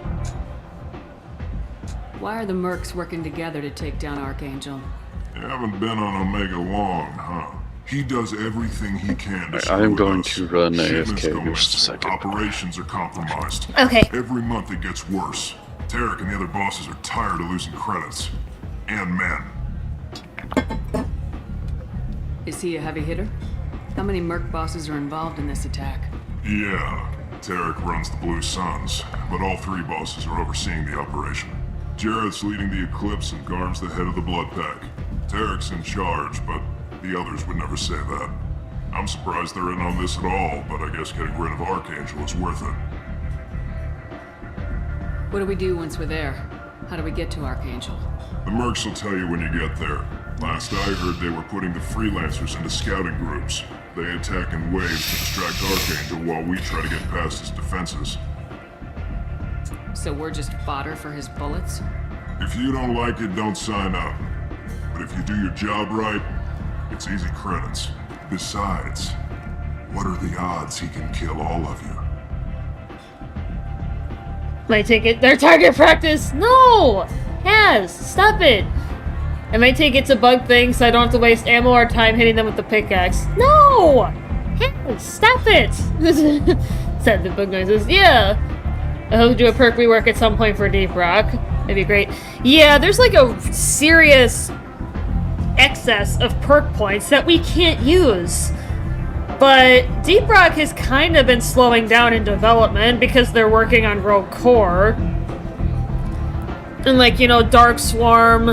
E: Why are the mercs working together to take down Archangel?
F: You haven't been on Omega long, huh? He does everything he can to
B: I am
F: screw
B: going
F: with us.
B: to run
F: Shipments
B: AFK
F: go
B: in just a
F: missing.
B: second.
F: Operations are compromised.
A: Okay.
F: Every month it gets worse. Tarek and the other bosses are tired of losing credits. And men.
E: Is he a heavy hitter? How many merc bosses are involved in this attack?
F: Yeah, Tarek runs the Blue Suns, but all three bosses are overseeing the operation. Jarrett's leading the Eclipse and Garm's the head of the Blood Pack. Tarek's in charge, but the others would never say that. I'm surprised they're in on this at all, but I guess getting rid of Archangel is worth it.
E: What do we do once we're there? How do we get to Archangel?
F: The mercs will tell you when you get there. Last I heard, they were putting the freelancers into scouting groups. They attack in waves to distract Archangel while we try to get past his defenses.
E: So we're just fodder for his bullets?
F: If you don't like it, don't sign up. But if you do your job right, it's easy credits. Besides, what are the odds he can kill all of you?
A: Might take it. Their target practice. No, stop it. I might take it to bug things so I don't have to waste ammo or time hitting them with the pickaxe. No, stop it. Said the bug noises. Yeah. I hope to do a perk rework at some point for Deep Rock. That'd be great. Yeah, there's like a serious excess of perk points that we can't use. But Deep Rock has kind of been slowing down in development because they're working on Rogue Core. And like, you know, Dark Swarm,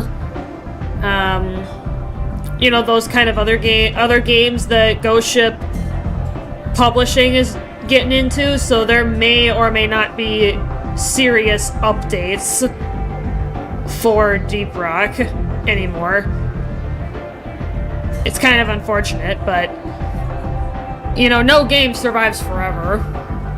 A: you know, those kind of other games that Ghost Ship Publishing is getting into, so there may or may not be serious updates for Deep Rock anymore. It's kind of unfortunate, but you know, no game survives forever.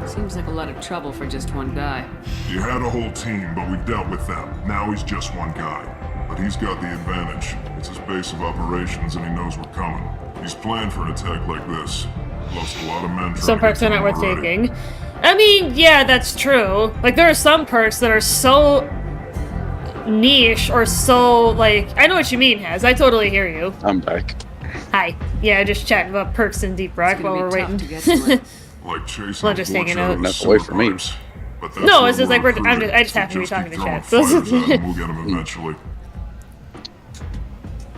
E: Seems like a lot of trouble for just one guy.
F: You had a whole team, but we've dealt with them. Now he's just one guy. But he's got the advantage. It's his base of operations and he knows we're coming. He's planned for an attack like this. Lost a lot of men.
A: Some perks are not worth taking. I mean, yeah, that's true. Like, there are some perks that are so niche or so, like... I know what you mean, Haz. I totally hear you.
B: I'm back.
A: Hi. Yeah, just chatting about perks in Deep Rock while we're waiting.
F: Like chasing
A: Well, just hanging out.
B: That's away from me.
A: No, it's just like I just have to be talking to chat. So.
F: We'll get him eventually.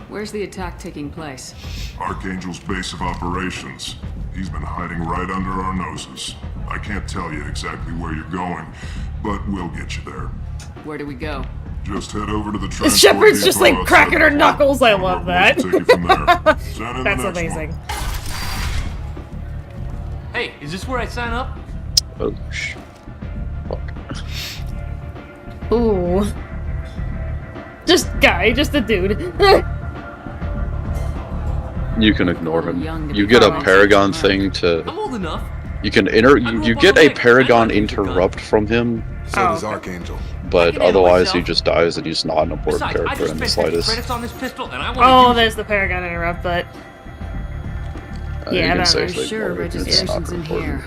E: Where's the attack taking place?
F: Archangel's base of operations. He's been hiding right under our noses. I can't tell you exactly where you're going, but we'll get you there.
E: Where do we go?
F: Just head over to the transport
A: Shepard's just like
F: depot
A: cracking her
F: outside.
A: knuckles. I love that.
F: Take it from there. Sign in the
A: That's
F: next
A: amazing.
P: Hey, is this where I sign up?
B: Oh,
A: Ooh. Just a dude.
B: You can ignore him. You get a Paragon thing to...
P: I'm old enough.
B: You can you get a Paragon interrupt from him.
H: So does Archangel.
B: But otherwise he just dies and he's not an important
P: Besides, I
B: character
P: just
B: in the
P: spent 50
B: slightest.
P: credits on this pistol, and I want
A: Oh, there's the Paragon interrupt, but...
B: You
A: Yeah,
B: can
A: that
B: safely
A: was
E: Sure,
B: ignore it. It's not
E: registration's in
B: important.
E: here.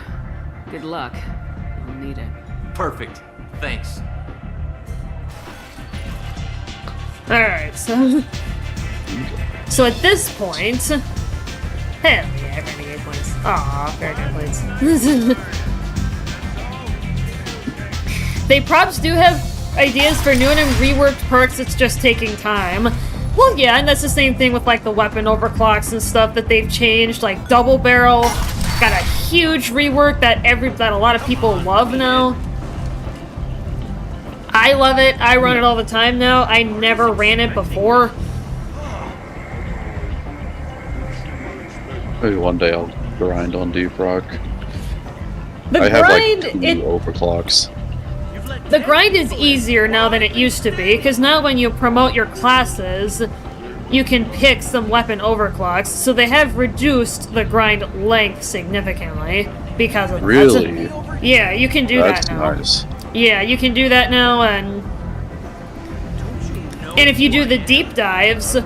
E: Good luck. You'll need it.
P: Perfect. Thanks.
A: Alright, so... So at this point... Hell yeah, renegade points. Aw, Paragon points. They props do have ideas for new and reworked perks, it's just taking time. Well, yeah, and that's the same thing with like the weapon overclocks and stuff that they've changed. Like Double Barrel got a huge rework that a lot of people love now. I love it. I run it all the time now. I never ran it before.
B: Maybe one day I'll grind on Deep Rock.
A: The
B: I have
A: grind,
B: like 2 overclocks.
A: The grind is easier now than it used to be, because now when you promote your classes, you can pick some weapon overclocks, so they have reduced the grind length significantly because of that.
B: Really?
A: Yeah, you can do
B: That's
A: that now.
B: nice.
A: Yeah, you can do that now, and if you do the deep dives,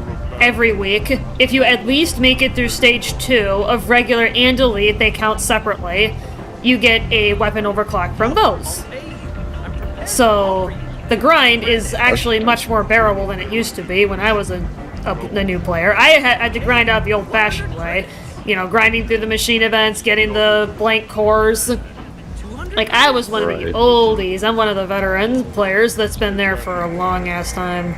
A: every week. If you at least make it through stage 2 of regular and elite, they count separately, you get a weapon overclock from those. So the grind is actually much more bearable than it used to be when I was a new player. I had to grind out the old-fashioned way. You know, grinding through the machine events, getting the blank cores. Like, I was one of the oldies. I'm one of the veteran players that's been there for a long-ass time.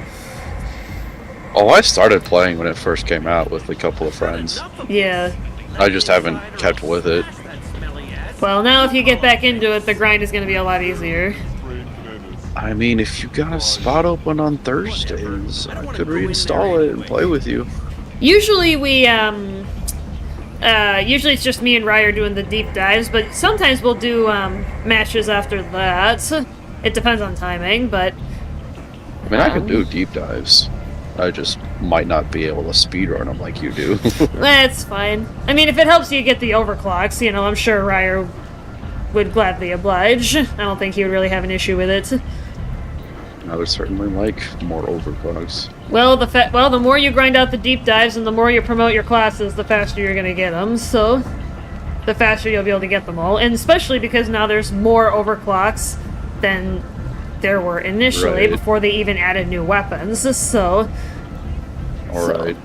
B: Oh, I started playing when it first came out with a couple of friends.
A: Yeah.
B: I just haven't kept with it.
A: Well, now if you get back into it, the grind is going to be a lot easier.
B: I mean, if you got a spot open on Thursdays, I could reinstall it and play with you.
A: Usually we, usually it's just me and Ryer doing the deep dives, but sometimes we'll do, matches after that. It depends on timing, but...
B: I mean, I could do deep dives. I just might not be able to speedrun them like you do.
A: That's fine. I mean, if it helps you get the overclocks, you know, I'm sure Ryer would gladly oblige. I don't think he would really have an issue with it.
B: I would certainly like more overclocks.
A: Well, the more you grind out the deep dives and the more you promote your classes, the faster you're going to get them, so the faster you'll be able to get them all. And especially because now there's more overclocks than there were initially before they even added new weapons, so...
B: Alright.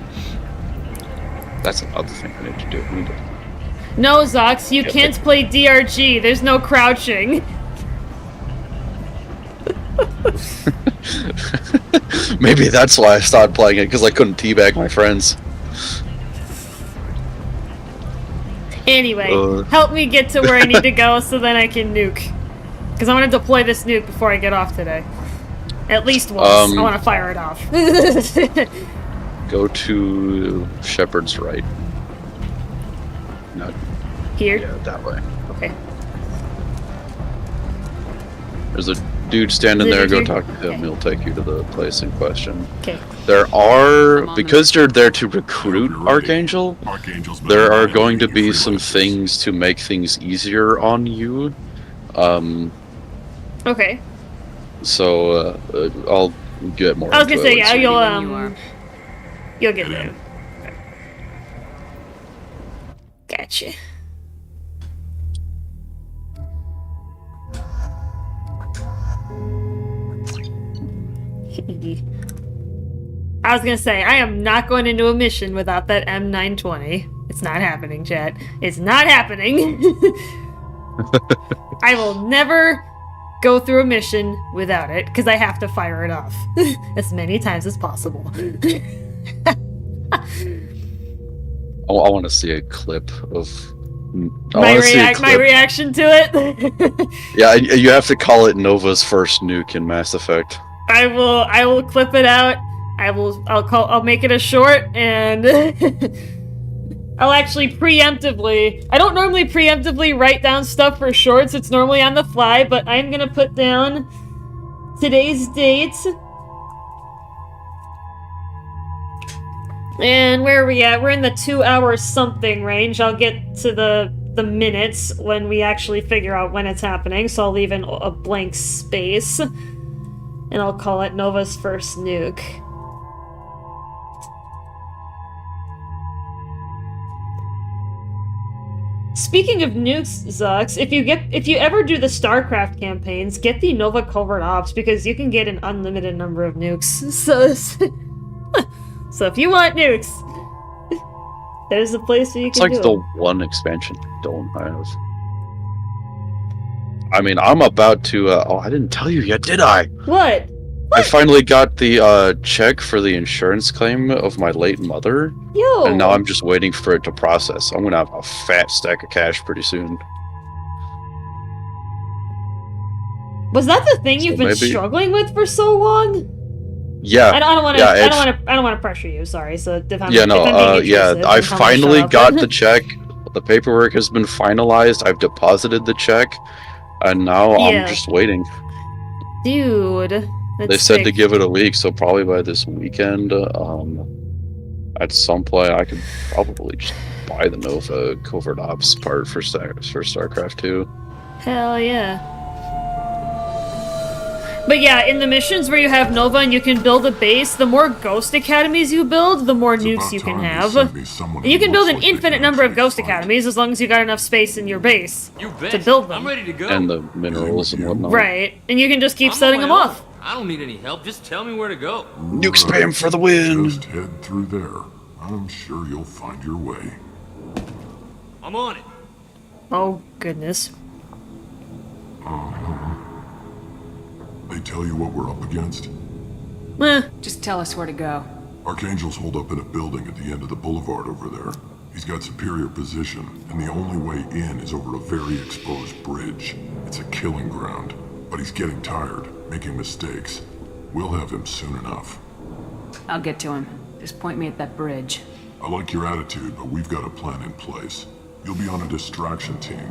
B: That's another thing I need to do.
A: No, Zox, you can't play DRG. There's no crouching.
B: Maybe that's why I stopped playing it, because I couldn't teabag my friends.
A: Anyway, help me get to where I need to go so then I can nuke. Because I want to deploy this nuke before I get off today. At least once. I want to fire it off.
B: Go to Shepherd's right. Not
A: here?
B: Yeah, that way.
A: Okay.
B: There's a dude standing there. Go talk to him.
A: Okay.
B: He'll take you to the place in question.
A: Okay.
B: There are, because you're there to recruit Archangel, there are going to be some things to make things easier on you.
A: Okay.
B: So, I'll get more.
A: I was gonna say, yeah, you'll get
B: Yeah.
A: there. Okay. Gotcha. I was gonna say, I am not going into a mission without that M920. It's not happening, chat. It's not happening. I will never go through a mission without it, because I have to fire it off as many times as possible.
B: I want to see a clip of...
A: My reaction to it?
B: Yeah, you have to call it Nova's first nuke in Mass Effect.
A: I will clip it out. I'll make it a short, and I'll actually preemptively... I don't normally preemptively write down stuff for shorts, it's normally on the fly, but I'm gonna put down today's date. And where are we at? We're in the 2 hour something range. I'll get to the minutes when we actually figure out when it's happening, so I'll leave in a blank space. And I'll call it Nova's first nuke. Speaking of nukes, Zux, if you ever do the StarCraft campaigns, get the Nova Covert Ops, because you can get an unlimited number of nukes. So if you want nukes, there's a place where you
B: It's
A: can
B: like
A: do
B: the one expansion you don't have. I mean, I'm about to... oh, I didn't tell you yet, did I?
A: What?
B: I finally got the check for the insurance claim of my late mother.
A: Yo!
B: And now I'm just waiting for it to process. I'm gonna have a fat stack of cash pretty soon.
A: Was that the thing you've been
B: maybe-
A: struggling with for so long?
B: Yeah.
A: I don't want to.
B: yeah,
A: I don't want to pressure you. Sorry. So if I'm,
B: Yeah, no,
A: if I'm being
B: yeah,
A: intrusive,
B: I
A: then tell me to
B: finally
A: shut up.
B: got the check. The paperwork has been finalized. I've deposited the check. And now
A: Yeah.
B: I'm just waiting.
A: Dude. That's
B: They said to
A: sick.
B: give it a week, so probably by this weekend, at some point I could probably just buy the Nova Covert Ops part for StarCraft 2.
A: Hell yeah. But yeah, in the missions where you have Nova and you can build a base, the more Ghost Academies you build, the more nukes you can have. And you can build an infinite number of Ghost Academies as long as you got enough space in your base to build them.
D: I'm ready to go.
B: And the minerals and whatnot.
A: Right, and you can just keep
D: I'm
A: setting
D: on
A: them
D: my
A: off.
D: own. I don't need any help. Just tell me where to go.
B: Nuke spam for the win.
F: Just head through there. I'm sure you'll find your way.
D: I'm on it.
A: Oh, goodness.
F: They tell you what we're up against?
O: Just tell us where to go.
F: Archangel's holed up in a building at the end of the boulevard over there. He's got superior position, and the only way in is over a very exposed bridge. It's a killing ground, but he's getting tired, making mistakes. We'll have him soon enough.
O: I'll get to him. Just point me at that bridge.
F: I like your attitude, but we've got a plan in place. You'll be on a distraction team.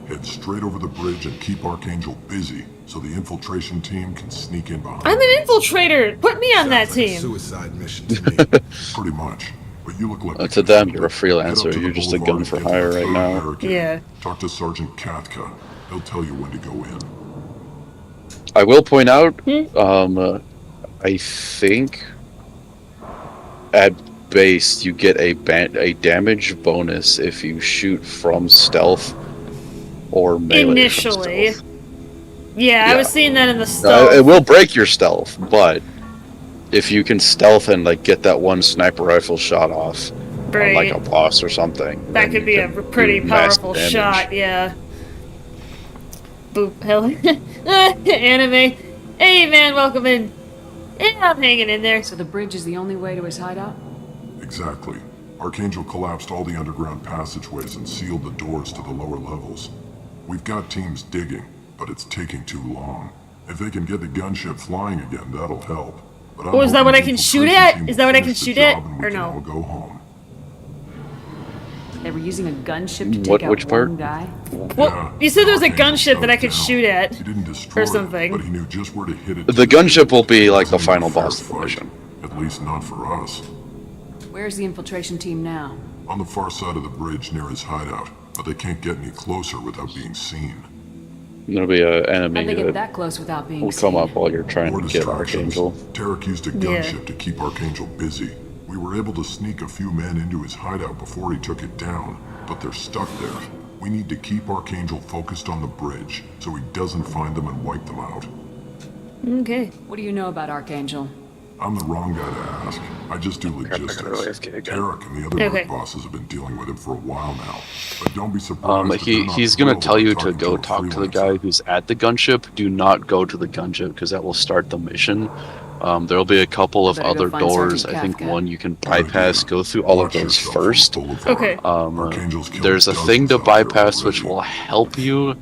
F: Head straight over the bridge and keep Archangel busy, so the infiltration team can sneak in behind.
A: I'm an infiltrator! Put me on that team!
H: Suicide mission to me.
F: Pretty much. But you look like
B: To them, you're a freelancer. You're just a gun for hire right now.
A: Yeah.
F: Talk to Sergeant Katka. He'll tell you when to go in.
B: I will point out, I think at base you get a damage bonus if you shoot from stealth or melee.
A: Initially. Yeah, I was seeing that in the
B: No,
A: stealth.
B: it will break your stealth, but if you can stealth and like get that one sniper rifle shot off on like a boss or something,
A: That
B: then
A: could
B: you
A: be a
B: can
A: pretty
B: do mass
A: powerful
B: damage.
A: shot, yeah. Boop, hell. Anime. Hey man, welcome in. Yeah, I'm hanging in there.
O: So the bridge is the only way to his hideout?
F: Exactly. Archangel collapsed all the underground passageways and sealed the doors to the lower levels. We've got teams digging, but it's taking too long. If they can get the gunship flying again, that'll help. But I'm
A: Oh, is that
F: hoping
A: what I
F: the
A: can shoot
F: infiltration
A: at?
F: team
A: Is
F: will
A: that what I can
F: finish the
A: shoot at?
F: job and we
A: Or
F: can
A: no?
F: all go home.
O: They were using a gunship to take out
B: which part?
O: one guy?
A: Well, you said there was a gunship that I could shoot at. Or
F: But
A: something.
F: he knew just where to hit it.
B: The gunship will be like the final boss of the mission.
F: At least not for us.
O: Where's the infiltration team now?
F: On the far side of the bridge near his hideout, but they can't get any closer without being seen.
B: There'll be an enemy
O: How'd they get
B: that
O: that close without being
B: will
O: seen?
B: come up while you're trying
F: More
B: to get
F: distractions.
B: Archangel.
F: Tarek used a
A: Yeah.
F: gunship to keep Archangel busy. We were able to sneak a few men into his hideout before he took it down, but they're stuck there. We need to keep Archangel focused on the bridge, so he doesn't find them and wipe them out.
A: Okay.
O: What do you know about Archangel?
F: I'm the wrong guy to ask. I just do logistics. Tarek and the other
A: Okay.
F: work bosses have been dealing with him for a while now. But don't be surprised if they're not
B: He's gonna
F: thrilled
B: tell
F: with
B: you to
F: talking
B: go
F: a
B: talk to the
F: freelancer.
B: guy who's at the gunship. Do not go to the gunship because that will start the mission. There'll be a couple of
O: Better go
B: other
O: find
B: doors.
O: Sergeant
B: I think
O: Kafka.
B: one you can bypass. Go through all of those first.
A: Okay.
B: There's a thing to bypass which will help you.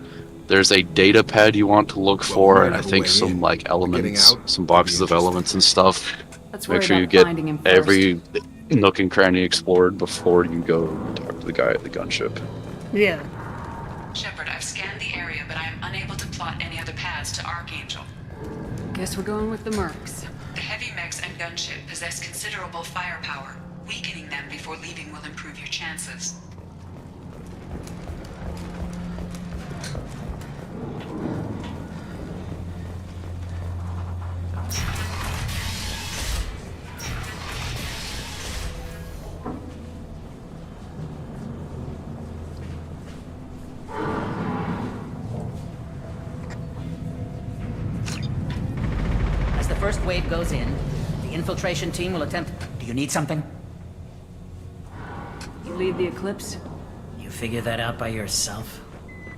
B: There's a data pad you want to look for, and I think some like elements, some boxes of elements and stuff.
O: Let's
B: Make
O: worry
B: sure you
O: about
B: get
O: finding him first.
B: every nook and cranny explored before you go talk to the guy at the gunship.
A: Yeah.
R: Shepard, I've scanned the area, but I am unable to plot any other paths to Archangel.
O: Guess we're going with the mercs.
R: The heavy mechs and gunship possess considerable firepower. Weakening them before leaving will improve your chances.
V: As the first wave goes in, the infiltration team will attempt... Do you need something?
O: You lead the Eclipse?
V: You figure that out by yourself?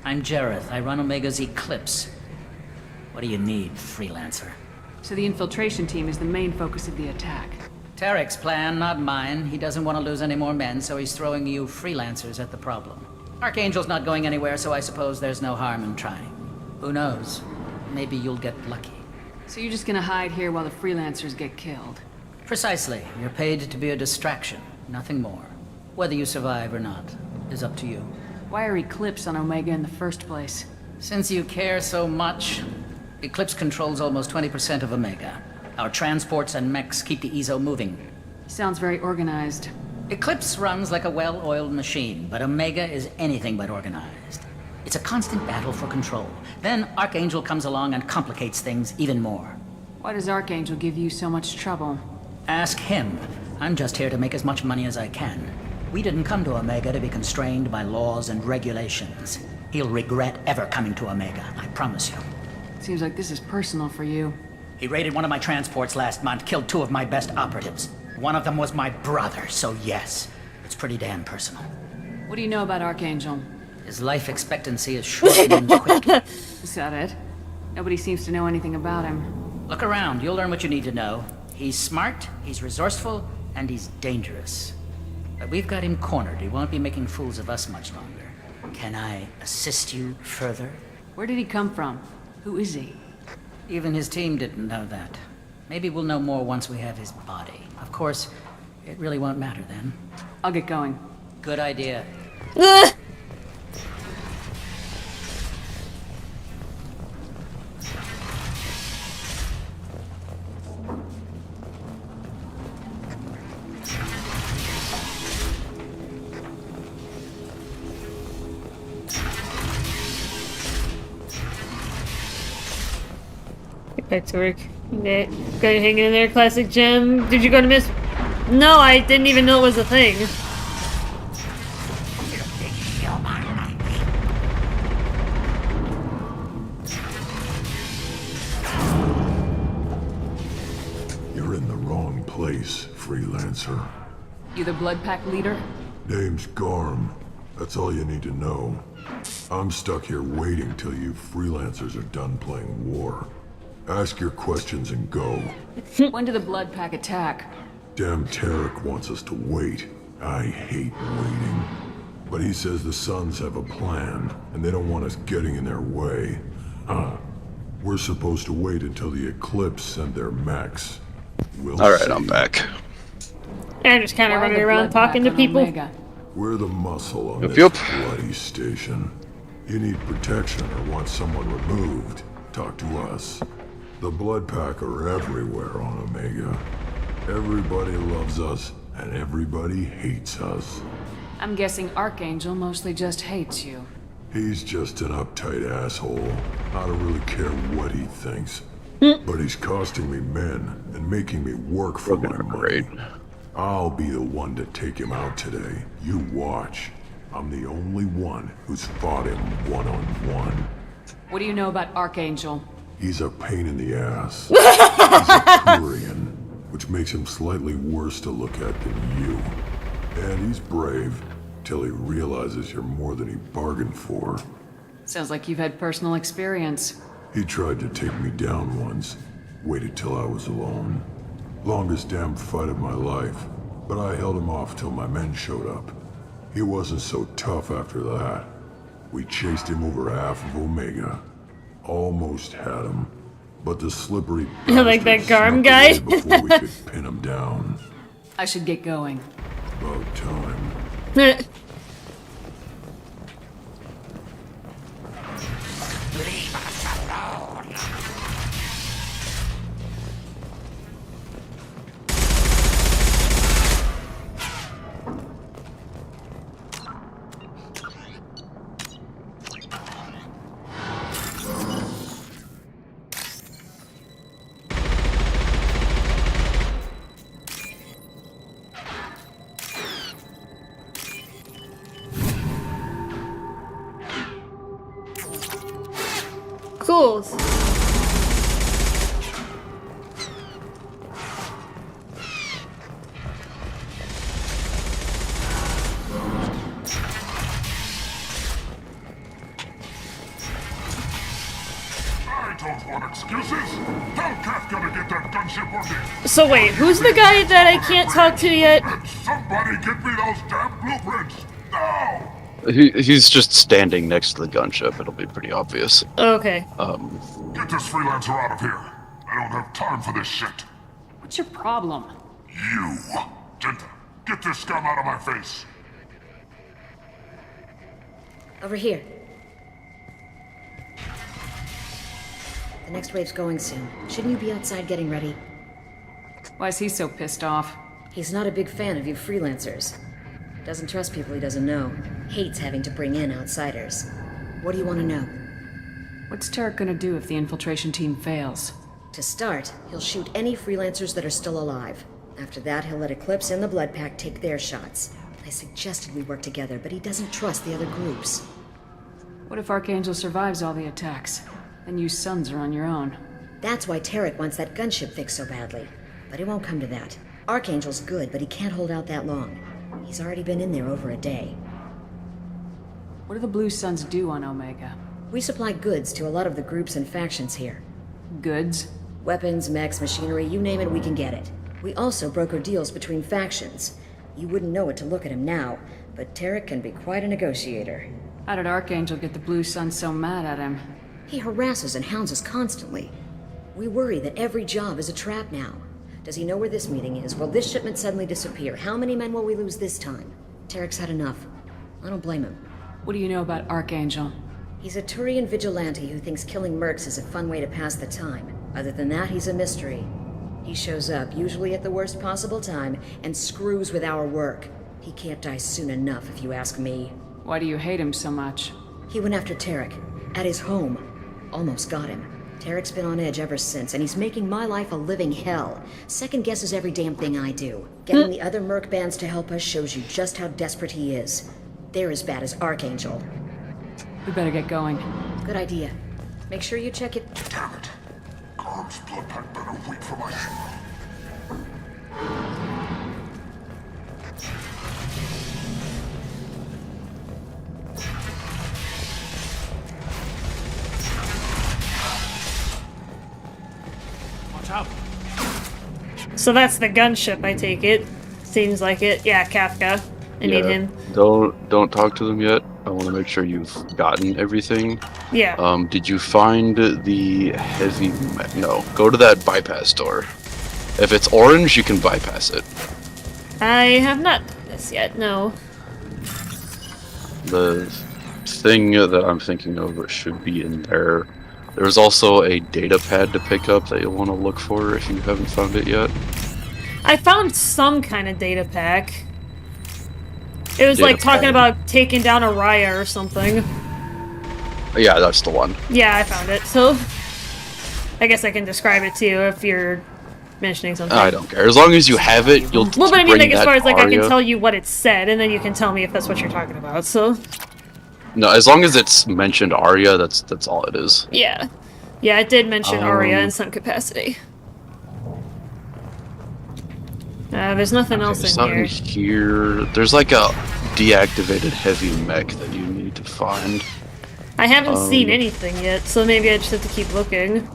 V: I'm Jareth. I run Omega's Eclipse. What do you need, freelancer?
O: So the infiltration team is the main focus of the attack.
V: Tarek's plan, not mine. He doesn't want to lose any more men, so he's throwing you freelancers at the problem. Archangel's not going anywhere, so I suppose there's no harm in trying. Who knows? Maybe you'll get lucky.
O: So you're just gonna hide here while the freelancers get killed?
V: Precisely. You're paid to be a distraction, nothing more. Whether you survive or not is up to you.
O: Why are Eclipse on Omega in the first place?
V: Since you care so much, Eclipse controls almost 20% of Omega. Our transports and mechs keep the EZO moving.
O: Sounds very organized.
V: Eclipse runs like a well-oiled machine, but Omega is anything but organized. It's a constant battle for control. Then Archangel comes along and complicates things even more.
O: Why does Archangel give you so much trouble?
V: Ask him. I'm just here to make as much money as I can. We didn't come to Omega to be constrained by laws and regulations. He'll regret ever coming to Omega, I promise you.
O: Seems like this is personal for you.
V: He raided one of my transports last month, killed 2 of my best operatives. One of them was my brother, so yes, it's pretty damn personal.
O: What do you know about Archangel?
V: His life expectancy is shortening quickly.
O: Is that it? Nobody seems to know anything about him.
V: Look around, you'll learn what you need to know. He's smart, he's resourceful, and he's dangerous. But we've got him cornered. He won't be making fools of us much longer. Can I assist you further?
O: Where did he come from? Who is he?
V: Even his team didn't know that. Maybe we'll know more once we have his body. Of course, it really won't matter then.
O: I'll get going.
V: Good idea.
A: Back to work. Got you hanging in there, classic gem. Did you go to Miss? No, I didn't even know it was a thing.
F: You're in the wrong place, freelancer.
O: You the Blood Pack leader?
F: Name's Garm. That's all you need to know. I'm stuck here waiting till you freelancers are done playing war. Ask your questions and go.
O: When did the Blood Pack attack?
F: Damn Tarek wants us to wait. I hate waiting. But he says the Suns have a plan, and they don't want us getting in their way. We're supposed to wait until the Eclipse send their mechs. We'll
B: Alright,
F: see.
B: I'm back.
A: I'm just kind of running around talking to people.
F: We're the muscle on
B: Yup,
F: this
B: yup.
F: bloody station. You need protection or want someone removed, talk to us. The Blood Pack are everywhere on Omega. Everybody loves us, and everybody hates us.
O: I'm guessing Archangel mostly just hates you.
F: He's just an uptight asshole. I don't really care what he thinks. But he's costing me men and making me work for my money. I'll be the one to take him out today. You watch. I'm the only one who's fought him one-on-one.
O: What do you know about Archangel?
F: He's a pain in the ass. He's a Turian, which makes him slightly worse to look at than you. And he's brave, till he realizes you're more than he bargained for.
O: Sounds like you've had personal experience.
F: He tried to take me down once, waited till I was alone. Longest damn fight of my life, but I held him off till my men showed up. He wasn't so tough after that. We chased him over half of Omega. Almost had him, but the slippery
A: Like that Garm guy?
F: before we could pin him down.
O: I should get going.
F: About time.
Q: Leave us alone.
A: Cool.
F: I don't want excuses. Tell Kafka to get that gunship working.
A: So wait, who's the guy that I can't talk to yet?
F: Somebody get me those damn blueprints now.
B: He's just standing next to the gunship. It'll be pretty obvious.
A: Okay.
F: Get this freelancer out of here. I don't have time for this shit.
O: What's your problem?
F: You. Get this scum out of my face.
M: Over here. The next wave's going soon. Shouldn't you be outside getting ready?
O: Why is he so pissed off?
M: He's not a big fan of you freelancers. Doesn't trust people he doesn't know. Hates having to bring in outsiders. What do you want to know?
E: What's Tarek gonna do if the infiltration team fails?
M: To start, he'll shoot any freelancers that are still alive. After that, he'll let Eclipse and the Blood Pack take their shots. I suggested we work together, but he doesn't trust the other groups.
E: What if Archangel survives all the attacks? Then you Sons are on your own.
M: That's why Tarek wants that gunship fixed so badly. But it won't come to that. Archangel's good, but he can't hold out that long. He's already been in there over a day.
E: What do the Blue Suns do on Omega?
M: We supply goods to a lot of the groups and factions here.
E: Goods?
M: Weapons, mechs, machinery, you name it, we can get it. We also broker deals between factions. You wouldn't know it to look at him now, but Tarek can be quite a negotiator.
E: How did Archangel get the Blue Suns so mad at him?
M: He harasses and hounds us constantly. We worry that every job is a trap now. Does he know where this meeting is? Will this shipment suddenly disappear? How many men will we lose this time? Tarek's had enough. I don't blame him.
E: What do you know about Archangel?
M: He's a Turian vigilante who thinks killing mercs is a fun way to pass the time. Other than that, he's a mystery. He shows up, usually at the worst possible time, and screws with our work. He can't die soon enough, if you ask me.
E: Why do you hate him so much?
M: He went after Tarek, at his home. Almost got him. Tarek's been on edge ever since, and he's making my life a living hell. Second guesses every damn thing I do. Getting the other merc bands to help us shows you just how desperate he is. They're as bad as Archangel.
E: We better get going.
M: Good idea. Make sure you check it.
F: Damn it. Garm's blood pack better wait for my signal.
D: Watch out.
A: So that's the gunship, I take it. Seems like it. Yeah, Kafka. I need him.
B: Don't talk to them yet. I want to make sure you've gotten everything.
A: Yeah.
B: Did you find the heavy no, go to that bypass door. If it's orange, you can bypass it.
A: I have not done this yet, no.
B: The thing that I'm thinking of should be in there. There's also a data pad to pick up that you'll want to look for if you haven't found it yet.
A: I found some kind of data pack. It was
B: Data
A: like talking
B: pad.
A: about taking down Araya or something.
B: Yeah, that's the one.
A: Yeah, I found it. So I guess I can describe it to you if you're mentioning something.
B: I don't care. As long as you have it, you'll
A: Well, but I mean,
B: bring
A: like, as
B: that
A: far as, like, I can
B: Arya.
A: tell you what it said, and then you can tell me if that's what you're talking about, so...
B: No, as long as it's mentioned Arya, that's all it is.
A: Yeah. Yeah, it did mention Arya in some capacity. There's nothing else
B: There's
A: in
B: nothing
A: here.
B: here. There's like a deactivated heavy mech that you need to find.
A: I haven't seen anything yet, so maybe I just have to keep looking.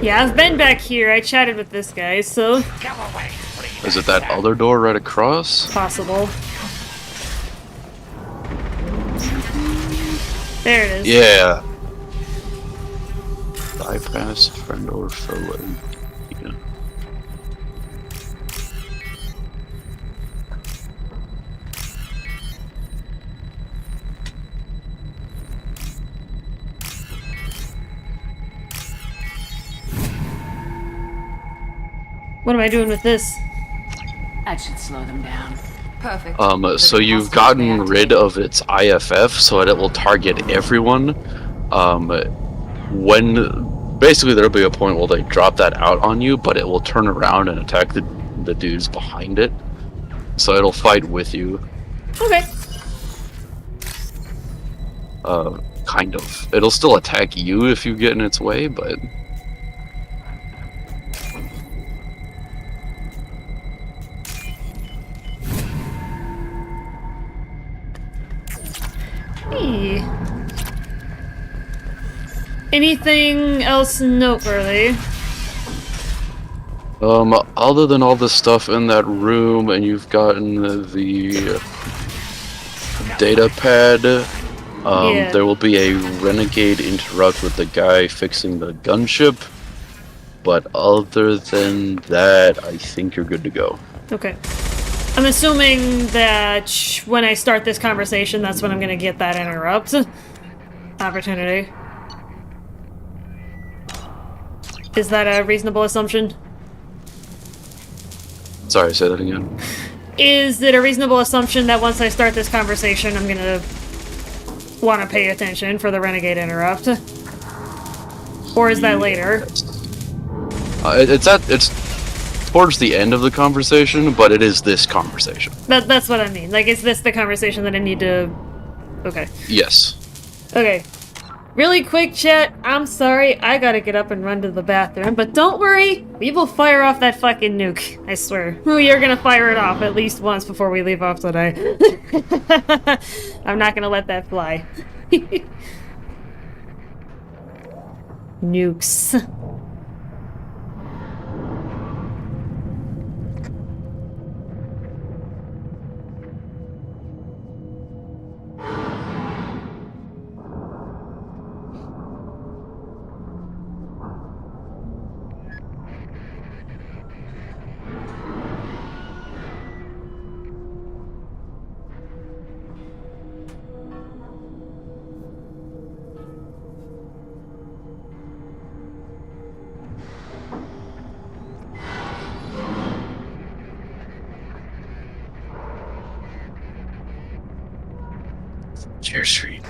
A: Yeah, I've been back here. I chatted with this guy, so...
B: Is it that other door right across?
A: Possible. There it is.
B: Yeah. Bypass friend or foe. Yeah.
A: What am I doing with this?
E: That should slow them down.
R: Perfect.
B: So you've gotten rid of its IFF so that it will target everyone. When basically there'll be a point where they drop that out on you, but it will turn around and attack the dudes behind it. So it'll fight with you.
A: Okay.
B: Kind of. It'll still attack you if you get in its way, but...
A: Hey. Anything else noteworthy?
B: Other than all the stuff in that room, and you've gotten the data pad, there will be a renegade interrupt with the guy fixing the gunship. But other than that, I think you're good to go.
A: Okay. I'm assuming that when I start this conversation, that's when I'm gonna get that interrupt opportunity. Is that a reasonable assumption?
B: Sorry, say that again.
A: Is it a reasonable assumption that once I start this conversation, I'm gonna want to pay attention for the Renegade Interrupt? Or is that later?
B: It's towards the end of the conversation, but it is this conversation.
A: That's what I mean. Like, is this the conversation that I need to... Okay.
B: Yes.
A: Okay. Really quick, chat. I'm sorry. I gotta get up and run to the bathroom. But don't worry. We will fire off that fucking nuke. I swear. We are gonna fire it off at least once before we leave off today. I'm not gonna let that fly. Nukes.
B: Chair Street.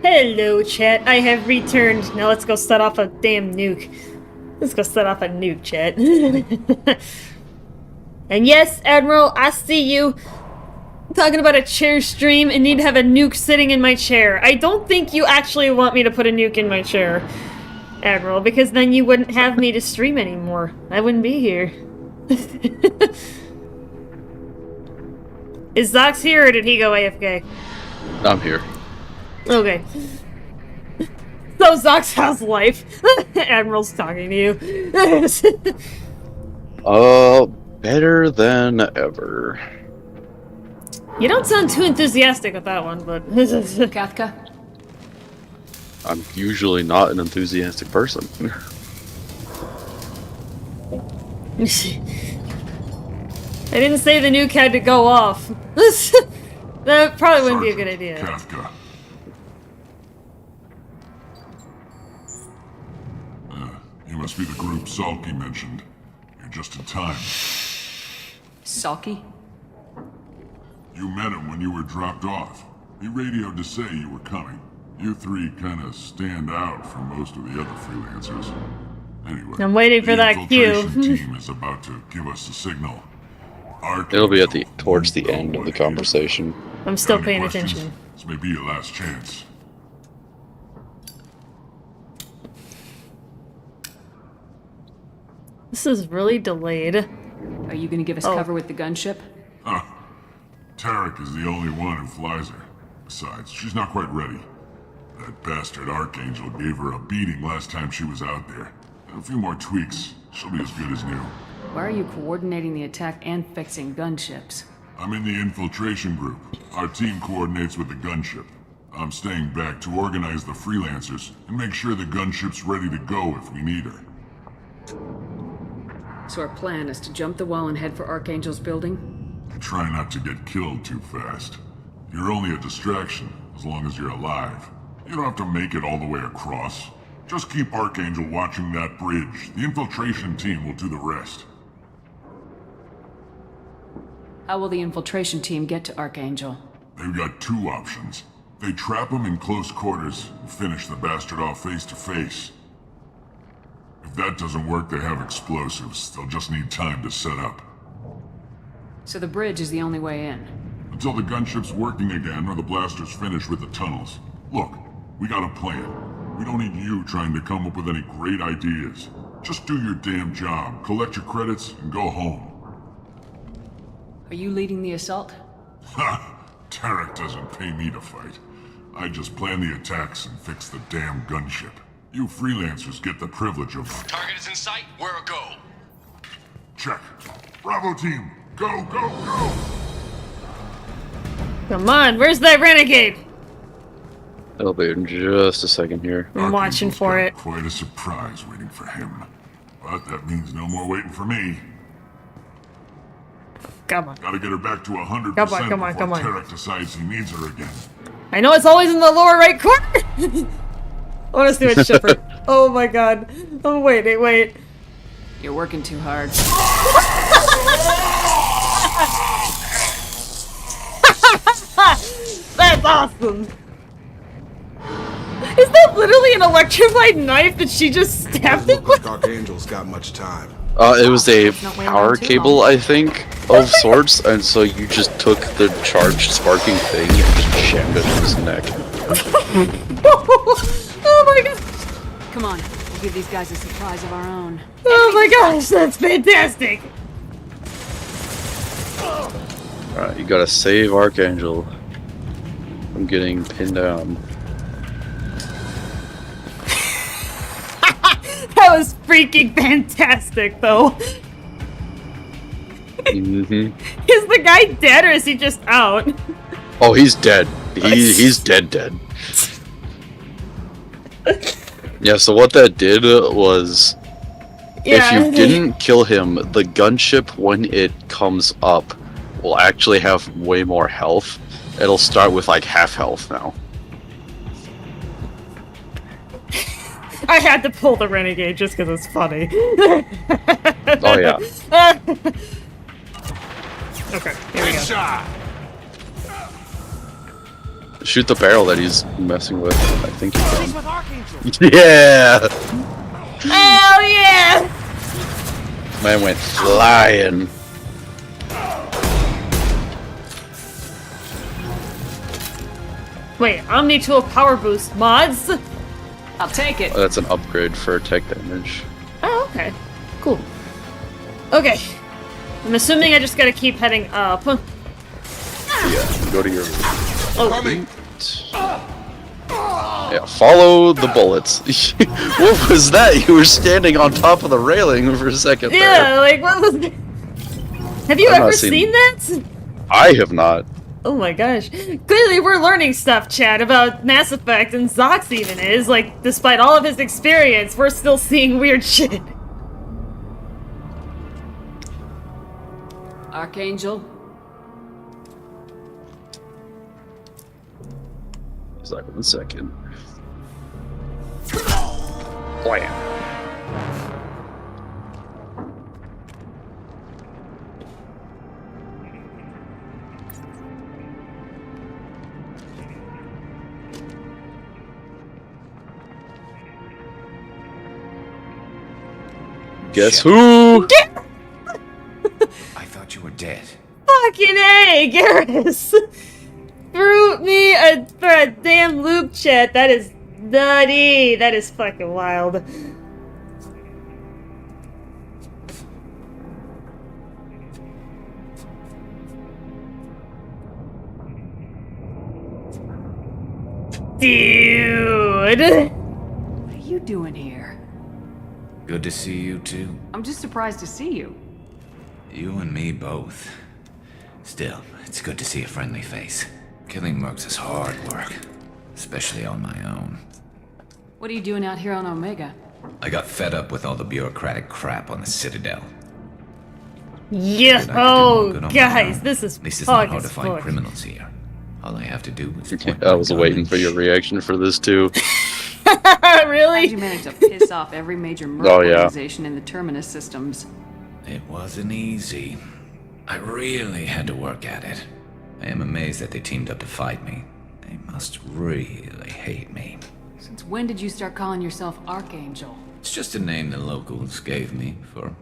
A: Hello, chat. I have returned. Now let's go set off a damn nuke. Let's go set off a nuke, chat. And yes, Admiral, I see you talking about a chair stream and need to have a nuke sitting in my chair. I don't think you actually want me to put a nuke in my chair, Admiral, because then you wouldn't have me to stream anymore. I wouldn't be here. Is Zox here or did he go AFK?
B: I'm here.
A: Okay. So Zox has life. Admiral's talking to you.
B: Better than ever.
A: You don't sound too enthusiastic with that one, but...
O: Kathka?
B: I'm usually not an enthusiastic person.
A: I didn't say the nuke had to go off. That probably wouldn't be a good idea.
F: Kathka. You must be the group Salky mentioned. You're just in time.
O: Salky?
F: You met him when you were dropped off. He radioed to say you were coming. You three kind of stand out from most of the other freelancers. Anyway,
A: I'm waiting for that cue.
F: The infiltration team is about to give us the signal.
B: It'll be at towards the end of the conversation.
A: I'm still paying attention.
F: This may be your last chance.
A: This is really delayed.
O: Are you gonna give us cover with the gunship?
F: Tarek is the only one who flies her. Besides, she's not quite ready. That bastard Archangel gave her a beating last time she was out there. A few more tweaks, she'll be as good as new.
O: Why are you coordinating the attack and fixing gunships?
F: I'm in the infiltration group. Our team coordinates with the gunship. I'm staying back to organize the freelancers and make sure the gunship's ready to go if we need her.
E: So our plan is to jump the wall and head for Archangel's building?
F: Try not to get killed too fast. You're only a distraction, as long as you're alive. You don't have to make it all the way across. Just keep Archangel watching that bridge. The infiltration team will do the rest.
O: How will the infiltration team get to Archangel?
F: They've got two options. They trap him in close quarters and finish the bastard off face to face. If that doesn't work, they have explosives. They'll just need time to set up.
O: So the bridge is the only way in?
F: Until the gunship's working again or the blasters finish with the tunnels. Look, we got a plan. We don't need you trying to come up with any great ideas. Just do your damn job, collect your credits, and go home.
O: Are you leading the assault?
F: Ha! Tarek doesn't pay me to fight. I just plan the attacks and fix the damn gunship. You freelancers get the privilege of...
D: Target is in sight. Where a go?
F: Check. Bravo team, go, go, go!
A: Come on, where's that renegade?
B: It'll be in just a second here.
A: I'm watching for it.
F: Quite a surprise waiting for him. But that means no more waiting for me.
A: Come on.
F: Gotta get her back to 100%
A: Come on,
F: before Tarek decides he needs her again.
A: I know it's always in the lower right corner! I want to see what Shepard. Oh my god. Oh, wait.
O: You're working too hard.
A: That's awesome! Is that literally an electrified knife that she just stabbed him with?
H: Archangel's got much time.
B: It was a power cable, I think, of sorts, and so you just took the charged sparking thing and just jammed it in his neck.
A: Oh my god!
O: Come on, we'll give these guys a surprise of our own.
A: Oh my gosh, that's fantastic!
B: Alright, you gotta save Archangel from getting pinned down.
A: That was freaking fantastic, though.
B: Mm-hmm.
A: Is the guy dead or is he just out?
B: Oh, he's dead. He's dead. Yeah, so what that did was, if you didn't kill him, the gunship, when it comes up, will actually have way more health. It'll start with like half health now.
A: I had to pull the renegade just because it's funny.
B: Oh yeah.
A: Okay, here we go.
B: Shoot the barrel that he's messing with. I think he's
P: He's
B: done.
P: with Archangel.
B: Yeah!
A: Hell yeah!
B: Man went flying.
A: Wait, Omni Tool Power Boost mods?
O: I'll take it.
B: Oh, that's an upgrade for tech damage.
A: Oh, okay. Cool. Okay. I'm assuming I just gotta keep heading up.
B: Yeah, go to your...
A: Oh.
B: Yeah, follow the bullets. What was that? You were standing on top of the railing for a second there.
A: Yeah, like, what was that? Have you
B: I've
A: ever
B: not
A: seen that?
B: I have not.
A: Oh my gosh. Clearly we're learning stuff, Chad, about Mass Effect, and Zox even is. Like, despite all of his experience, we're still seeing weird shit.
O: Archangel?
B: He's like, 1 second. Blam. Guess who?
I: I thought you were dead.
A: Fucking A, Garrus! Threw me for a damn loop chat. That is nutty. That is fucking wild. Dude!
O: What are you doing here?
I: Good to see you too.
O: I'm just surprised to see you.
I: You and me both. Still, it's good to see a friendly face. Killing mercs is hard work, especially on my own.
O: What are you doing out here on Omega?
I: I got fed up with all the bureaucratic crap on the Citadel.
A: Yeah, oh, guys, this is
I: At least it's not
A: fucking
I: hard to find
A: fuck.
I: criminals here. All I have to do is point
B: I
I: my
B: was
I: gun
B: waiting
I: and
B: for your reaction for this too.
A: Really?
O: How'd you manage to piss off every major merc
B: Oh, yeah.
O: organization in the Terminus systems?
I: It wasn't easy. I really had to work at it. I am amazed that they teamed up to fight me. They must really hate me.
O: Since when did you start calling yourself Archangel?
I: It's just a name the locals gave me for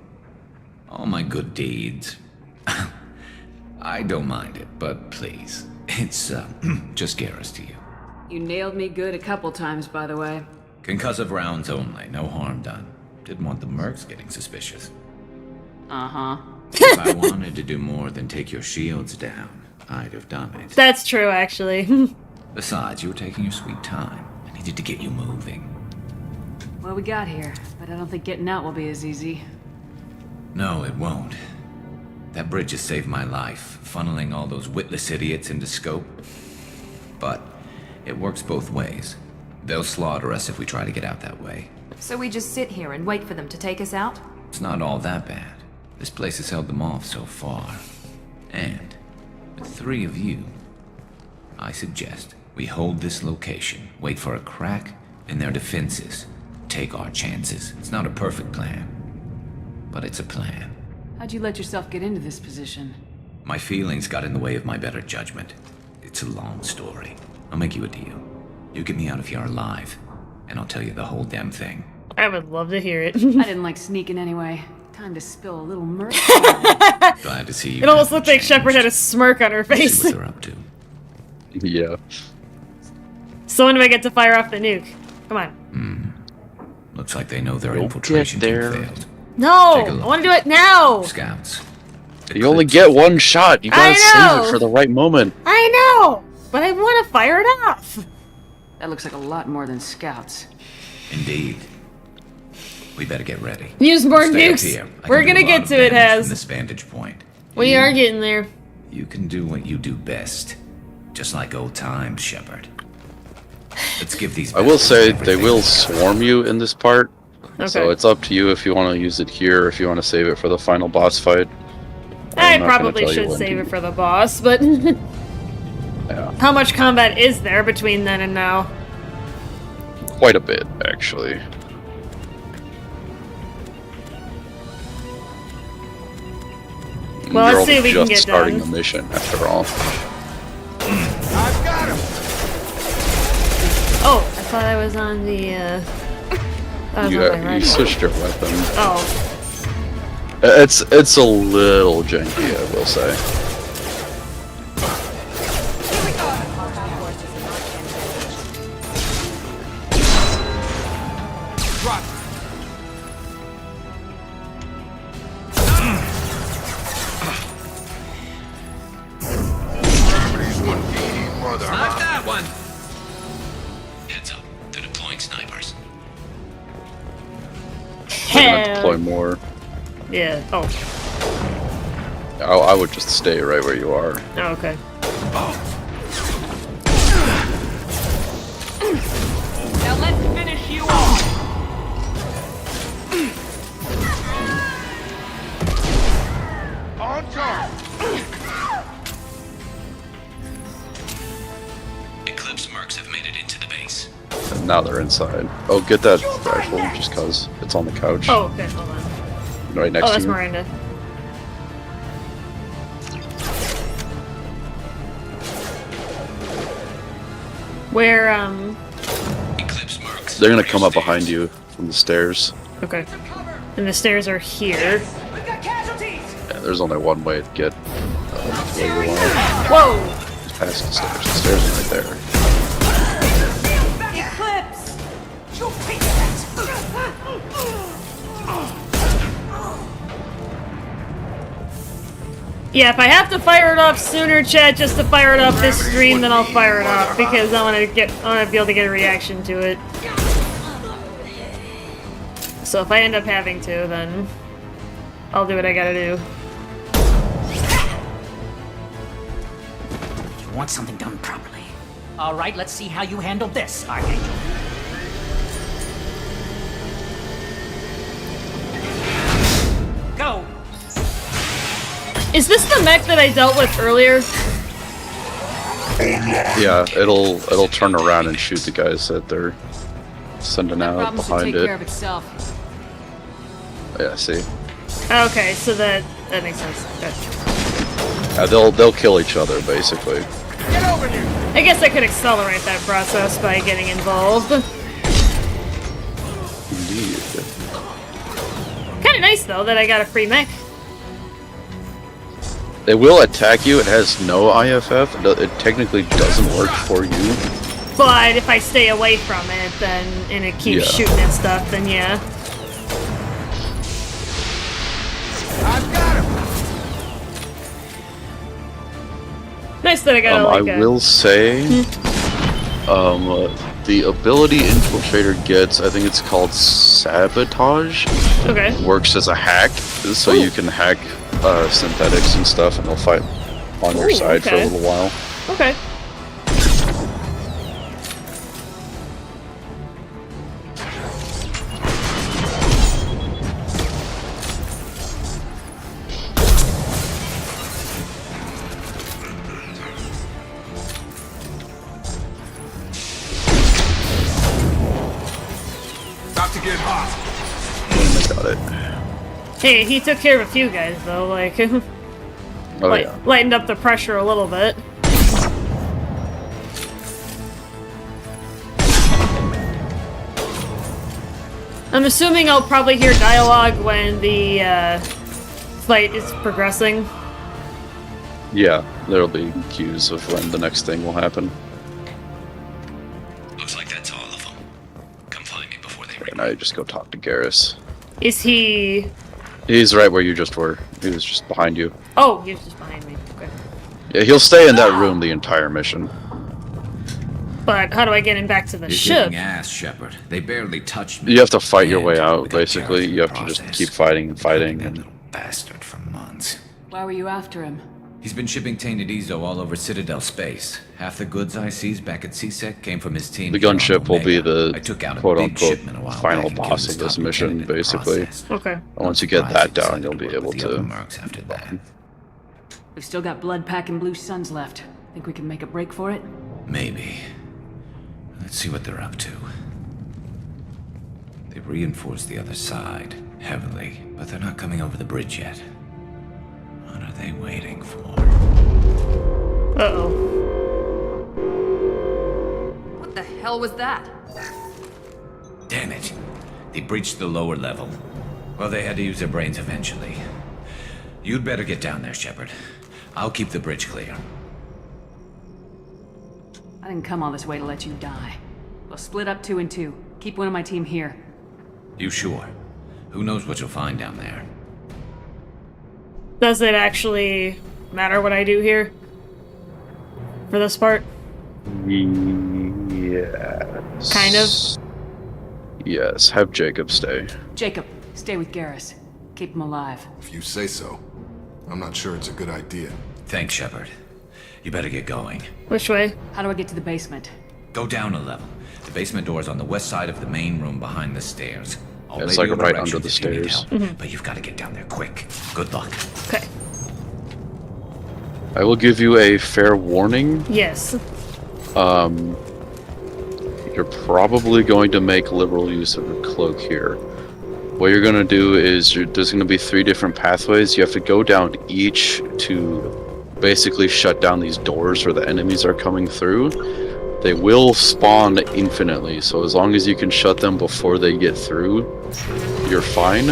I: all my good deeds. I don't mind it, but please, it's just Garrus to you.
O: You nailed me good a couple times, by the way.
I: Concussive rounds only, no harm done. Didn't want the mercs getting suspicious.
O: Uh-huh.
I: If I wanted to do more than take your shields down, I'd have done it.
A: That's true, actually.
I: Besides, you were taking your sweet time. I needed to get you moving.
O: Well, we got here, but I don't think getting out will be as easy.
I: No, it won't. That bridge has saved my life, funneling all those witless idiots into scope. But it works both ways. They'll slaughter us if we try to get out that way.
G: So we just sit here and wait for them to take us out?
I: It's not all that bad. This place has held them off so far. And with 3 of you, I suggest we hold this location, wait for a crack in their defenses, take our chances. It's not a perfect plan, but it's a plan.
O: How'd you let yourself get into this position?
I: My feelings got in the way of my better judgment. It's a long story. I'll make you a deal. You get me out of here alive, and I'll tell you the whole damn thing.
A: I would love to hear it.
O: I didn't like sneaking anyway. Time to spill a little merc.
I: Glad to see you.
A: It almost looked like Shepard had a smirk on her face.
I: See what they're up to.
B: Yeah.
A: So when do I get to fire off the nuke? Come on.
I: Looks like they know their infiltration team failed.
A: No!
I: Take a
A: I
I: look.
A: want to do it now!
I: Scouts.
B: You only get one shot. You gotta
A: I
B: save
A: know.
B: it for the right moment.
A: I know! But I want to fire it off!
O: That looks like a lot more than scouts.
I: Indeed. We better get ready.
A: Use more
I: Stay up
A: nukes.
I: here. I
A: We're
I: can do
A: gonna
I: a lot
A: get
I: of
A: to it,
I: damage
A: Has.
I: From this vantage point.
A: We are getting there.
I: You can do what you do best. Just like old times, Shepard. Let's give these.
B: I will say
I: bastards
B: they
I: everything.
B: will swarm you in this part. So
A: Okay.
B: it's up to you if you want to use it here or if you want to save it for the final boss fight.
A: I
B: I'm not gonna
A: probably
B: tell you
A: should
B: when
A: save
B: to.
A: it for the boss, but
B: Yeah.
A: how much combat is there between then and now?
B: Quite a bit, actually.
A: Well,
B: You're
A: let's see if we
B: just
A: can get
B: starting
A: done.
B: the mission, after all.
T: I've got him!
A: thought I was on the, I was
B: You,
A: on my right.
B: you switched your weapon.
A: Oh.
B: It's a little janky, I will say.
D: Knock that one!
I: Heads up. They're deploying snipers.
B: They're gonna deploy more.
A: Yeah. Oh.
B: I would just stay right where you are.
A: Oh, okay.
D: Now let's finish you off!
T: On guard!
I: Eclipse mercs have made it into the base.
B: And now they're inside. Oh, get that rifle just cause it's on the couch.
A: Oh, okay, hold on.
B: Right next
A: Oh,
B: to
A: that's
B: you.
A: Miranda. Where,
B: They're gonna come up behind you from the stairs.
A: okay. And the stairs are here.
B: Yeah, there's only one way to get where you want.
A: Whoa!
B: Past the stairs. The stairs are right there.
C: Eclipse! You piece
A: Yeah, if I have to fire it off sooner, chat, just to fire it off this stream, then I'll fire it off because I want to be able to get a reaction to it. So if I end up having to, then I'll do what I gotta do.
V: You want something done properly. All right, let's see how you handle this, Archangel. Go!
A: Is this the mech that I dealt with earlier?
B: Yeah, it'll turn around and shoot the guys that they're sending out
O: Problem should
B: behind
O: take care
B: it.
O: of itself.
B: Yeah, see.
A: Okay, so that makes sense. Okay.
B: They'll kill each other basically.
A: I guess I could accelerate that process by getting involved.
B: Indeed.
A: Kind of nice though that I got a free mech.
B: It will attack you. It has no IFF. It technically doesn't work for you.
A: But if I stay away from it, then and it keeps
B: Yeah.
A: shooting and stuff, then yeah.
T: I've got him!
A: Nice that I got
B: I will say, the ability Infiltrator gets, I think it's called Sabotage.
A: Okay.
B: Works as a hack, so you can hack synthetics and stuff, and they'll fight on your
A: Ooh,
B: side for a
A: okay.
B: little while.
A: Okay.
T: About to get hot.
B: And they got it.
A: Hey, he took care of a few guys though, like
B: Oh yeah.
A: lightened up the pressure a little bit. I'm assuming I'll probably hear dialogue when the fight is progressing.
B: Yeah, there'll be cues of when the next thing will happen.
I: Looks like that's all of them. Come find me before they
B: And I just go talk to Garrus.
A: Is he...
B: He's right where you just were. He was just behind you.
A: Oh, he was just behind me. Okay.
B: Yeah, he'll stay in that room the entire mission.
A: But how do I get him back to the
I: You're
A: ship?
I: kicking ass, Shepard. They barely touched me.
B: You have to fight your
I: And
B: way out,
I: we got
B: basically.
I: carried
B: You have
I: through
B: to
I: the
B: just keep fighting and fighting. And
I: bastard for months.
O: Why were you after him?
I: He's been shipping tainted Ezo all over Citadel space. Half the goods I seized back at CSEC came from his team.
B: the
I: here on
B: gunship will be
I: Omega.
B: the
I: I took out a big
B: quote-unquote
I: shipment a while
B: final
I: back and
B: boss
I: killed
B: of
I: his
B: this
I: top
B: mission,
I: lieutenant in the
B: basically.
I: process.
A: Okay.
B: And once you get that down, you'll be able
I: with the other
B: to...
I: mercs after that.
O: We've still got Bloodpack and Blue Suns left. Think we can make a break for it?
I: Maybe. Let's see what they're up to. They've reinforced the other side, heavily, but they're not coming over the bridge yet. What are they waiting for?
A: Uh-oh.
G: What the hell? hell was that?
I: Damn it. They breached the lower level. Well, they had to use their brains eventually. You'd better get down there, Shepard. I'll keep the bridge clear.
O: I didn't come all this way to let you die. We'll split up 2 and 2. Keep one of my team here.
I: You sure? Who knows what you'll find down there?
A: Does it actually matter what I do here? For this part?
B: Yes.
A: Kind of.
B: Yes, have Jacob stay.
O: Jacob, stay with Garrus. Keep him alive.
H: If you say so. I'm not sure it's a good idea.
I: Thanks, Shepard. You better get going.
A: Which way?
O: How do I get to the basement?
I: Go down a level. The basement door is on the west side of the main room behind the stairs. I'll
B: It's
I: lay
B: like
I: you
B: right
I: directions
B: under the
I: if you need
B: stairs.
I: help, But you've got to get down there quick. Good luck.
A: Okay.
B: I will give you a fair warning.
A: Yes.
B: You're probably going to make liberal use of the cloak here. What you're going to do is there's going to be 3 different pathways. You have to go down each to basically shut down these doors where the enemies are coming through. They will spawn infinitely, so as long as you can shut them before they get through, you're fine.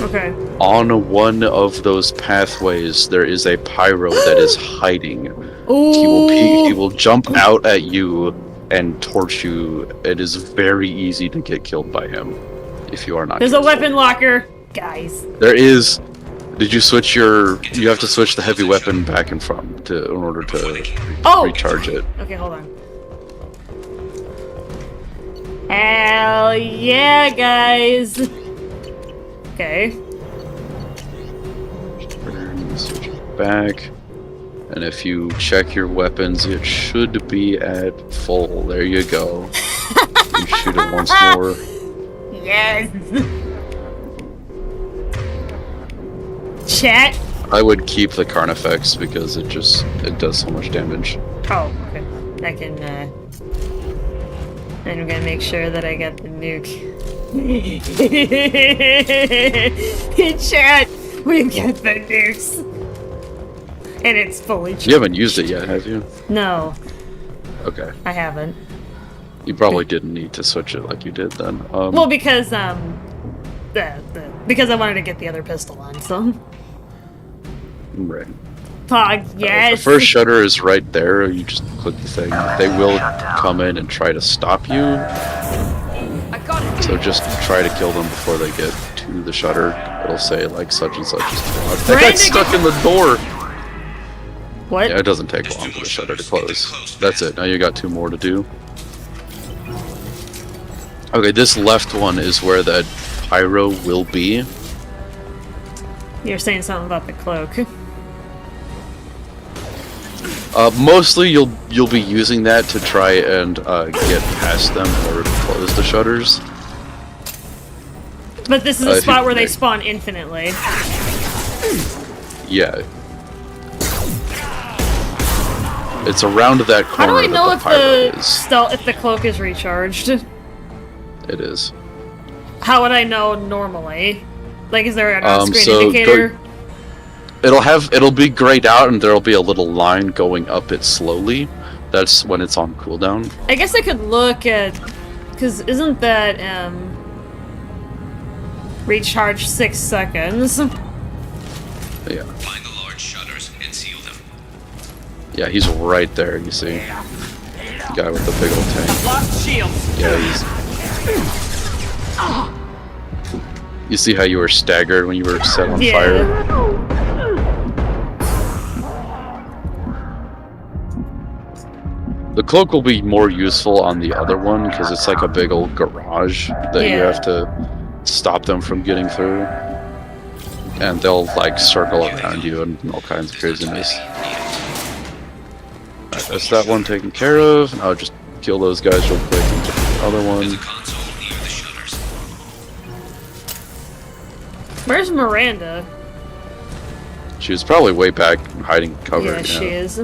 A: Okay.
B: On one of those pathways, there is a pyro that is hiding. He will jump out at you and torch you. It is very easy to get killed by him if you are not
A: There's
B: careful.
A: a weapon locker, guys.
B: There is. Did you switch your? You have to switch the heavy weapon back and front in order to recharge it.
A: Okay, hold on. Hell yeah, guys. Okay.
B: Switch it back. And if you check your weapons, it should be at full. There you go. You shoot it once more.
A: Yes. Chat.
B: I would keep the Carnifex because it does so much damage.
A: Oh, okay. I can, I'm gonna make sure that I got the nuke. Chat, we got the nukes. And it's fully charged.
B: You haven't used it yet, have you?
A: No,
B: Okay.
A: I haven't.
B: You probably didn't need to switch it like you did then.
A: Well, because, because I wanted to get the other pistol on, so.
B: Right.
A: Pog, yes.
B: The first shutter is right there. You just click the thing. They will come in and try to stop you. So just try to kill them before they get to the shutter. It'll say like such and such is blocked. That guy's stuck in the door.
A: What?
B: Yeah, it doesn't take long for the shutter to close. That's it. Now you got 2 more to do. Okay, this left one is where that pyro will be.
A: You're saying something about the cloak.
B: Mostly you'll be using that to try and get past them in order to close the shutters.
A: But this is a
B: if you
A: spot where they
B: make-
A: spawn infinitely.
B: Yeah. It's around that
A: How do
B: corner
A: I know
B: that
A: if
B: the pyro is.
A: if the cloak is recharged?
B: It is.
A: How would I know normally? Like, is there an on-screen
B: so
A: indicator?
B: It'll be grayed out and there'll be a little line going up it slowly. That's when it's on cooldown.
A: I guess I could look at, because isn't that recharge 6 seconds?
B: Yeah.
I: Find the large shutters and seal them.
B: Yeah, he's right there, you see. The guy with the big old tank.
D: Lost shield.
B: Yeah, you see how you were staggered when you were set on fire? The cloak will be more useful on the other one because it's like a big old garage that you have to stop them from getting through. And they'll like circle around you and all kinds of craziness. Alright, that's that one taken care of. I'll just kill those guys real quick and get the other one.
A: Where's Miranda?
B: She was probably way back hiding cover.
A: Yeah, she is.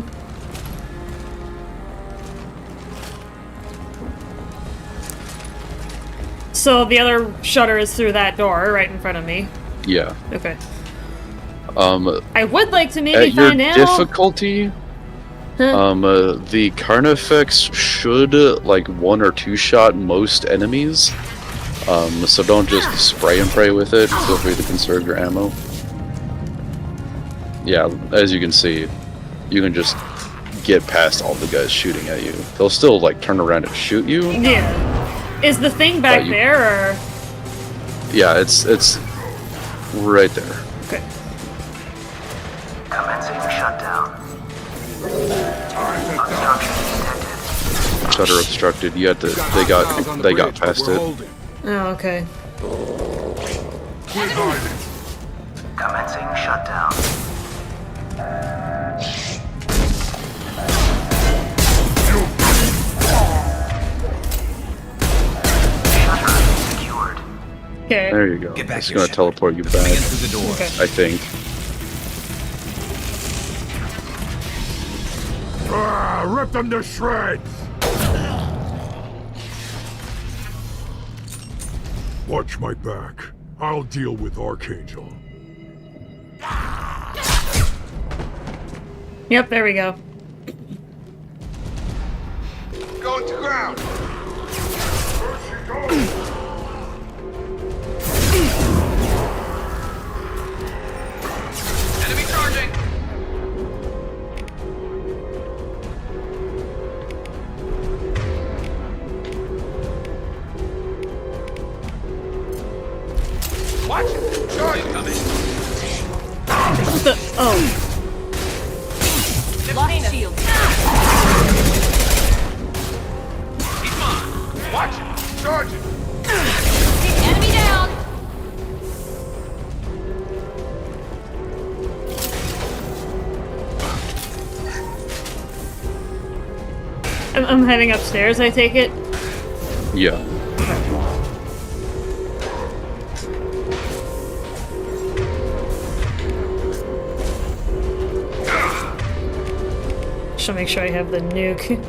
A: So the other shutter is through that door right in front of me.
B: Yeah.
A: Okay.
B: I
A: I would like to maybe
B: at your
A: find out.
B: difficulty, The Carnifex should like 1 or 2 shot most enemies. So don't just spray and pray with it. Feel free to conserve your ammo. Yeah, as you can see, you can just get past all the guys shooting at you. They'll still like turn around and shoot you.
A: Yeah. Is the thing back there, or?
B: Yeah, it's right there.
A: Okay.
J: Commencing shutdown.
B: Shutter obstructed. You had to. They got past it.
A: Oh, okay.
J: Commencing shutdown.
A: Okay.
B: There you go.
I: Get back
B: It's
I: here,
B: gonna
I: Shepard.
B: teleport you
I: They're
B: back.
I: coming in through the door.
A: Okay.
B: I think.
F: Rip them to shreds! Watch my back. I'll deal with Archangel.
A: Yep, there we go.
F: Going to ground! Where she goes?
D: Enemy charging! Watch it! Charging! Coming.
A: What the? Oh.
D: Lost shield. He's mine. Watch it! Charging!
O: Enemy down!
A: I'm heading upstairs, I take it?
B: Yeah.
A: Should make sure I have the nuke.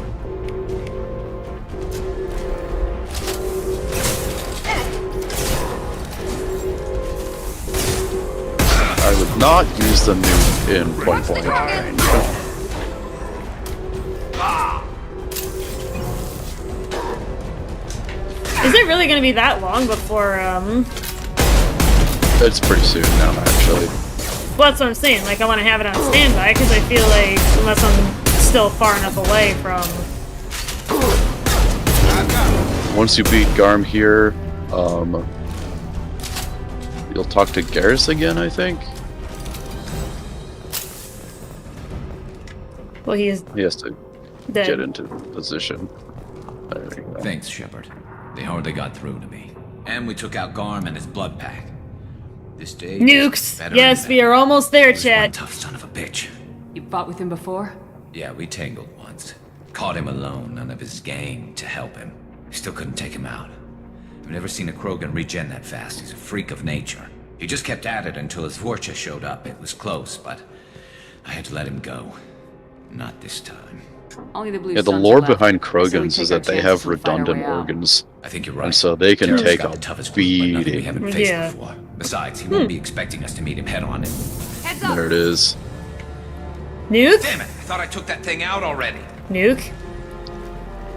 B: I would not use the nuke in point blank range.
A: Is it really gonna be that long before,
B: It's pretty soon now, actually.
A: Well, that's what I'm saying. Like, I want to have it on standby, because I feel like, unless I'm still far enough away from...
B: Once you beat Garm here, you'll talk to Garrus again, I think?
A: Well, he is
B: He has to
A: dead.
B: get into position. There you go.
I: Thanks, Shepard. They hardly got through to me. And we took out Garm and his blood pack. This day.
A: Nukes!
I: Better
A: Yes,
I: and
A: we are almost there, chat.
I: tough son of a bitch.
O: You fought with him before?
I: Yeah, we tangled once. Caught him alone, none of his gang to help him. Still couldn't take him out. I've never seen a Krogan regen that fast. He's a freak of nature. He just kept at it until his Vorcha showed up. It was close, but I had to let him go. Not this time.
O: Only the blue
B: Yeah, the
O: suns
B: lore
O: are left,
B: behind
O: so we
B: Krogans
O: take
B: is
O: our
B: that they
O: chances
B: have
O: and fight our
B: redundant
O: way out.
B: organs.
I: I think you're right.
B: And so they can
I: Terror's
B: take
I: got
B: a
I: the toughest group, but nothing we
B: beating.
I: haven't faced
A: Yeah.
I: before. Besides, he won't be expecting us to meet him head on.
O: Heads up!
B: There it is.
A: Nuke?
I: Damn it! I thought I took that thing out already.
A: Nuke?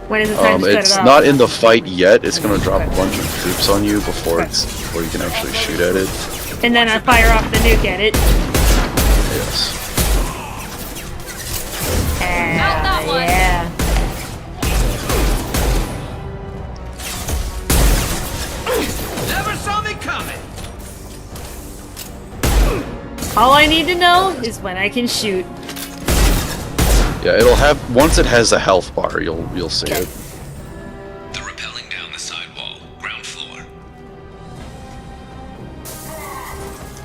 A: When is it time to set
B: It's
A: it off?
B: not in the fight yet. It's gonna drop a bunch of troops on you before before you can actually shoot at it.
A: And then I fire off the nuke at it.
B: Yes.
O: that one.
A: Yeah.
D: Never saw me coming!
A: All I need to know is when I can shoot.
B: Yeah, it'll have once it has a health bar, you'll see it.
I: They're rappelling down the side wall, ground floor.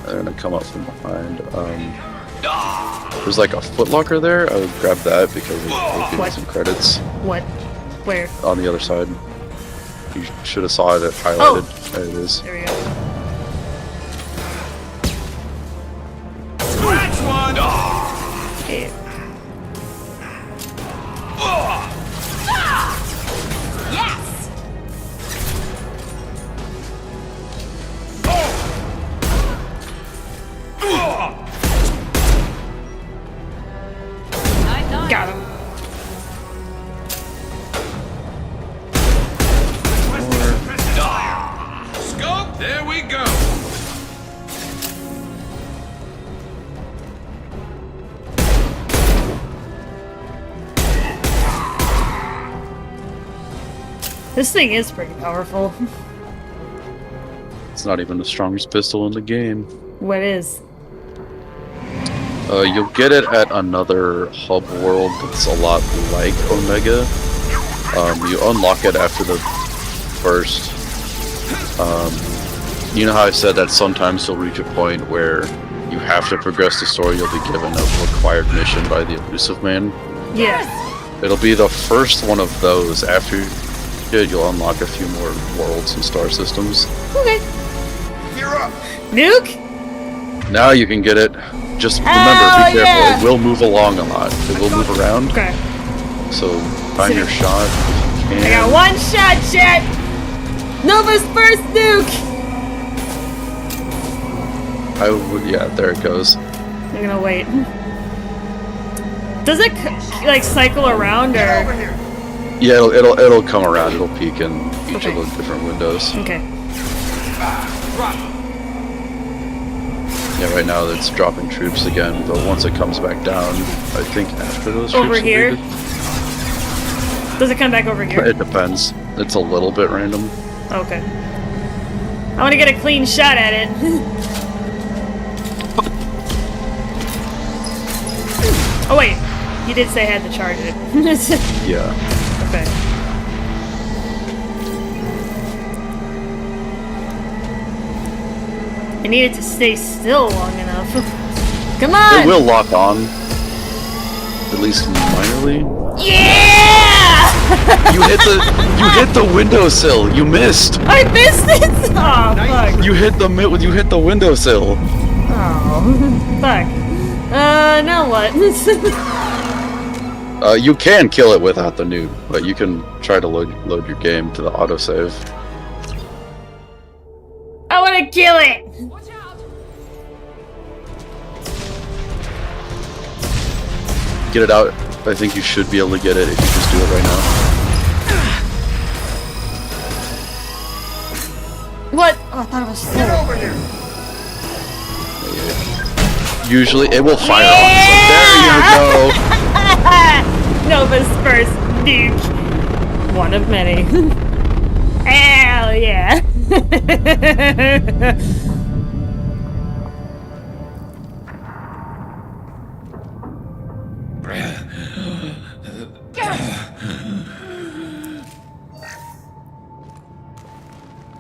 B: They're gonna come up from behind. There's like a footlocker there. I would grab that because it'll give you some credits
A: What? Where?
B: on the other side. You should have saw it highlighted. There it is.
A: There we go.
D: Scratch one!
A: Okay.
O: Yes!
D: Oh!
O: Nice.
A: Got him. This thing is pretty powerful.
B: It's not even the strongest pistol in the game.
A: What is?
B: You'll get it at another hub world that's a lot like Omega. You unlock it after the first. You know how I said that sometimes you'll reach a point where you have to progress the story, you'll be given a required mission by the Elusive Man?
A: Yes.
B: It'll be the first one of those. After you'll unlock a few more worlds and star systems.
A: Okay.
D: You're up.
A: Nuke?
B: Now you can get it. Just remember, be careful.
A: Yeah.
B: It will move along a lot. It will move around.
A: Okay.
B: So find your shot if you
A: I
B: can.
A: got one shot, chat! Nova's first nuke!
B: I would, yeah, there it goes.
A: I'm gonna wait. Does it like cycle around or?
B: Yeah, it'll come around. It'll peek in each of the different windows.
A: Okay.
B: Yeah, right now it's dropping troops again, but once it comes back down, I think after those troops
A: Over
B: will be
A: here?
B: good.
A: Does it come back over here?
B: It depends. It's a little bit random.
A: Okay. I want to get a clean shot at it. Oh wait, you did say I had to charge it.
B: Yeah.
A: Okay. I need it to stay still long enough. Come on!
B: It will lock on. At least minorly.
A: Yeah!
B: You hit the windowsill. You missed.
A: I missed it. Oh fuck!
B: You hit the windowsill.
A: Oh fuck. Now what?
B: You can kill it without the nuke, but you can try to load your game to the autosave.
A: I want to kill it.
B: Get it out. I think you should be able to get it if you just do it right now.
A: What? Oh, I thought it was full. Get over here.
B: Usually it will fire on. So there you go.
A: Nova's first nuke. One of many. Hell yeah.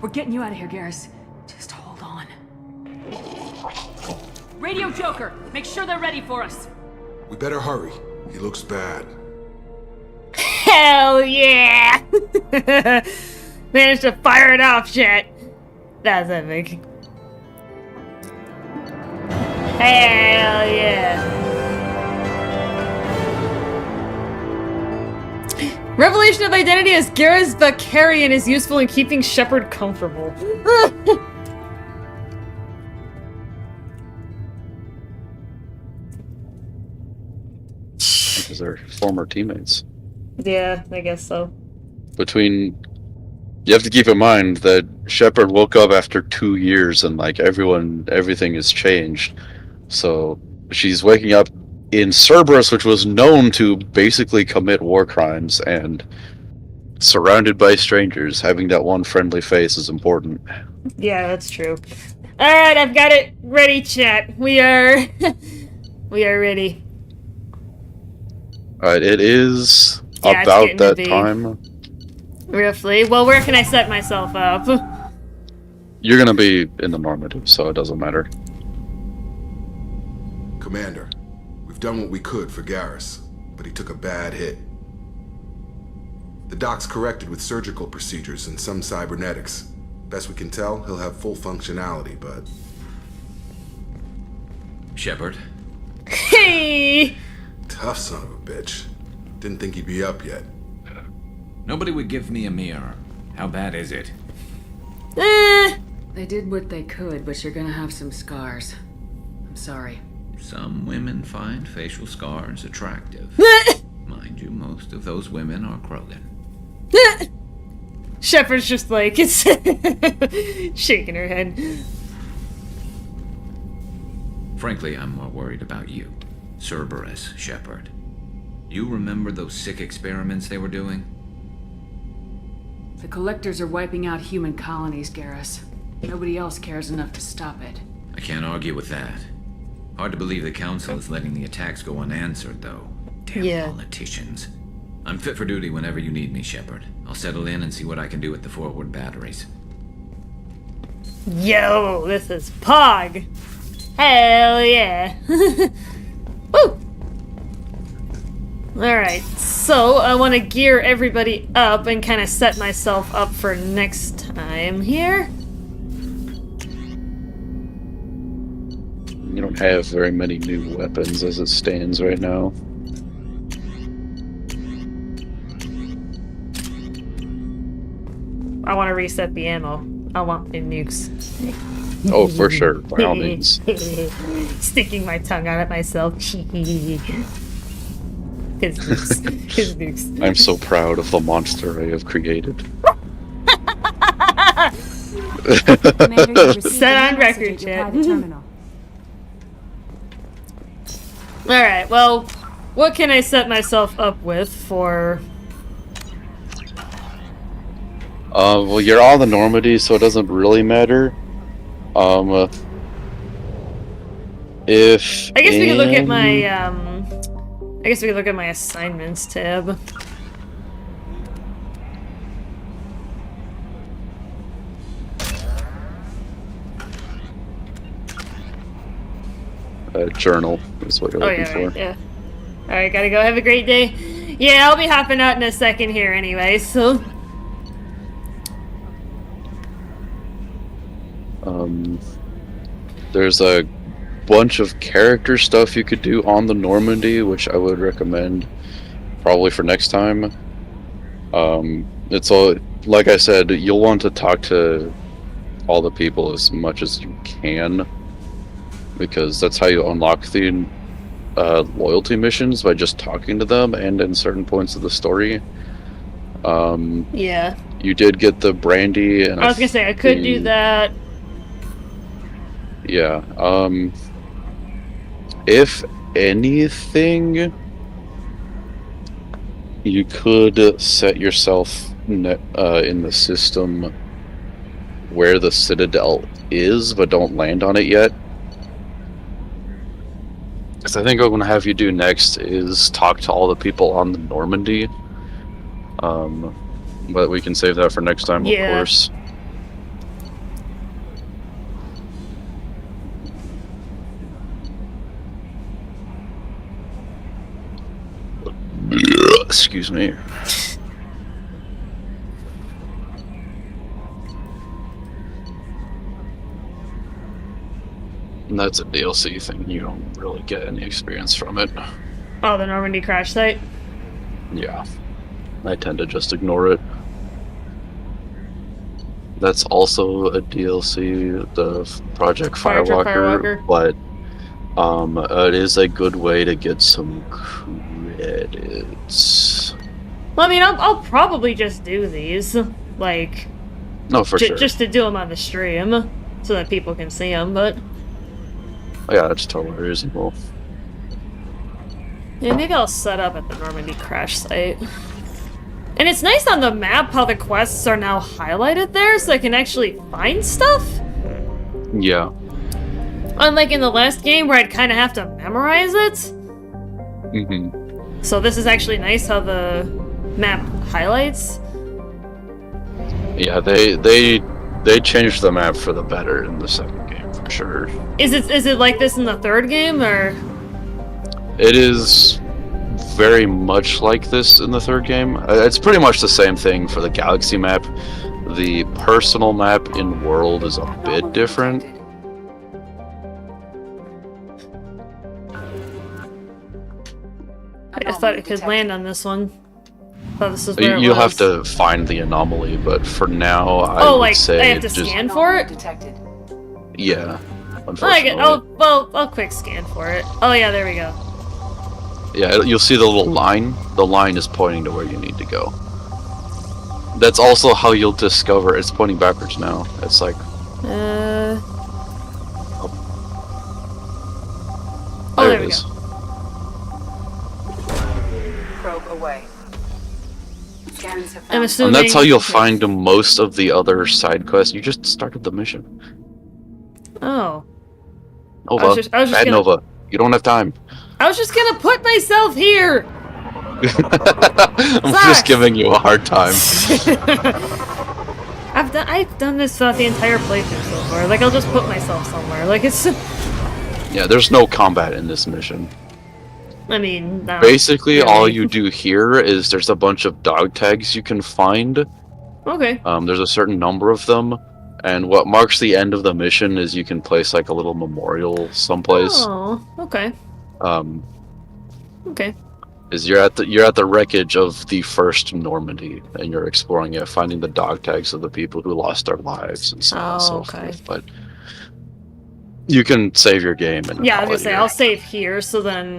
O: We're getting you out of here, Garrus. Just hold on. Radio Joker, make sure they're ready for us.
H: We better hurry. He looks bad.
A: Hell yeah! Managed to fire it off, chat. That's epic. Hell yeah! Revelation of identity as Garrus Vakarian is useful in keeping Shepard comfortable.
B: Because they're former teammates.
A: Yeah, I guess so.
B: You have to keep in mind that Shepard woke up after 2 years and like everything has changed. So she's waking up in Cerberus, which was known to basically commit war crimes, and surrounded by strangers. Having that one friendly face is important.
A: Yeah, that's true. Alright, I've got it ready, chat. We are ready.
B: Alright, it is
A: Yeah, it's
B: about
A: getting to
B: that
A: be.
B: time.
A: Roughly. Well, where can I set myself up?
B: You're gonna be in the normative, so it doesn't matter.
H: Commander, we've done what we could for Garrus, but he took a bad hit. The doc's corrected with surgical procedures and some cybernetics. Best we can tell, he'll have full functionality, but...
I: Shepard?
A: Hey!
H: Tough son of a bitch. Didn't think he'd be up yet.
I: Nobody would give me a mirror. How bad is it?
E: They did what they could, but you're gonna have some scars. I'm sorry.
I: Some women find facial scars attractive. Mind you, most of those women are Krogan.
A: Shepard's just like, it's shaking her head.
I: Frankly, I'm more worried about you. Cerberus, Shepard. You remember those sick experiments they were doing?
E: The Collectors are wiping out human colonies, Garrus. Nobody else cares enough to stop it.
I: I can't argue with that. Hard to believe the Council is letting the attacks go unanswered, though. Damn politicians. I'm fit for duty whenever you need me, Shepard. I'll settle in and see what I can do with the forward batteries.
A: Yo, this is Pog! Hell yeah! Woo! Alright, so I want to gear everybody up and kind of set myself up for next time here.
B: You don't have very many new weapons as it stands right now.
A: I want to reset the ammo. I want new nukes.
B: Oh, for sure, by all means.
A: Sticking my tongue out at myself. Cause nukes.
B: I'm so proud of the monster I have created.
A: Set on record, chat. Alright, well, what can I set myself up with for...
B: Well, you're on the Normandy, so it doesn't really matter. If...
A: I guess we could look at my, I guess we could look at my assignments tab.
B: Journal is what you're looking for.
A: Right, yeah. Alright, gotta go. Have a great day. Yeah, I'll be hopping out in a second here anyway, so...
B: There's a bunch of character stuff you could do on the Normandy, which I would recommend probably for next time. It's all, like I said, you'll want to talk to all the people as much as you can, because that's how you unlock the loyalty missions, by just talking to them and in certain points of the story.
A: Yeah.
B: You did get the brandy, and
A: I was gonna say I could do that.
B: Yeah. If anything, you could set yourself in the system where the Citadel is, but don't land on it yet. Because I think what I'm going to have you do next is talk to all the people on the Normandy. But we can save that for next time, of course. Excuse me. And that's a DLC thing. You don't really get any experience from it.
A: Oh, the Normandy crash site?
B: Yeah. I tend to just ignore it. That's also a DLC, the Project Firewalker, but it is a good way to get some credits.
A: Well, I mean, I'll probably just do these, like...
B: No, for sure.
A: Just to do them on the stream, so that people can see them, but...
B: Yeah, that's totally reasonable.
A: Yeah, maybe I'll set up at the Normandy crash site. And it's nice on the map how the quests are now highlighted there, so I can actually find stuff.
B: Yeah.
A: Unlike in the last game where I'd kind of have to memorize it.
B: Mm-hmm.
A: So this is actually nice how the map highlights.
B: Yeah, they changed the map for the better in the second game, for sure.
A: Is it like this in the third game, or?
B: It is very much like this in the third game. It's pretty much the same thing for the galaxy map. The personal map in world is a bit different.
A: I thought it could land on this one. Thought this is where
B: You'll have to find the anomaly, but for now, I would say
A: I have to scan for it?
B: Yeah, unfortunately.
A: I'll quick scan for it. Oh yeah, there we go.
B: Yeah, you'll see the little line. The line is pointing to where you need to go. That's also how you'll discover. It's pointing backwards now. It's like...
A: Oh,
B: there it is.
N: Probe away. Scans have
A: I'm
N: found
A: assuming...
B: And that's how you'll find most of the other side quests. You just started the mission.
A: Oh.
B: Nova.
A: I was just
B: Bad
A: gonna-
B: Nova. You don't have time.
A: I was just gonna put myself here!
B: I'm just giving you a hard time.
A: I've done this throughout the entire playthrough so far. Like, I'll just put myself somewhere. Like, it's...
B: Yeah, there's no combat in this mission.
A: I mean, no.
B: Basically,
A: Really.
B: all you do here is there's a bunch of dog tags you can find.
A: Okay.
B: There's a certain number of them, and what marks the end of the mission is you can place like a little memorial someplace.
A: Oh, okay. Okay.
B: Is you're at the wreckage of the first Normandy, and you're exploring it, finding the dog tags of the people who lost their lives and so on and so forth. But you can save your game and
A: Yeah, I was gonna say, I'll save here, so then...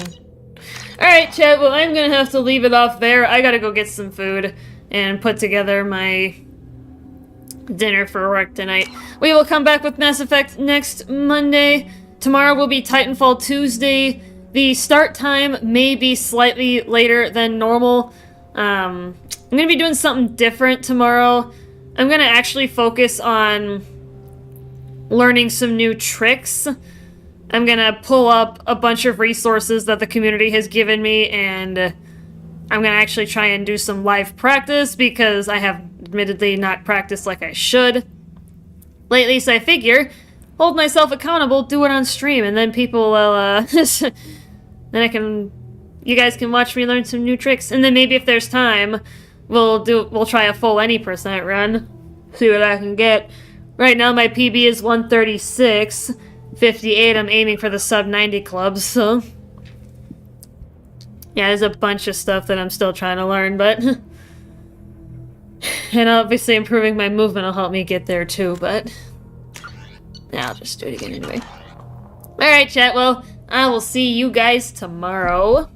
A: Alright, chat, well, I'm gonna have to leave it off there. I gotta go get some food and put together my dinner for work tonight. We will come back with Mass Effect next Monday. Tomorrow will be Titanfall Tuesday. The start time may be slightly later than normal. I'm gonna be doing something different tomorrow. I'm gonna actually focus on learning some new tricks. I'm gonna pull up a bunch of resources that the community has given me, and I'm gonna actually try and do some live practice because I have admittedly not practiced like I should lately, so I figure hold myself accountable, do it on stream, and then people will, then you guys can watch me learn some new tricks, and then maybe if there's time, we'll try a full any % run, see what I can get. Right now my PB is 136, 58, I'm aiming for the sub 90 club, so... Yeah, there's a bunch of stuff that I'm still trying to learn, but... And obviously improving my movement will help me get there too, but... Yeah, I'll just do it again anyway. Alright, chat, well, I will see you guys tomorrow.